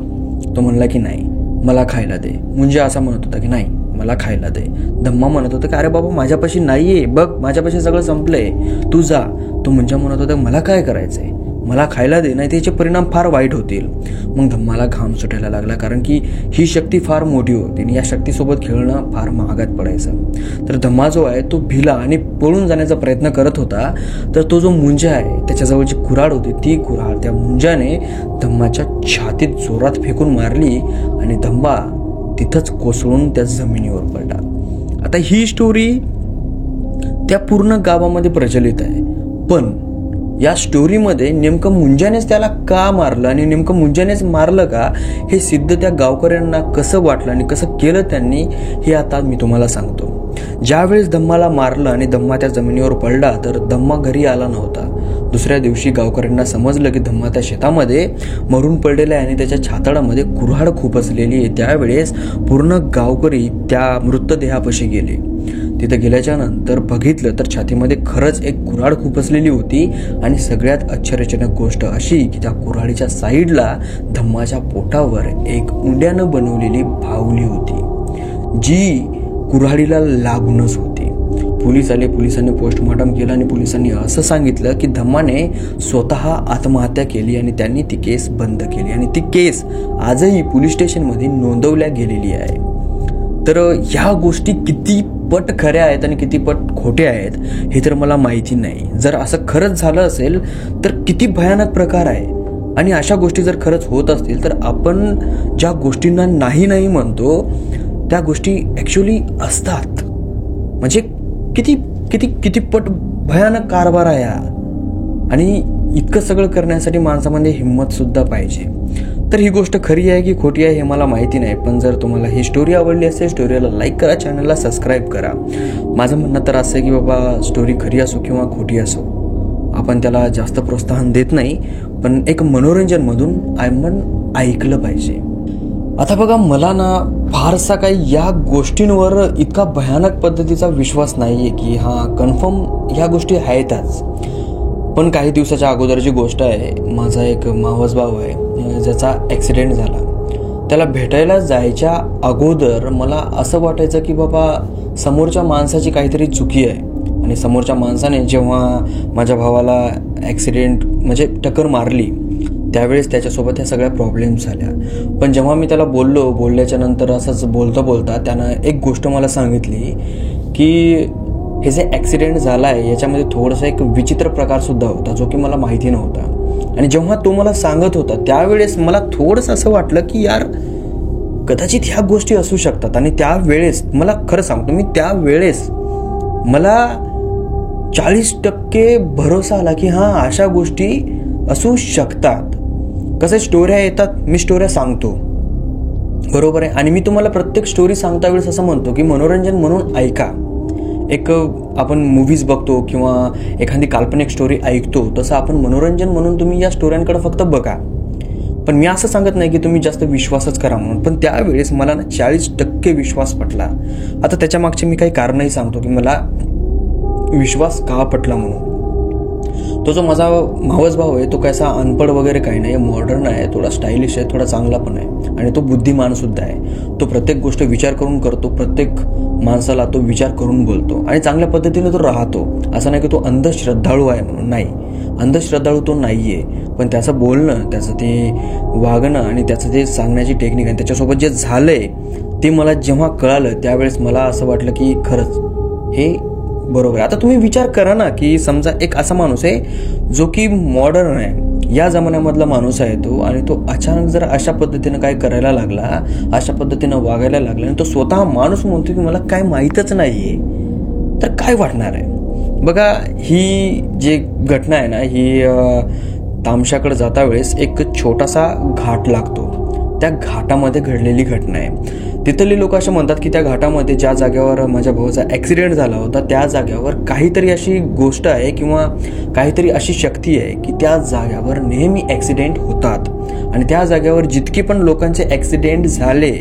तो म्हणला की नाही, मला खायला दे. मुंजा असा म्हणत होता की नाही, मला खायला दे. धम्मा म्हणत होता की अरे बाबा माझ्यापाशी नाहीये, बघ माझ्यापाशी सगळं संपलंय, तू जा. तो मुंजा म्हणत होता मला काय करायचंय, मला खायला दे, नाही त्याचे परिणाम फार वाईट होतील. मग धम्माला घाम सुटायला लागला, कारण की ही शक्ती फार मोठी होती आणि या शक्तीसोबत खेळणं फार महागात पडायचं. तर धम्मा जो आहे तो भिला आणि पळून जाण्याचा प्रयत्न करत होता. तर तो जो मुंजा आहे त्याच्याजवळ जी कुऱ्हाड होती ती कुऱ्हाड त्या मुंजाने धम्माच्या छातीत जोरात फेकून मारली आणि धम्मा तिथंच कोसळून त्या जमिनीवर पडला. आता ही स्टोरी त्या पूर्ण गावामध्ये प्रचलित आहे, पण या स्टोरीमध्ये नेमकं मुंजानेच त्याला का मारलं आणि नेमकं मुंजानेच मारलं का हे सिद्ध त्या गावकऱ्यांना कसं वाटलं आणि कसं केलं त्यांनी, हे आता मी तुम्हाला सांगतो. ज्यावेळेस धम्माला मारलं आणि धम्मा त्या जमिनीवर पडला तर धम्मा घरी आला नव्हता. दुसऱ्या दिवशी गावकऱ्यांना समजलं की धम्मा त्या शेतामध्ये मरून पडलेला आहे आणि त्याच्या छाताडामध्ये कुऱ्हाड खूप असलेली आहे. त्यावेळेस पूर्ण गावकरी त्या मृतदेहापाशी गेले. तिथं गेल्याच्या नंतर बघितलं तर छातीमध्ये खरंच एक कुऱ्हाड खुपसलेली होती आणि सगळ्यात आश्चर्यजनक गोष्ट अशी की त्या कुऱ्हाडीच्या साईडला धम्माच्या पोटावर एक उंड्यानं बनवलेली बाहुली होती जी कुऱ्हाडीला लागूनच होती. पोलीस आले, पोलिसांनी पोस्टमॉर्टम केलं आणि पोलिसांनी असं सांगितलं की धम्माने स्वतः आत्महत्या केली आणि त्यांनी ती केस बंद केली आणि ती केस आजही पोलीस स्टेशनमध्ये नोंदवल्या गेलेली आहे. तर ह्या गोष्टी किती पट खऱ्या आहेत आणि किती पट खोट्या आहेत हे तर मला माहिती नाही. जर असं खरंच झालं असेल तर किती भयानक प्रकार आहे. आणि अशा गोष्टी जर खरंच होत असतील तर आपण ज्या गोष्टींना नाही नाही म्हणतो त्या गोष्टी ॲक्च्युली असतात. म्हणजे किती किती किती पट भयानक कारभार आहे हा. आणि इतकं सगळं करण्यासाठी माणसामध्ये हिंमत सुद्धा पाहिजे. तर ही गोष्ट खरी आहे की खोटी आहे हे मला माहिती नाही, पण जर तुम्हाला ही स्टोरी आवडली असेल स्टोरीला लाईक करा, चॅनलला सबस्क्राईब करा. माझं म्हणणं तर असं आहे की बाबा स्टोरी खरी असो किंवा खोटी असो आपण त्याला जास्त प्रोत्साहन देत नाही, पण एक मनोरंजनमधून आपण ऐकलं पाहिजे. आता बघा मला ना फारसा काही या गोष्टींवर इतका भयानक पद्धतीचा विश्वास नाही आहे की हां कन्फर्म ह्या गोष्टी आहेतच. पण काही दिवसाच्या अगोदरची गोष्ट आहे. माझा एक मावस भाऊ आहे ज्याचा ॲक्सिडेंट झाला. त्याला भेटायला जायच्या अगोदर मला असं वाटायचं की बाबा समोरच्या माणसाची काहीतरी चुकी आहे. आणि समोरच्या माणसाने जेव्हा माझ्या भावाला ॲक्सिडेंट म्हणजे टक्कर मारली त्यावेळेस त्याच्यासोबत ह्या सगळ्या प्रॉब्लेम्स झाल्या. पण जेव्हा मी त्याला बोलल्याच्या नंतर असंच बोलता त्यानं एक गोष्ट मला सांगितली की हे जे ॲक्सिडेंट झाला आहे याच्यामध्ये थोडासा एक विचित्र प्रकारसुद्धा होता जो की मला माहिती नव्हता. आणि जेव्हा तो मला सांगत होता त्यावेळेस मला थोडंसं असं वाटलं की यार कदाचित ह्या गोष्टी असू शकतात. आणि त्यावेळेस मला खरं सांगतो मी त्यावेळेस मला 40% भरोसा आला की हां अशा गोष्टी असू शकतात. कसं स्टोऱ्या येतात, मी स्टोऱ्या सांगतो बरोबर आहे. आणि मी तुम्हाला प्रत्येक स्टोरी सांगता वेळेस असं म्हणतो की मनोरंजन म्हणून ऐका. एक आपण मूव्हीज बघतो किंवा एखादी काल्पनिक स्टोरी ऐकतो तसं आपण मनोरंजन म्हणून तुम्ही या स्टोऱ्यांकडे फक्त बघा. पण मी असं सांगत नाही की तुम्ही जास्त विश्वासच करा म्हणून, पण त्यावेळेस मला ना 40% विश्वास पटला. आता त्याच्या मागचे मी काही कारणही सांगतो की मला विश्वास का पटला म्हणून. तो जो माझा मावस भाऊ आहे तो कसा अनपढ वगैरे काही नाही, मॉडर्न आहे, थोडा स्टायलिश आहे, थोडा चांगला पण आहे आणि तो बुद्धिमान सुद्धा आहे. तो प्रत्येक गोष्ट विचार करून करतो, प्रत्येक माणसाला तो विचार करून बोलतो आणि चांगल्या पद्धतीने तो राहतो. असं नाही की तो अंधश्रद्धाळू आहे म्हणून, नाही, अंधश्रद्धाळू तो नाही आहे. पण त्याचं बोलणं, त्याचं ते वागणं आणि त्याचं ते सांगण्याची टेक्निक आणि त्याच्यासोबत जे झालंय ते मला जेव्हा कळालं त्यावेळेस मला असं वाटलं की खरंच हे बरोबर आहे. आता तुम्ही विचार करा ना की समजा एक असा माणूस आहे जो की मॉडर्न आहे, या जमान्यामधला माणूस आहे तो, आणि तो अचानक जर अशा पद्धतीनं काय करायला लागला, अशा पद्धतीनं वागायला लागला आणि तो स्वतः माणूस म्हणतो की मला काय माहीतच नाहीये, तर काय वाटणार आहे. बघा ही जी घटना आहे ना ही तामशाकडे जाता वेळेस एक छोटासा घाट लागतो, त्या घाटामध्ये घडलेली घटना आहे. तिथले लोक असे म्हणतात की त्या घाटामध्ये ज्या जागेवर माझ्या भावाचा ॲक्सिडेंट झाला होता त्या जागेवर काहीतरी अशी गोष्ट आहे किंवा काहीतरी अशी शक्ती आहे की त्या जागेवर नेहमी ॲक्सिडेंट होतात आणि त्या जागेवर जितके पण लोकांचे ॲक्सिडेंट झाले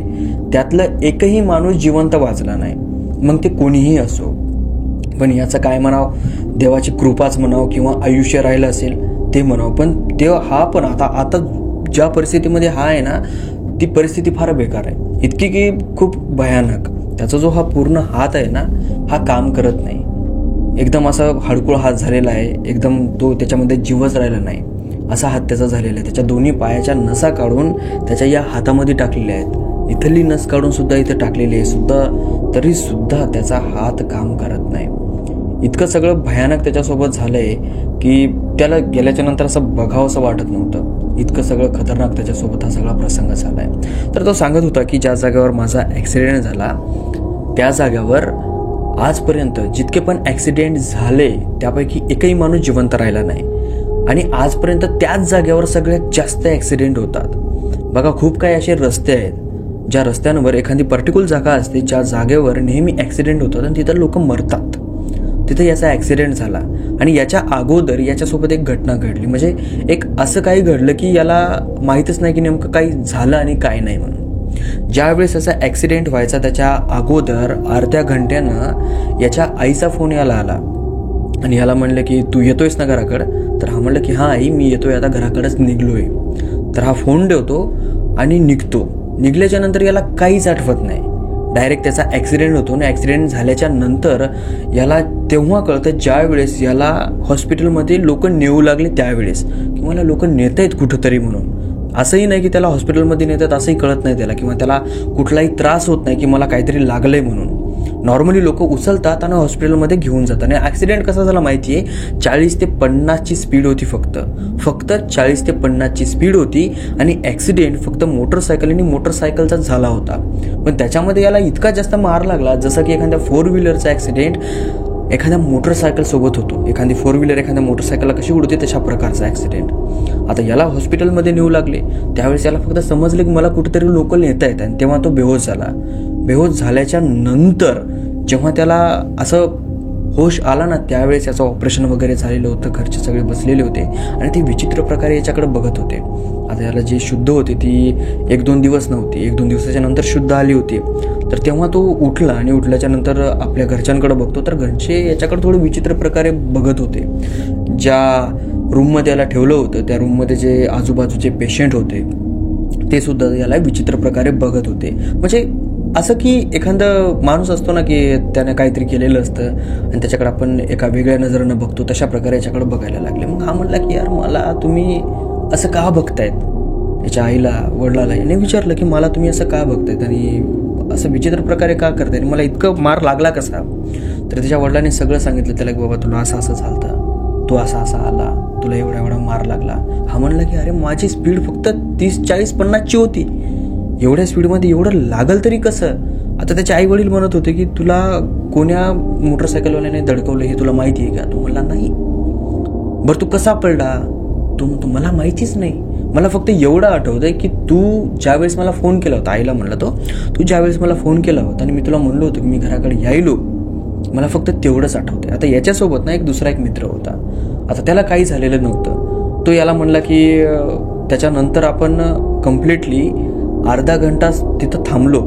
त्यातलं एकही माणूस जिवंत वाचला नाही, मग ते कोणीही असो. पण याचं काय म्हणावं, देवाची कृपाच म्हणावं किंवा आयुष्य राहिलं असेल ते म्हणावं. पण ते हा पण आता ज्या परिस्थितीमध्ये हा आहे ना ती परिस्थिती फार बेकार आहे, इतकी की खूप भयानक. त्याचा जो हा पूर्ण हात आहे ना हा काम करत नाही, एकदम असा हडकुळ हात झालेला आहे, एकदम तो त्याच्यामध्ये जीवच राहिला नाही असा हात त्याचा झालेला आहे. त्याच्या दोन्ही पायाच्या नसा काढून त्याच्या या हातामध्ये टाकलेल्या आहेत, इथली नस काढून सुद्धा इथे टाकलेली आहे सुद्धा, तरी सुद्धा त्याचा हात काम करत नाही. इतकं सगळं भयानक त्याच्यासोबत झालंय की त्याला गेल्याच्या नंतर असं बघावं असं वाटत नव्हतं, इतकं सगळं खतरनाक त्याच्यासोबत हा सगळा प्रसंग झालाय. तर तो सांगत होता की ज्या जागेवर माझा ॲक्सिडेंट झाला त्या जागेवर आजपर्यंत जितके पण ॲक्सिडेंट झाले त्यापैकी एकही माणूस जिवंत राहिला नाही आणि आजपर्यंत त्याच जागेवर सगळ्यात जास्त ॲक्सिडेंट होतात. बघा खूप काही असे रस्ते आहेत ज्या रस्त्यांवर एखादी पर्टिक्युलर जागा असते ज्या जागेवर नेहमी ॲक्सिडेंट होतात आणि तिथं लोक मरतात. तिथे याचा ॲक्सिडेंट झाला आणि याच्या अगोदर याच्यासोबत एक घटना घडली, म्हणजे एक असं काही घडलं की याला माहीतच नाही की नेमकं काही झालं आणि काय नाही म्हणून. ज्यावेळेस असा ॲक्सिडेंट व्हायचा त्याच्या अगोदर अर्ध्या घंट्यानं याच्या आईचा फोन याला आला आणि याला म्हणलं की तू येतोयस ना घराकडं. तर हा म्हणलं की हां आई मी येतोय, आता घराकडंच निघलोय. तर हा फोन ठेवतो आणि निघतो. निघल्याच्या नंतर याला काहीच आठवत नाही. डायरेक्ट त्याचा ॲक्सिडेंट होतो आणि ॲक्सिडेंट झाल्याच्या नंतर याला तेव्हा कळतं ज्यावेळेस याला हॉस्पिटलमध्ये लोक नेऊ लागले त्यावेळेस की मला लोक नेत आहेत कुठंतरी म्हणून. असंही नाही की त्याला हॉस्पिटलमध्ये नेतात असंही कळत नाही त्याला, किंवा त्याला कुठलाही त्रास होत नाही की मला काहीतरी लागलंय म्हणून. नॉर्मली लोक उचलतात आणि हॉस्पिटलमध्ये घेऊन जातात. आणि ॲक्सिडेंट कसा झाला माहिती आहे, 40 ते 50ची स्पीड होती, फक्त 40 ते 50ची स्पीड होती. आणि ॲक्सिडेंट फक्त मोटरसायकल आणि मोटरसायकलचाच झाला होता. पण त्याच्यामध्ये याला इतका जास्त मार लागला जसं की एखाद्या 4 व्हीलरचा ॲक्सिडेंट एखाद्या मोटरसायकल सोबत होतो. एखादी 4 व्हीलर एखाद्या मोटरसायकलला कशी उडते तशा प्रकारचा ॲक्सिडेंट. आता याला हॉस्पिटलमध्ये नेऊ लागले त्यावेळेस याला फक्त समजलं की मला कुठेतरी लोक नेत आहेत. आणि तेव्हा तो बेहोश झाला. बेहोश झाल्याच्या नंतर जेव्हा त्याला असं होश आला ना त्यावेळेस याचं ऑपरेशन वगैरे झालेलं होतं. घरचे सगळे बसलेले होते आणि ते विचित्र प्रकारे याच्याकडे बघत होते. आता याला जी शुद्ध होती ती 1-2 दिवस नव्हती, 1-2 दिवसाच्या नंतर शुद्ध आली होती. तर तेव्हा तो उठला आणि उठल्याच्या नंतर आपल्या घरच्यांकडे बघतो तर घरचे याच्याकडे थोडे विचित्र प्रकारे बघत होते. ज्या रूममध्ये याला ठेवलं होतं त्या रूममध्ये जे आजूबाजूचे पेशंट होते ते सुद्धा याला विचित्र प्रकारे बघत होते. म्हणजे असं की एखादं माणूस असतो ना की त्याने काहीतरी केलेलं असतं आणि त्याच्याकडे आपण एका वेगळ्या नजरेनं बघतो तशा प्रकारे याच्याकडे बघायला लागले. मग हा म्हणला की यार मला तुम्ही असं का बघतायत. याच्या आईला वडिलाला याने विचारलं की मला तुम्ही असं का बघतायत आणि असं विचित्र प्रकारे का करताय, मला इतकं मार लागला कसा. तर त्याच्या वडिलांनी सगळं सांगितलं त्याला की बाबा तुला असं असं झालं, तू असा असा आला, तुला एवढा मार लागला. हा म्हणला की अरे माझी स्पीड फक्त 30, 40, 50ची होती, एवढ्या स्पीडमध्ये एवढं लागल तरी कसं. आता त्याचे आई वडील म्हणत होते की तुला कोण्या मोटरसायकलवाल्याने धडकवलं हे तुला माहिती आहे का. तो म्हणला नाही. बरं तू कसा पडला. तो मला माहितीच नाही. मला फक्त एवढं आठवतंय की तू ज्यावेळेस मला फोन केला होता, आईला म्हणला तू ज्यावेळेस मला फोन केला होता आणि मी तुला म्हणलो होतो की मी घराकडे यायलो, मला फक्त तेवढंच आठवतंय. आता याच्यासोबत ना दुसरा एक मित्र होता. आता त्याला काही झालेलं नव्हतं. तो याला म्हणला की त्याच्यानंतर आपण कम्प्लिटली अर्धा घंटा तिथं थांबलो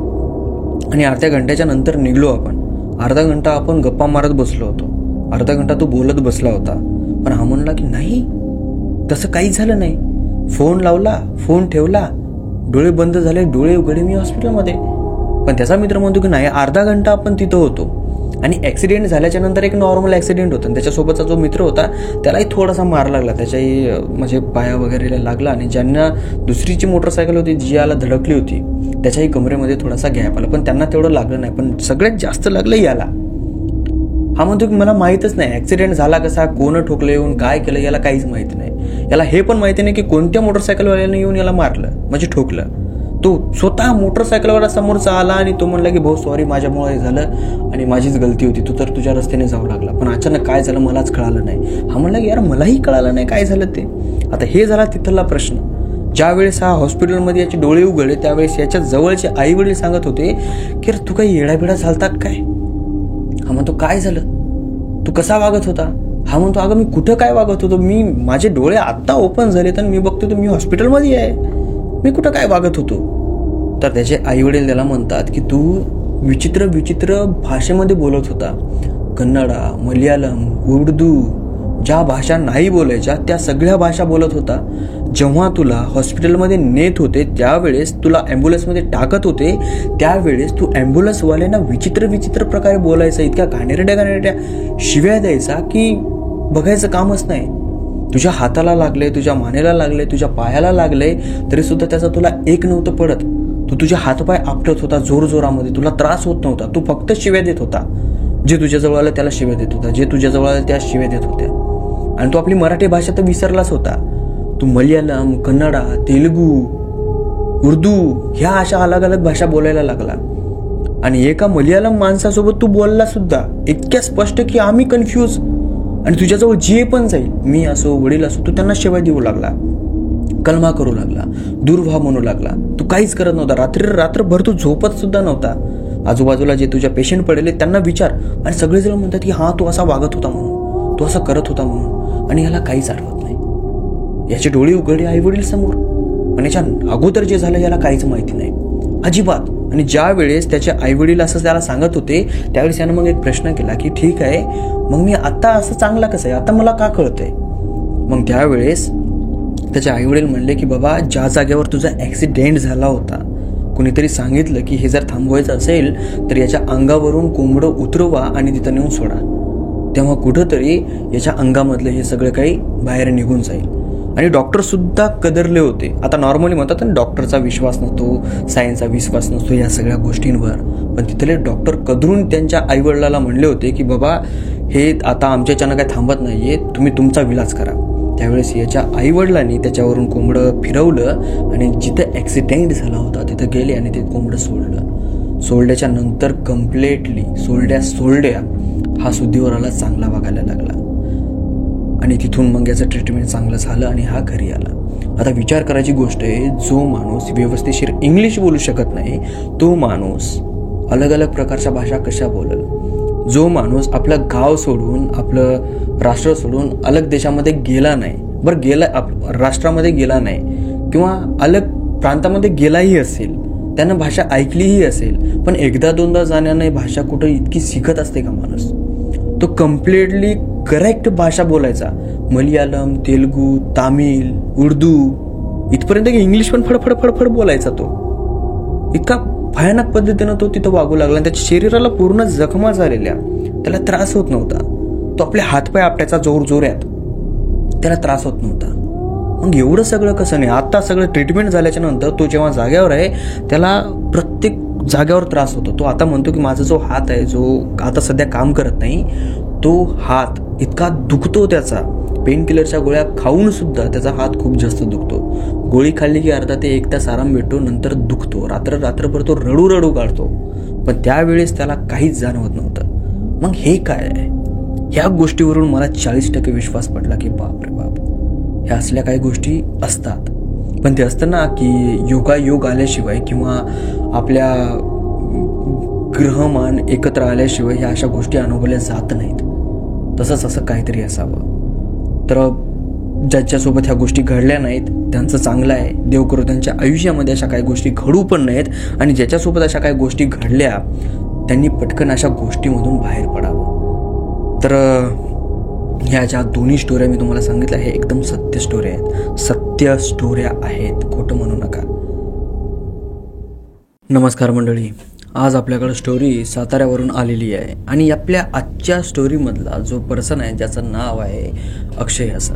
आणि अर्ध्या घंट्याच्या नंतर निघलो आपण. अर्धा घंटा आपण गप्पा मारत बसलो होतो, अर्धा घंटा तो बोलत बसला होता. पण हा म्हणला की नाही तसं काहीच झालं नाही. फोन लावला, फोन ठेवला, डोळे बंद झाले, डोळे उघडे, मी हॉस्पिटलमध्ये. पण त्याचा मित्र म्हणतो की नाही अर्धा घंटा आपण तिथं होतो. आणि ॲक्सिडेंट झाल्याच्या नंतर एक नॉर्मल ॲक्सिडेंट होता. त्याच्यासोबतचा जो मित्र होता त्यालाही थोडासा मार लागला, त्याच्याही म्हणजे पाया वगैरे लागला. आणि ज्यांना दुसरीची मोटरसायकल होती जी याला धडकली होती त्याच्याही कमरेमध्ये थोडासा गॅप आला, पण त्यांना तेवढं लागलं नाही. पण सगळ्यात जास्त लागलं याला. हा म्हणतो की मला माहीतच नाही ॲक्सिडेंट झाला कसा, कोण ठोकलं येऊन काय केलं याला काहीच माहिती नाही. याला हे पण माहिती नाही की कोणत्या मोटरसायकलवाल्याने येऊन याला मारलं म्हणजे ठोकलं. तो स्वतः मोटरसायकलवाला समोरचा आला आणि तो म्हणला की भाऊ सॉरी माझ्यामुळे झालं आणि माझीच गलती होती, तू तर तुझ्या रस्त्याने जाऊ लागला. पण अचानक काय झालं मलाच कळालं नाही. हा म्हणला की यार मलाही कळालं नाही काय झालं ते. आता हे झाला तिथला प्रश्न. ज्यावेळेस हा हॉस्पिटलमध्ये याचे डोळे उघडले त्यावेळेस याच्या जवळचे आई वडील सांगत होते की तू काही येडाबिडा झालता काय. हा म्हणतो काय झालं, तू कसा वागत होता. हा म्हणतो अगं मी कुठं काय वागत होतो, मी माझे डोळे आत्ता ओपन झाले तर मी बघतो तर मी हॉस्पिटलमध्ये आहे, मी कुठं काय वागत होतो. तर त्याचे आई वडील त्याला म्हणतात की तू विचित्र भाषेमध्ये बोलत होता. कन्नडा, मल्याळम, उर्दू, ज्या भाषा नाही बोलायच्या त्या सगळ्या भाषा बोलत होता. जेव्हा तुला हॉस्पिटलमध्ये नेत होते त्यावेळेस तुला ॲम्ब्युलन्समध्ये टाकत होते त्यावेळेस तू ॲम्ब्युलन्सवाल्यांना विचित्र प्रकारे बोलायचा, इतक्या घाणेरड्या शिव्या द्यायचा की बघायचं कामच नाही. तुझ्या हाताला लागले, तुझ्या मानेला लागले, तुझ्या पायाला लागले तरी सुद्धा त्याचा तुला एक नव्हतं पडत. तू तुझे हातपाय आपटत होता जोरजोरामध्ये, तुला त्रास होत नव्हता, तू फक्त शिव्या देत होता. जे तुझ्याजवळ आलं त्याला शिव्या देत होता, जे तुझ्याजवळ आलं त्या शिव्या देत होत्या. आणि तू आपली मराठी भाषा तर विसरलाच होता. तू मल्याळम, कन्नडा, तेलुगू, उर्दू ह्या अशा अलग अलग भाषा बोलायला लागला. आणि एका मल्याळम माणसासोबत तू बोलला सुद्धा इतक्या स्पष्ट की आम्ही कन्फ्यूज. आणि तुझ्याजवळ जे पण जाईल, मी असो वडील असो, तू त्यांना शिवाय देऊ लागला, कलमा करू लागला, दूर व्हा म्हणू लागला. तू काहीच करत नव्हता. रात्रभर तू झोपत सुद्धा नव्हता. आजूबाजूला जे तुझ्या पेशंट पडले त्यांना विचार आणि सगळेजण म्हणतात की हा तू असा वागत होता म्हणून, तू असं करत होता म्हणून. आणि याला काहीच आठवत नाही. याचे डोळे उघडे आई वडील समोर, पण याच्या अगोदर जे झालं याला काहीच माहिती नाही. अजिबात. आणि ज्या वेळेस त्याचे आईवडील असं त्याला सांगत होते त्यावेळेस त्यानं मग एक प्रश्न केला की ठीक आहे, मग मी आता असं चांगला कसं आहे, आता मला का कळतंय? मग त्यावेळेस त्याचे आईवडील म्हणले की बाबा, ज्या जागेवर तुझा ॲक्सिडेंट झाला होता, कुणीतरी सांगितलं की हे जर थांबवायचं असेल तर याच्या अंगावरून कोंबडं उतरवा आणि तिथं नेऊन सोडा. तेव्हा कुठंतरी याच्या अंगामधलं हे सगळं काही बाहेर निघून जाईल. आणि डॉक्टर सुद्धा कदरले होते. आता नॉर्मली म्हणतात ना, डॉक्टरचा विश्वास नसतो, सायन्सचा विश्वास नसतो या सगळ्या गोष्टींवर, पण तिथले डॉक्टर कदरून त्यांच्या आईवडिलाला म्हणले होते की बाबा, हे आता आमच्याच्यानं काय थांबत नाहीये, तुम्ही तुमचा विलाज करा. त्यावेळेस याच्या आईवडिलांनी त्याच्यावरून कोंबडं फिरवलं आणि जिथं ॲक्सिडेंट झाला होता तिथं गेले आणि ते कोंबडं सोडलं. सोडल्याच्या नंतर कम्प्लिटली सोडल्या हा शुद्धीवराला चांगला वागायला लागला आणि तिथून मग याचं ट्रीटमेंट चांगलं झालं आणि हा घरी आला. आता विचार करायची गोष्ट आहे, जो माणूस व्यवस्थिशीर इंग्लिश बोलू शकत नाही तो माणूस अलग अलग प्रकारच्या भाषा कशा बोलेल? जो माणूस आपलं गाव सोडून, आपलं राष्ट्र सोडून अलग देशामध्ये गेला नाही, बरं गेला राष्ट्रामध्ये गेला नाही किंवा अलग प्रांतामध्ये गेलाही असेल, त्यानं भाषा ऐकलीही असेल, पण एकदा दोनदा जाण्याने भाषा कुठं इतकी शिकत असते का माणूस? तो कम्प्लिटली करेक्ट भाषा बोलायचा. मल्याळम, तेलुगू, तामिळ, उर्दू इथपर्यंत की इंग्लिश पण फडफड फडफड बोलायचा. तो इतका भयानक पद्धतीनं तो तिथं वागू लागला आणि त्याच्या शरीराला पूर्ण जखमा झालेल्या, त्याला त्रास होत नव्हता. तो आपले हातपाय आपटायचा जोरात, त्याला त्रास होत नव्हता. मग एवढं सगळं कसं नाही? आता सगळं ट्रीटमेंट झाल्याच्या नंतर तो जेव्हा जाग्यावर आहे त्याला प्रत्येक जाग्यावर त्रास होतो. तो आता म्हणतो की माझा जो हात आहे, जो आता सध्या काम करत नाही, तो हात इतका दुखतो, त्याचा पेन किलरच्या गोळ्या खाऊन सुद्धा त्याचा हात खूप जास्त दुखतो. गोळी खाल्ली की अर्धा ते 1 तास आराम भेटतो, नंतर दुखतो. रात्रभर तो रडू काढतो. पण त्यावेळेस त्याला काहीच जाणवत नव्हतं. मग हे काय आहे? ह्या गोष्टीवरून मला 40% विश्वास पडला की बाप रे बाप, ह्या असल्या काही गोष्टी असतात. पण ते असतं ना की योगायोग आल्याशिवाय किंवा आपल्या ग्रहमान एकत्र आल्याशिवाय ह्या अशा गोष्टी अनुभवल्या जात नाहीत. तसंच असं काहीतरी असावं. तर ज्यांच्यासोबत ह्या गोष्टी घडल्या नाहीत त्यांचं चांगलं आहे, देव करो त्यांच्या आयुष्यामध्ये अशा काही गोष्टी घडू पण नाहीत. आणि ज्याच्यासोबत अशा काही गोष्टी घडल्या त्यांनी पटकन अशा गोष्टीमधून बाहेर पडावं. तर ह्या ज्या दोन्ही स्टोऱ्या मी तुम्हाला सांगितल्या हे एकदम सत्य स्टोऱ्या आहेत, सत्य स्टोऱ्या आहेत, खोटं म्हणू नका. नमस्कार मंडळी, आज आपल्याकडे स्टोरी साताऱ्यावरून आलेली आहे आणि आपल्या आजच्या स्टोरीमधला जो पर्सन आहे ज्याचं नाव आहे अक्षय असं.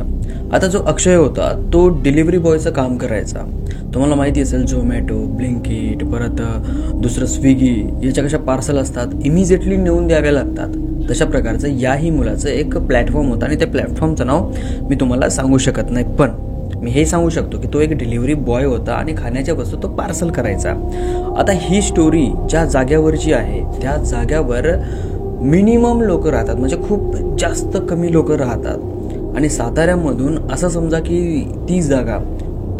आता जो अक्षय होता तो डिलिव्हरी बॉयचं काम करायचा. तुम्हाला माहिती असेल झोमॅटो, ब्लिंकिट, परत दुसरं स्विगी याच्या कशा पार्सल असतात, इमिजिएटली नेऊन द्याव्या लागतात. तशा प्रकारचं याही मुलाचं एक प्लॅटफॉर्म होता आणि त्या प्लॅटफॉर्मचं नाव मी तुम्हाला सांगू शकत नाही, पण मी हे सांगू शकतो की तो एक डिलिव्हरी बॉय होता आणि खाण्याच्या वस्तू तो पार्सल करायचा. आता ही स्टोरी ज्या जाग्यावरची आहे त्या जाग्यावर मिनिमम लोक राहतात, म्हणजे खूप जास्त कमी लोक राहतात. आणि साताऱ्यामधून असं समजा की ती जागा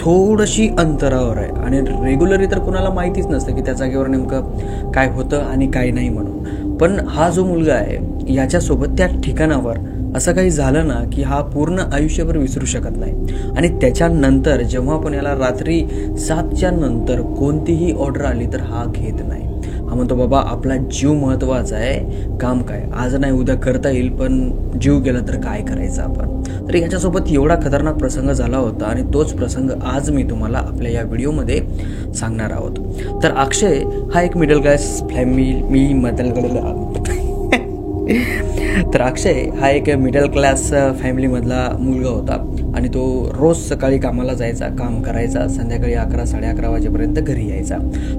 थोडीशी अंतरावर आहे आणि रेग्युलरली तर कोणाला माहितीच नसतं की त्या जागेवर नेमकं काय होतं आणि काय नाही म्हणून. पण हा जो मुलगा आहे याच्यासोबत त्या ठिकाणावर असं काही झालं ना की हा पूर्ण आयुष्यभर विसरू शकत नाही. आणि त्याच्यानंतर जेव्हा पण याला रात्री 7च्या नंतर कोणतीही ऑर्डर आली तर हा घेत नाही. हा म्हणतो बाबा आपला जीव महत्त्वाचा आहे, काम काय आज नाही उद्या करता येईल, पण जीव गेला तर काय करायचं आपण. तर याच्यासोबत एवढा खतरनाक प्रसंग झाला होता आणि तोच प्रसंग आज मी तुम्हाला आपल्या या व्हिडिओमध्ये सांगणार आहोत. तर अक्षय हा एक मिडल क्लास मिडल क्लास फॅमिलीमधला मुलगा होता आणि तो रोज सकाळी कामाला जायचा, काम करायचा, संध्याकाळी 11-11:30 वाजेपर्यंत घरी यायचा.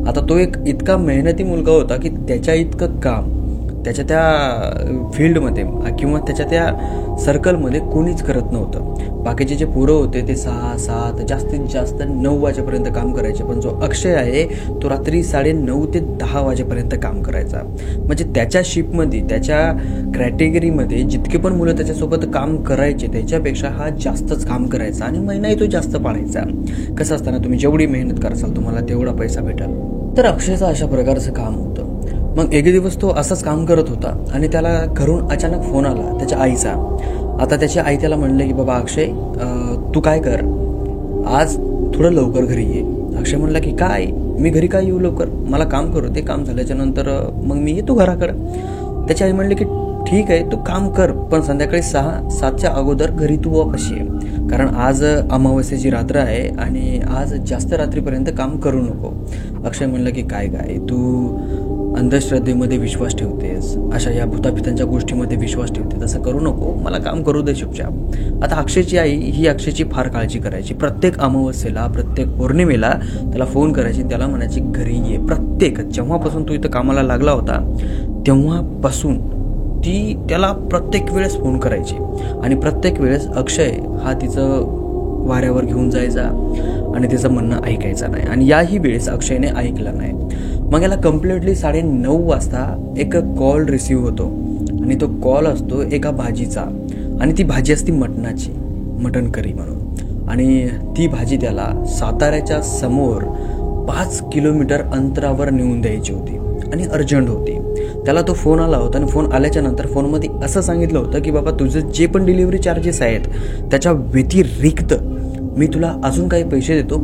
आता तो एक इतका मेहनती मुलगा होता की त्याच्या इतकं काम त्याच्या त्या फील्डमध्ये किंवा त्याच्या त्या सर्कलमध्ये कोणीच करत नव्हतं. बाकीचे जे पोरं होते ते 6-7 जास्तीत जास्त 9 वाजेपर्यंत काम करायचे, पण जो अक्षय आहे तो रात्री 9:30 ते 10 वाजेपर्यंत काम करायचा. म्हणजे त्याच्या शिपमध्ये, त्याच्या कॅटेगरीमध्ये जितके पण मुलं त्याच्यासोबत काम करायचे त्याच्यापेक्षा हा जास्तच काम करायचा आणि महिनाही तो जास्त पाळायचा. कसं असताना तुम्ही जेवढी मेहनत कराल तुम्हाला तेवढा पैसा भेटेल. तर अक्षयचं अशा प्रकारचं काम होतं. मग एक दिवस तो असंच काम करत होता आणि त्याला घरून अचानक फोन आला त्याच्या आईचा. आता त्याची आई त्याला म्हणले की बाबा अक्षय तू काय कर, आज थोडं लवकर घरी ये. अक्षय म्हणला की काय, मी घरी काय येऊ लवकर, मला काम करू दे, काम झाल्याच्या नंतर मग मी येतो घराकडं. त्याची आई म्हणले की ठीक आहे तू काम कर, पण संध्याकाळी 6-7च्या अगोदर घरी तू वापस ये, कारण आज अमावस्येची रात्र आहे आणि आज जास्त रात्रीपर्यंत काम करू नको. अक्षय म्हणलं की काय तू अंधश्रद्धेमध्ये विश्वास ठेवतेस, अशा या भूतापितांच्या गोष्टीमध्ये विश्वास ठेवते, तसं करू नको, मला काम करू दे चुपचाप. आता अक्षयची आई ही अक्षयची फार काळजी करायची. प्रत्येक अमावस्येला, प्रत्येक पौर्णिमेला त्याला फोन करायची, त्याला म्हणायची घरी ये. प्रत्येक जेव्हापासून तू इथं कामाला लागला होता तेव्हापासून ती त्याला प्रत्येक वेळेस फोन करायची आणि प्रत्येक वेळेस अक्षय हा तिचं वाऱ्यावर घेऊन जायचा आणि तिचं म्हणणं ऐकायचं नाही. आणि याही वेळेस अक्षयने ऐकलं नाही. मग याला कम्प्लिटली 9:30 वाजता एक कॉल रिसीव्ह होतो आणि तो कॉल असतो एका भाजीचा आणि ती भाजी असती मटणाची, मटण करी म्हणून. आणि ती भाजी त्याला साताऱ्याच्या समोर 5 किलोमीटर अंतरावर नेऊन द्यायची होती आणि अर्जंट होती. त्याला तो फोन आला होता आणि फोन आल्याच्या नंतर फोनमध्ये असं सांगितलं होतं की बाबा तुझं जे पण डिलिव्हरी चार्जेस आहेत त्याच्या व्यतिरिक्त मी तुला अजून काही पैसे देतो,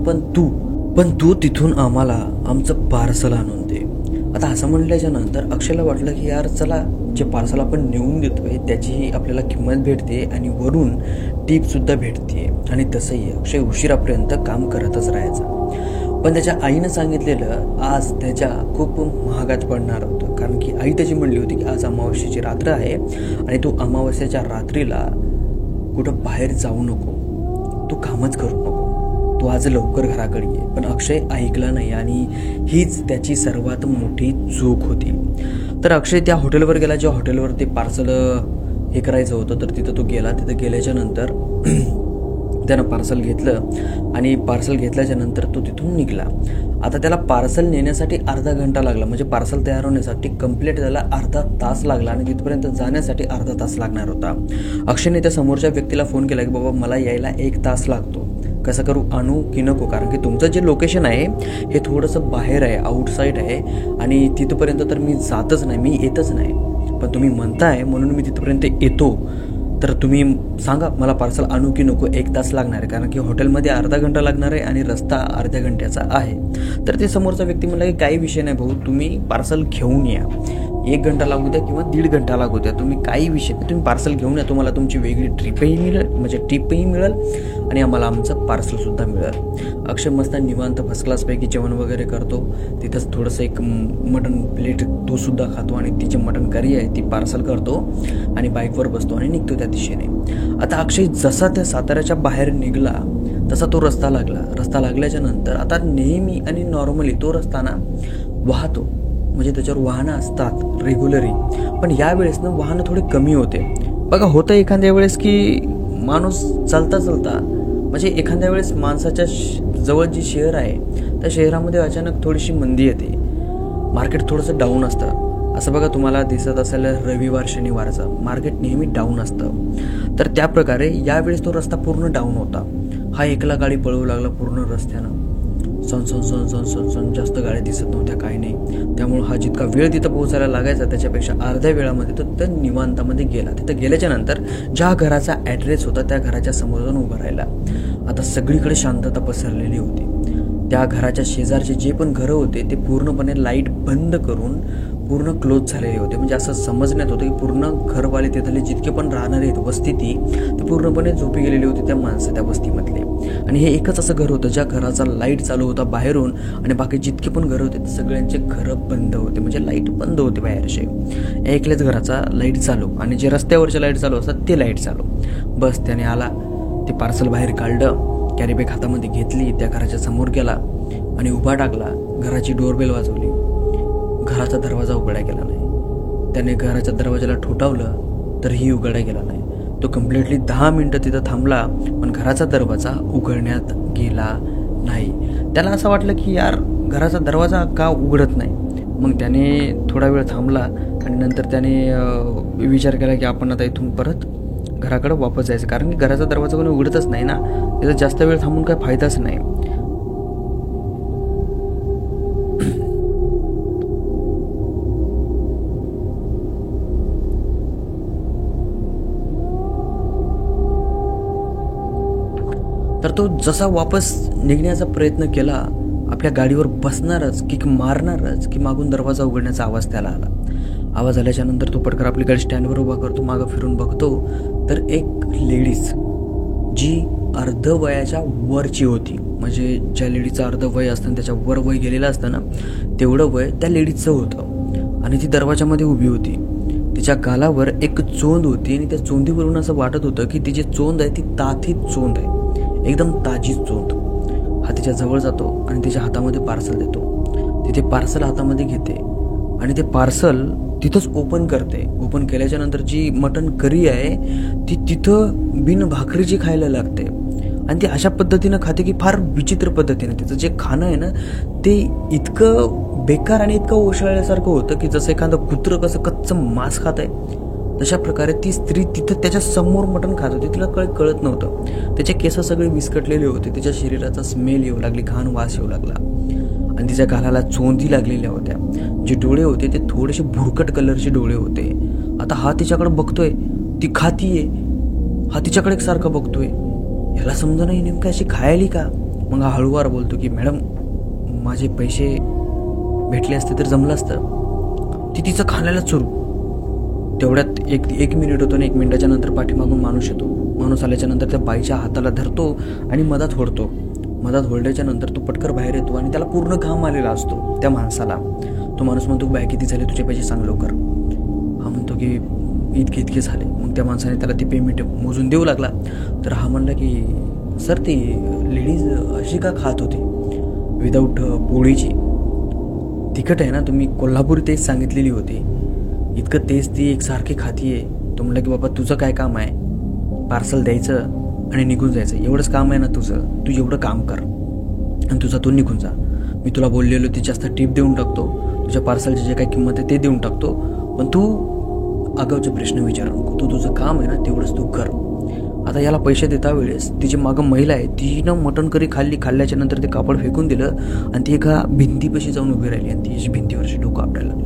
पण तू तिथून आम्हाला आमचं पार्सल आणून दे. आता असं म्हटल्याच्या नंतर अक्षयला वाटलं की यार चला, जे पार्सल आपण नेऊन देतोय त्याचीही आपल्याला किंमत भेटते आणि वरून टीपसुद्धा भेटते. आणि तसंही अक्षय उशिरापर्यंत काम करतच राहायचा. पण त्याच्या आईनं सांगितलेलं आज त्याच्या खूप महागात पडणार होतं, कारण की आई त्याची म्हणली होती की आज अमावस्येची रात्र आहे आणि तू अमावस्येच्या रात्रीला कुठं बाहेर जाऊ नको, तू कामच करू नको, तू आज लवकर घराकडे ये. पण अक्षय ऐकला नाही आणि हीच त्याची सर्वात मोठी चूक होती. तर अक्षय त्या हॉटेलवर गेला, ज्या हॉटेलवर ते पार्सल हे करायचं होतं, तर तिथं तो गेला. तिथं गेल्याच्या नंतर त्यानं पार्सल घेतलं आणि पार्सल घेतल्याच्या नंतर तो तिथून निघाला. आता त्याला पार्सल नेण्यासाठी अर्धा घंटा लागला, म्हणजे पार्सल तयार होण्यासाठी कंप्लीट त्याला अर्धा तास लागला आणि तिथपर्यंत जाण्यासाठी अर्धा तास लागणार होता. अक्षयने त्या समोरच्या व्यक्तीला फोन केला की बाबा मला यायला 1 तास लागतो, कसं करू, आणू की नको, कारण की तुमचं जे लोकेशन आहे हे थोडंसं बाहेर आहे, आउटसाईड आहे आणि तिथपर्यंत तर मी जातच नाही, मी येतच नाही, पण तुम्ही म्हणताय म्हणून मी तिथपर्यंत येतो, तर तुम्ही सांगा मला पार्सल आणू की नको. 1 तास लागणार आहे, कारण की हॉटेलमध्ये अर्धा घंटा लागणार आहे आणि रस्ता अर्ध्या घंट्याचा आहे. तर ते समोरचा व्यक्ती म्हणला की काही विषय नाही भाऊ, तुम्ही पार्सल घेऊन या, 1 घंटा लागू द्या किंवा 1.5 घंटा लागू द्या, तुम्ही काही विषय नाही, तुम्ही पार्सल घेऊन या, तुम्हाला तुमची वेगळी ट्रिपही मिळेल, म्हणजे टिपही मिळेल आणि आम्हाला आमचं पार्सलसुद्धा मिळेल. अक्षय मस्त निवांत फर्स्ट क्लासपैकी जेवण वगैरे करतो. तिथंच थोडंसं एक मटण प्लेट तो सुद्धा खातो आणि तिची मटण करी आहे ती पार्सल करतो आणि बाईकवर बसतो आणि निघतो त्या दिशेने. आता अक्षय जसा त्या साताऱ्याच्या बाहेर निघाला तसा तो रस्ता लागला. रस्ता लागल्याच्या नंतर आता नेहमी आणि नॉर्मली तो रस्ता ना वाहतो, म्हणजे त्याच्यावर वाहनं असतात रेग्युलरी, पण यावेळेस ना वाहनं थोडी कमी होते. बघा होतं एखाद्या वेळेस की माणूस चालता म्हणजे एखाद्या वेळेस माणसाच्या जवळ जी शहर आहे त्या शहरामध्ये अचानक थोडीशी मंदी येते, मार्केट थोडंसं डाऊन असतं. असं बघा तुम्हाला दिसत असेल रविवार शनिवारचं मार्केट नेहमी डाऊन असतं. तर त्या प्रकारे यावेळेस तो रस्ता पूर्ण डाऊन होता. हा एकला गाडी पळवू लागला पूर्ण रस्त्यानं, सन जास्त गाड्या दिसत नव्हत्या, काही नाही. त्यामुळे हा जितका वेळ तिथं पोहोचायला लागायचा त्याच्यापेक्षा अर्ध्या वेळामध्ये तो तिथं निवांतामध्ये गेला. तिथं गेल्याच्या नंतर ज्या घराचा ॲड्रेस होता त्या घराच्या समोर जाऊन उभा राहिला. आता सगळीकडे शांतता पसरलेली होती. त्या घराच्या शेजारचे जे पण घरं होते ते पूर्णपणे लाईट बंद करून पूर्ण क्लोज झालेले होते. म्हणजे असं समजण्यात होतं की पूर्ण घरवाले तिथले जितके पण राहणारे आहेत वस्ती ती पूर्णपणे झोपी गेलेली होती त्या माणसं त्या वस्तीमधले. आणि हे एकच असं घर होतं ज्या घराचा लाईट चालू होता बाहेरून आणि बाकी जितके पण घरं होते सगळ्यांचे घरं बंद होते, म्हणजे लाईट बंद होते बाहेरचे. एकल्याच घराचा लाईट चालू आणि जे रस्त्यावरचे लाईट चालू असतात ते लाईट चालू. बस त्याने आला, ते पार्सल बाहेर काढलं, कॅरीबॅग हातामध्ये घेतली, त्या घराच्या समोर गेला आणि उभा टाकला. घराची डोरबेल वाजवली, घराचा दरवाजा उघडा गेला नाही. त्याने घराच्या दरवाजाला ठोठावलं तरीही उघडा गेला नाही. तो कम्प्लिटली 10 मिनिटं तिथं थांबला पण घराचा दरवाजा उघडण्यात गेला नाही. त्याला असं वाटलं की यार घराचा दरवाजा का उघडत नाही. मग त्याने थोडा वेळ थांबला आणि नंतर त्याने विचार केला की आपण आता इथून परत घराकडे वापस जायचं, कारण की घराचा दरवाजा कोणी उघडतच नाही ना, त्याचा जास्त वेळ थांबून काही फायदाच नाही. तर तो जसा वापस निघण्याचा प्रयत्न केला आपल्या गाडीवर बसणारच किक मारणारच की मागून दरवाजा उघडण्याचा आवाज त्याला आला. आवाज आल्याच्या नंतर तो पटकन आपली गाडी स्टँडवर उभा करतो, मागं फिरून बघतो तर एक लेडीज जी अर्ध वयाच्या वरची होती, म्हणजे ज्या लेडीचं अर्ध वय असतं त्याच्या वर वय गेलेलं असतं ना, तेवढं वय त्या लेडीजचं होतं. आणि ती दरवाजामध्ये उभी होती. तिच्या गालावर एक चोंद होती आणि त्या चोंदीवरून असं वाटत होतं की तिची चोंद आहे ती ताथीत चोंद आहे, एकदम ताजी चोंद. हा तिच्या जवळ जातो आणि तिच्या हातामध्ये पार्सल देतो. तिथे पार्सल हातामध्ये घेते आणि ते पार्सल तिथंच ओपन करते. ओपन केल्याच्या नंतर जी मटण करी आहे ती तिथं बिन भाकरीची खायला लागते. आणि ती अशा पद्धतीनं खाते की फार विचित्र पद्धतीने. तिचं जे खाणं आहे ना ते इतकं बेकार आणि इतकं ओशाळल्यासारखं होतं की जसं एखादं कुत्रं कसं कच्चं मांस खात आहे तशा प्रकारे ती स्त्री तिथं त्याच्या समोर मटण खात होती. तिला कळत नव्हतं. त्याचे केस सगळे विस्कटलेले होते, तिच्या शरीराचा स्मेल येऊ लागली, घाण वास येऊ लागला आणि तिच्या गालाला चोंदी लागलेल्या होत्या. जे डोळे होते ते थोडेसे भुरकट कलरचे डोळे होते. आता हा तिच्याकडे बघतोय, ती खातीये, हा तिच्याकडे एकसारखा बघतोय. याला समजा नाही नेमकं अशी खायली का. मग हा हळूवार बोलतो की मॅडम माझे पैसे भेटले असते तर जमलं असतं. ती तिचं खाण्याला सुरू. तेवढ्यात एक मिनिट होतो आणि 1 मिनिटाच्या नंतर पाठीमागून माणूस येतो. माणूस आल्याच्या नंतर त्या बाईच्या हाताला धरतो आणि मधात ओढतो. मधात ओढल्याच्या नंतर तो पटकर बाहेर येतो आणि त्याला पूर्ण घाम आलेला असतो त्या माणसाला. तो माणूस म्हणतो बाय किती झाले तुझे पैसे सांग लवकर. हा म्हणतो की इतके झाले. मग त्या माणसाने त्याला ती पेमेंट मोजून देऊ लागला. तर हा म्हणला की सर ती लेडीज अशी का खात होती विदाऊट पोळीची. तिखट आहे ना, तुम्ही कोल्हापुरी तेच सांगितलेली होती, इतकं तेच ती एकसारखी खातीये. तो म्हणला की बाबा तुझं काय काम आहे, पार्सल द्यायचं आणि निघून जायचं, एवढंच काम आहे ना तुझं. तू एवढं काम कर आणि तुझा तू निघून जा. मी तुला बोललेलो ती जास्त टिप देऊन टाकतो, तुझ्या पार्सलची जे काही किंमत आहे ते देऊन टाकतो, पण तू आगाऊचे प्रश्न विचारू नको. तू तुझं काम आहे ना तेवढंच तू कर. आता याला पैसे देता वेळेस तिची मागं महिला आहे, तिनं मटण करी खाल्ल्याच्या नंतर ते कापड फेकून दिलं आणि ती एका भिंतीपाशी जाऊन उभी राहिली आणि तिची भिंतीवरची डोकं आपल्याला लागली.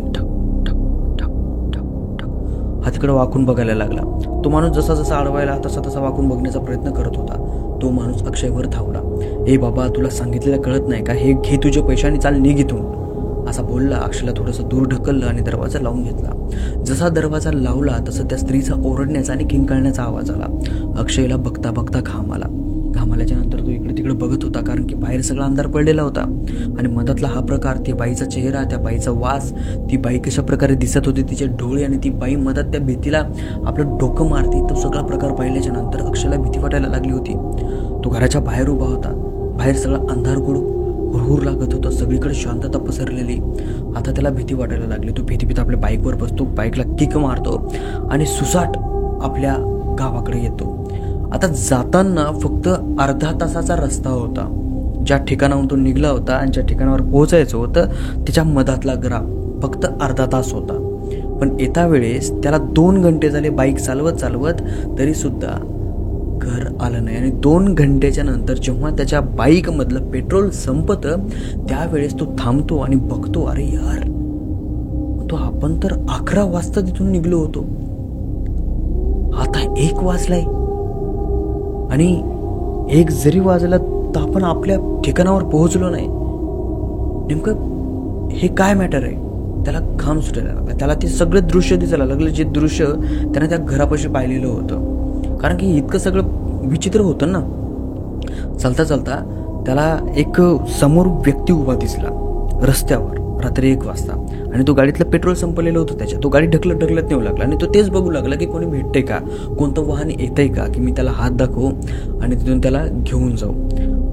हा तिकडे वाकून बघायला लागला. तो माणूस जसा जसा अडवायला तसा वाकून बघण्याचा प्रयत्न करत होता. तो माणूस अक्षयवर धावला. ए बाबा तुला सांगितलेलं कळत नाही का, हे घे तुझे पैसे आणि चाल निघ इथून, असा बोलला. अक्षयला थोडंसं दूर ढकललं आणि दरवाजा लावून घेतला. जसा दरवाजा लावला तसं त्या स्त्रीचा ओरडण्याचा आणि किंकाळण्याचा आवाज आला. अक्षयला बघता बघता घाम आला. घाम आल्याच्या नंतर तो इकडे तिकडे बघत होता, कारण की बाहेर सगळा अंधार पडलेला होता आणि मधातला हा प्रकार, त्या बाईचा चेहरा, त्या बाईचा वास, ती बाई कशा प्रकारे दिसत होती, तिचे डोळे आणि ती बाई मधात त्या भीतीला आपलं डोकं मारती, तो सगळा प्रकार पाहिल्याच्या नंतर अक्षयला भीती वाटायला लागली होती. तो घराच्या बाहेर उभा होता. बाहेर सगळं अंधार हुरहुर लागत होतं, सगळीकडे शांतता पसरलेली. आता त्याला भीती वाटायला लागली. तो भीतीभीत आपल्या बाईकवर बसतो, बाईकला किक मारतो आणि सुसाट आपल्या गावाकडे येतो. आता जाताना फक्त अर्धा तासाचा रस्ता होता. ज्या ठिकाणाहून तो निघला होता आणि ज्या ठिकाणावर पोहोचायचं होतं त्याच्या मधातला ग्राम फक्त अर्धा तास होता. पण येता वेळेस त्याला 2 घंटे झाले बाईक चालवत तरी सुद्धा घर आलं नाही. आणि 2 घंटेच्या नंतर जेव्हा त्याच्या बाईकमधलं पेट्रोल संपतं त्यावेळेस तो थांबतो आणि बघतो, अरे यार तो आपण तर 11 वाजता तिथून निघलो होतो, आता 1 वाजलाय. आणि 1 जरी वाजला तर आपण आपल्या ठिकाणावर पोहोचलो नाही. नेमकं हे काय मॅटर आहे. त्याला घाम सुटायला लागला. त्याला ते सगळे दृश्य दिसायला लागलं, जे दृश्य त्याने त्या घरापाशी पाहिलेलं होतं. कारण की इतकं सगळं विचित्र होतं ना. चालता चालता त्याला एक समोर व्यक्ती उभा दिसला रस्त्यावर रात्री 1 वाजता आणि तो गाडीतलं पेट्रोल संपलेलं होतं त्याच्या. तो गाडी ढकलत नेऊ लागला आणि तो तेच बघू लागला की कोणी भेटते का, कोणतं वाहन येतंय का, की मी त्याला हात दाखवू आणि तिथून त्याला घेऊन जाऊ.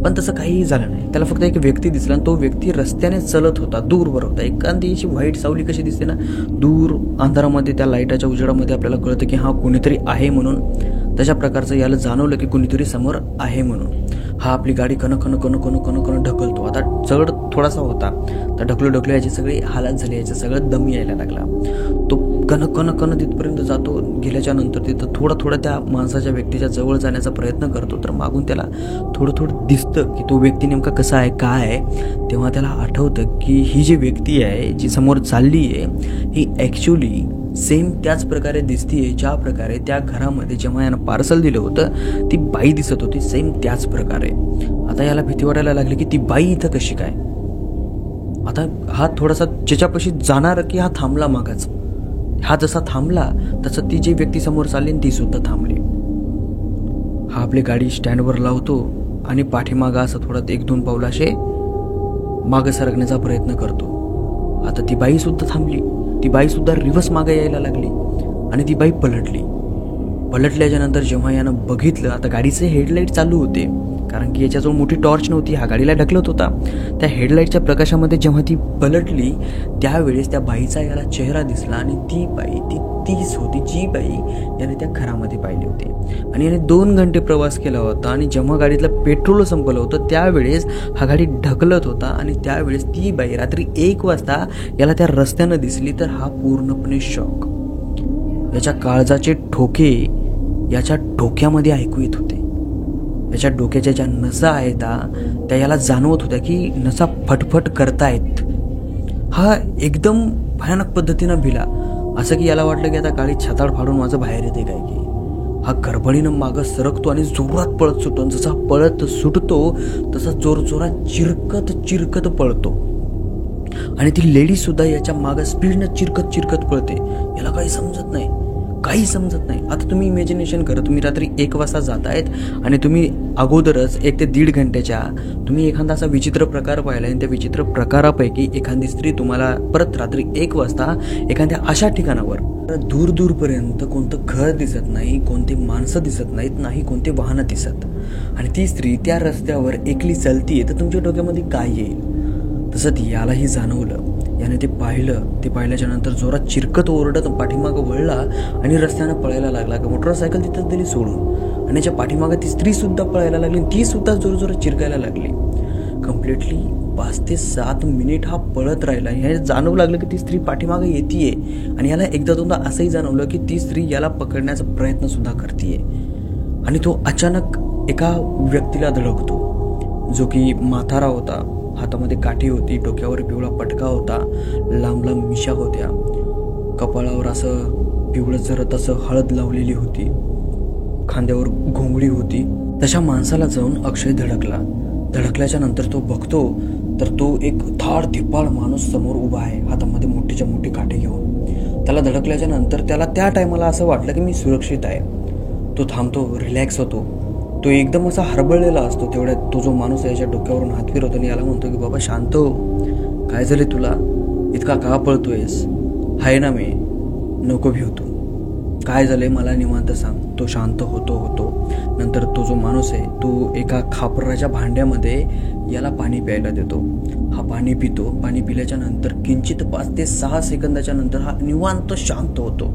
पण तसं काहीही झालं नाही. त्याला फक्त एक व्यक्ती दिसला आणि तो व्यक्ती रस्त्याने चलत होता, दूरवर होता. एखादी अशी व्हाईट सावली कशी दिसते ना दूर अंधारामध्ये, त्या लाईटाच्या उजेडामध्ये आपल्याला कळतं की हा कोणीतरी आहे म्हणून. तशा प्रकारचं याला जाणवलं की कोणीतरी समोर आहे म्हणून. हा आपली गाडी कन ढकलतो. आता चढ थोडासा होता तर ढकलो याची सगळी हालत झाली, याचं सगळं दम यायला लागला. तो कन तिथपर्यंत जातो. गेल्याच्या नंतर तिथं थोडं त्या माणसाच्या व्यक्तीच्या जवळ जाण्याचा प्रयत्न करतो. तर मागून त्याला थोडं दिसतं की तो व्यक्ती नेमका कसा आहे, काय आहे. तेव्हा त्याला आठवतं की ही जी व्यक्ती आहे जी समोर चालली आहे ही ॲक्च्युली सेम त्याच प्रकारे दिसतीये ज्या प्रकारे त्या घरामध्ये जेव्हा यानं पार्सल दिलं होतं ती बाई दिसत होती, सेम त्याच प्रकारे. आता याला भीती वाटायला लागली की ती बाई इथं कशी काय. आता हा थोडासा ज्याच्यापाशी जाणार की हा थांबला मागाच. हा जसा थांबला तसं ती जी व्यक्ती समोर चालली ती सुद्धा थांबली. हा आपली गाडी स्टँडवर लावतो आणि पाठीमागं असं थोडं 1-2 पावलं असे मागं सरकण्याचा प्रयत्न करतो. आता ती बाई सुद्धा थांबली. ती बाई सुद्धा रिव्हर्स मागे यायला लागली आणि ती बाई पलटली. पलटल्याच्या नंतर जेव्हा यानं बघितलं, आता गाडीचे हेडलाईट चालू होते कारण की याच्याजवळ मोठी टॉर्च नव्हती, हा गाडीला ढकलत होता. त्या हेडलाईटच्या प्रकाशामध्ये जेव्हा ती पलटली त्यावेळेस त्या बाईचा याला चेहरा दिसला आणि ती बाई तीच होती जी बाई याने त्या घरामध्ये पाहिली होती. आणि याने 2 घंटे प्रवास केला होता आणि जेव्हा गाडीतलं पेट्रोल संपलं होतं त्यावेळेस हा गाडी ढकलत होता आणि त्यावेळेस ती बाई रात्री 1 वाजता याला त्या रस्त्यानं दिसली. तर हा पूर्णपणे शॉक. याच्या काळजाचे ठोके याच्या डोक्यामध्ये ऐकू येत होते. याच्या डोक्याच्या ज्या नसा आहेत त्या याला जाणवत होत्या की नसा फटफट करतायत. हा एकदम भयानक पद्धतीनं भिला. असं की याला वाटलं की आता गाडी छाताड फाडून माझं बाहेर येते काय की. हा गडबडीनं मागं सरकतो आणि जोरात पळत सुटतो. जसा पळत सुटतो तसा जोरजोरात चिरकत पळतो आणि ती लेडी सुद्धा याच्या मागं स्पीडनं चिरकत पळते. याला काही समजत नाही. आता तुम्ही इमॅजिनेशन करा, तुम्ही रात्री 1 वाजता जातायत आणि तुम्ही अगोदरच 1 ते 1.5 घंट्याच्या तुम्ही एखादा असा विचित्र प्रकार पाहिला आणि त्या विचित्र प्रकारापैकी एखादी स्त्री तुम्हाला परत रात्री 1 वाजता एखाद्या अशा ठिकाणावर दूरपर्यंत कोणतं घर दिसत नाही, कोणते माणसं दिसत नाहीत, नाही कोणते वाहनं दिसत, आणि ती स्त्री त्या रस्त्यावर एकली चालतीये, तर तुमच्या डोक्यामध्ये काय येईल? तसंच यालाही जाणवलं. याने ते पाहिल्याच्या नंतर जोरात चिरकत ओरडत पाठीमागं वळला आणि रस्त्यानं पळायला लागला. मोटरसायकल तिथं दिली सोडून आणि याच्या पाठीमागं ती स्त्री सुद्धा पळायला लागली. ती सुद्धा जोरजोरात चिरकायला लागली. कम्प्लिटली 5 ते 7 मिनिट हा पळत राहिला. हे जाणवू लागलं की ती स्त्री पाठीमागं येतीये आणि याला एकदा दोनदा असंही जाणवलं की ती स्त्री याला पकडण्याचा प्रयत्न सुद्धा करतीये. आणि तो अचानक एका व्यक्तीला धडकतो जो की म्हातारा होता. हातामध्ये काठी होती, डोक्यावर पिवळा पटका होता, लांब मिशा होत्या, कपाळावर असं पिवळं जरत असं हळद लावलेली होती, खांद्यावर घोंगडी होती. तशा माणसाला जाऊन अक्षय धडकल्याच्या नंतर तो बघतो तर तो एक थाड धिप्पाड माणूस समोर उभा आहे, हातामध्ये मोठीच्या मोठी काठी घेऊन. त्याला धडकल्याच्या नंतर त्याला त्या टायमाला असं वाटलं की मी सुरक्षित आहे. तो थांबतो, रिलॅक्स होतो. तो एकदम असा हरबळलेला असतो. तेवढ्यात तो जो माणूस याच्या डोक्यावरून हात फिरवतो आणि याला म्हणतो की बाबा शांत हो, काय झाले तुला, इतका का पळतोयस, हाय ना मी, नको भिऊ तू, काय झालंय मला निवांत सांग. तो शांत होतो. नंतर तो जो माणूस आहे तो एका खापराच्या भांड्यामध्ये याला पाणी प्यायला देतो. हा पाणी पितो. पाणी पिल्याच्या नंतर किंचित 5 ते 6 सेकंदाच्या नंतर हा निवांत शांत होतो.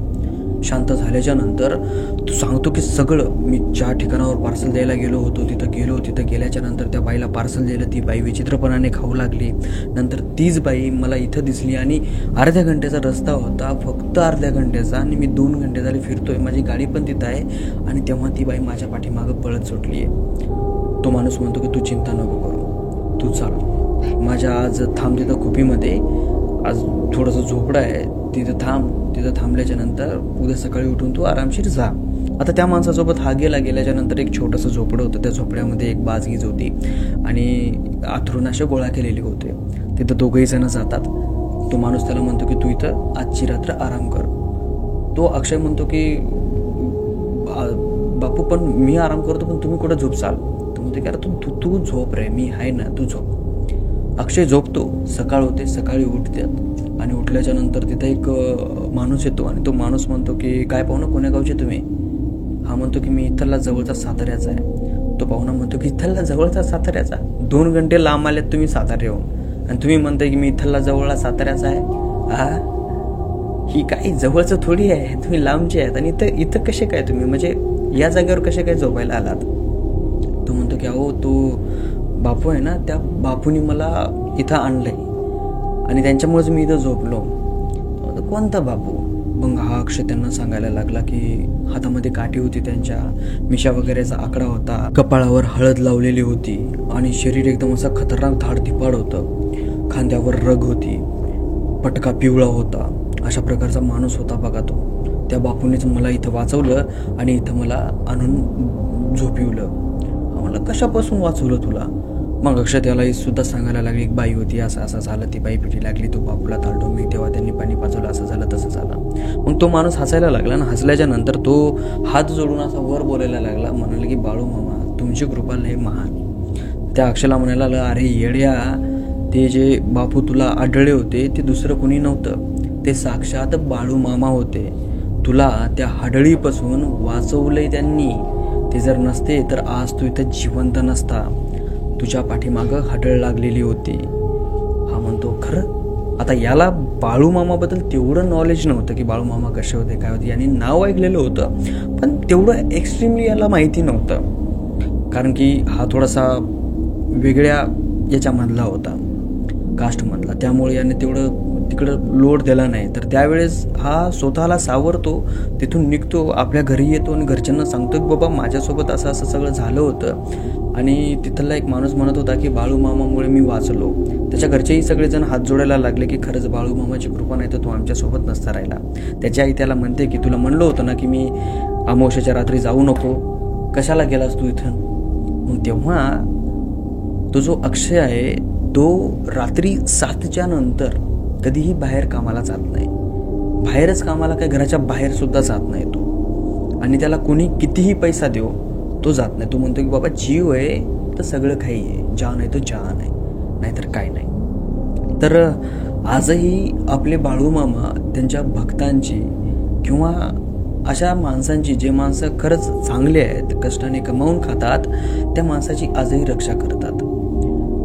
शांत झाल्याच्या नंतर तो सांगतो की सगळं मी ज्या ठिकाणावर पार्सल द्यायला गेलो होतो तिथं गेल्याच्या नंतर त्या बाईला पार्सल दिलं. ती बाई विचित्रपणाने खाऊ लागली. नंतर तीच बाई मला इथं दिसली आणि अर्ध्या घंट्याचा रस्ता होता, फक्त अर्ध्या घंट्याचा, आणि मी 2 घंटे झाले फिरतोय, माझी गाडी पण तिथं आहे, आणि तेव्हा ती बाई माझ्या पाठीमागं पळत सुटली आहे. तो माणूस म्हणतो की तू चिंता नको करू, तू चाल माझ्या, आज थांब तिथं खुपीमध्ये, आज थोडंसं झोपडं आहे तिथं थांब. तिथं थांबल्याच्या नंतर उद्या सकाळी उठून तू आरामशीर जा. आता त्या माणसासोबत हा गेल्याच्या नंतर एक छोटंसं झोपडं होतं. त्या झोपड्यामध्ये एक बाजगीज होती आणि आथरून अशा गोळा केलेले होते. तिथं दोघंही जण जातात. तो माणूस त्याला म्हणतो की तू इथं आजची रात्र आराम कर. तो अक्षय म्हणतो की बापू पण मी आराम करतो, पण तुम्ही कुठं झोपचाल? तो म्हणतो की अरे तू झोप रे, मी आहे ना, तू झोप. अक्षय झोपतो. सकाळ होते, सकाळी उठतात आणि उठल्याच्या नंतर तिथं एक माणूस येतो आणि तो माणूस म्हणतो की काय पाहुणं, कोण्या गावचे तुम्ही? हा म्हणतो की मी इथला जवळचा साताऱ्याचा आहे. तो पाहुणा म्हणतो की इथला जवळचा साताऱ्याचा? 2 घंटे लांब आलेत तुम्ही साताऱ्याहून आणि तुम्ही म्हणताय की मी इथला जवळला साताऱ्याचा आहे? ही काही जवळचं थोडी आहे, तुम्ही लांबचे आहेत. आणि इथं कसे काय तुम्ही, म्हणजे या जागेवर कसे काय झोपायला आलात? तो म्हणतो की अहो तो बापू आहे ना, त्या बापूनी मला इथं आणलंय आणि त्यांच्यामुळेच मी इथं झोपलो. कोणता बापू? मग हा अक्षय त्यांना सांगायला लागला की हातामध्ये काठी होती, त्यांच्या मिशा वगैरेचा आकडा होता, कपाळावर हळद लावलेली होती आणि शरीर एकदम असं खतरनाक धाडधिपाड होतं, खांद्यावर रग होती, पटका पिवळा होता. अशा प्रकारचा माणूस होता बघा तो. त्या बापूनेच मला इथं वाचवलं आणि इथं मला आणून झोपिवलं. म्हणलं कशापासून वाचवलं तुला? मग अक्षय त्यालाही सुद्धा सांगायला लागली, एक बाई होती, असं असं झालं, ती बाई पिटी लागली, तो बापूला ताडलो मी, तेव्हा त्यांनी पाणी पाजवलं, असं झालं तसं झालं. मग तो माणूस हसायला लागला आणि हसल्याच्या नंतर तो हात जोडून असा वर बोलायला लागला, म्हणाला की बाळू मामा तुमची कृपा लय महान. त्या अक्षयला म्हणायला लागला, अरे येड्या, ते जे बापू तुला आढळले होते ते दुसरं कोणी नव्हतं, ते साक्षात बाळू मामा होते. तुला त्या हाडळीपासून वाचवलंय त्यांनी. ते जर नसते तर आज तू इथं जिवंत नसता. तुझ्या पाठीमागं हाडळ लागलेली होती. हा म्हणतो खरं. आता याला बाळू मामाबद्दल तेवढं नॉलेज नव्हतं की बाळू मामा कसे होते काय होते. यांनी नाव ऐकलेलं होतं पण तेवढं एक्स्ट्रीमली याला माहिती नव्हतं, कारण की हा थोडासा वेगळ्या याच्यामधला होता, कास्टमधला, त्यामुळे याने तेवढं तिकडं लोड दिला नाही. तर त्यावेळेस हा स्वतःला सावरतो, तिथून निघतो, आपल्या घरी येतो आणि घरच्यांना सांगतो की बाबा माझ्यासोबत असं असं सगळं झालं होतं. आणि तिथला एक माणूस म्हणत होता की बाळू मामामुळे मी वाचलो. त्याच्या घरचेही सगळेजण हात जोडायला लागले की खरंच बाळू मामाची कृपा नाही तर तो आमच्यासोबत नसता राहिला. त्याची आई त्याला म्हणते की तुला म्हणलं होतं ना की मी अमावस्येच्या रात्री जाऊ नको, कशाला गेलास तू इथं. मग तेव्हा तो जो अक्षय आहे तो रात्री 7च्या नंतर कधीही बाहेर कामाला जात नाही. बाहेरच कामाला काय, घराच्या बाहेर सुद्धा जात नाही तो. आणि त्याला कोणी कितीही पैसा देऊ तो जात नाही. तो म्हणतो की बाबा जीव आहे तर सगळं काही आहे, जान आहे तर जान आहे, नाहीतर काय नाही. तर आजही आपले बाळू मामा त्यांच्या भक्तांची किंवा अशा माणसांची, जे माणसं खरंच चांगले आहेत, कष्टाने कमावून खातात, त्या माणसाची आजही रक्षा करतात.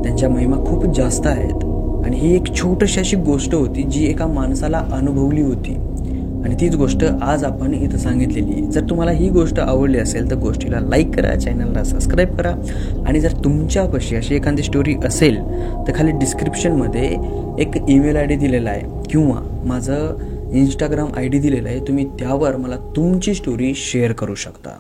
त्यांच्या महिमा खूप जास्त आहेत. आणि ही एक छोटीशी अशी गोष्ट होती जी एका माणसाला अनुभवली होती आणि तीच गोष्ट आज आपण इथं सांगितलेली. जर तुम्हाला ही गोष्ट आवडली असेल तर गोष्टीला लाईक करा, चॅनलला सबस्क्राईब करा. आणि जर तुमच्यापाशी अशी एखादी स्टोरी असेल तर खाली डिस्क्रिप्शनमध्ये एक ईमेल ID दिलेला आहे किंवा माझं Instagram ID दिलेलं आहे, तुम्ही त्यावर मला तुमची स्टोरी शेअर करू शकता.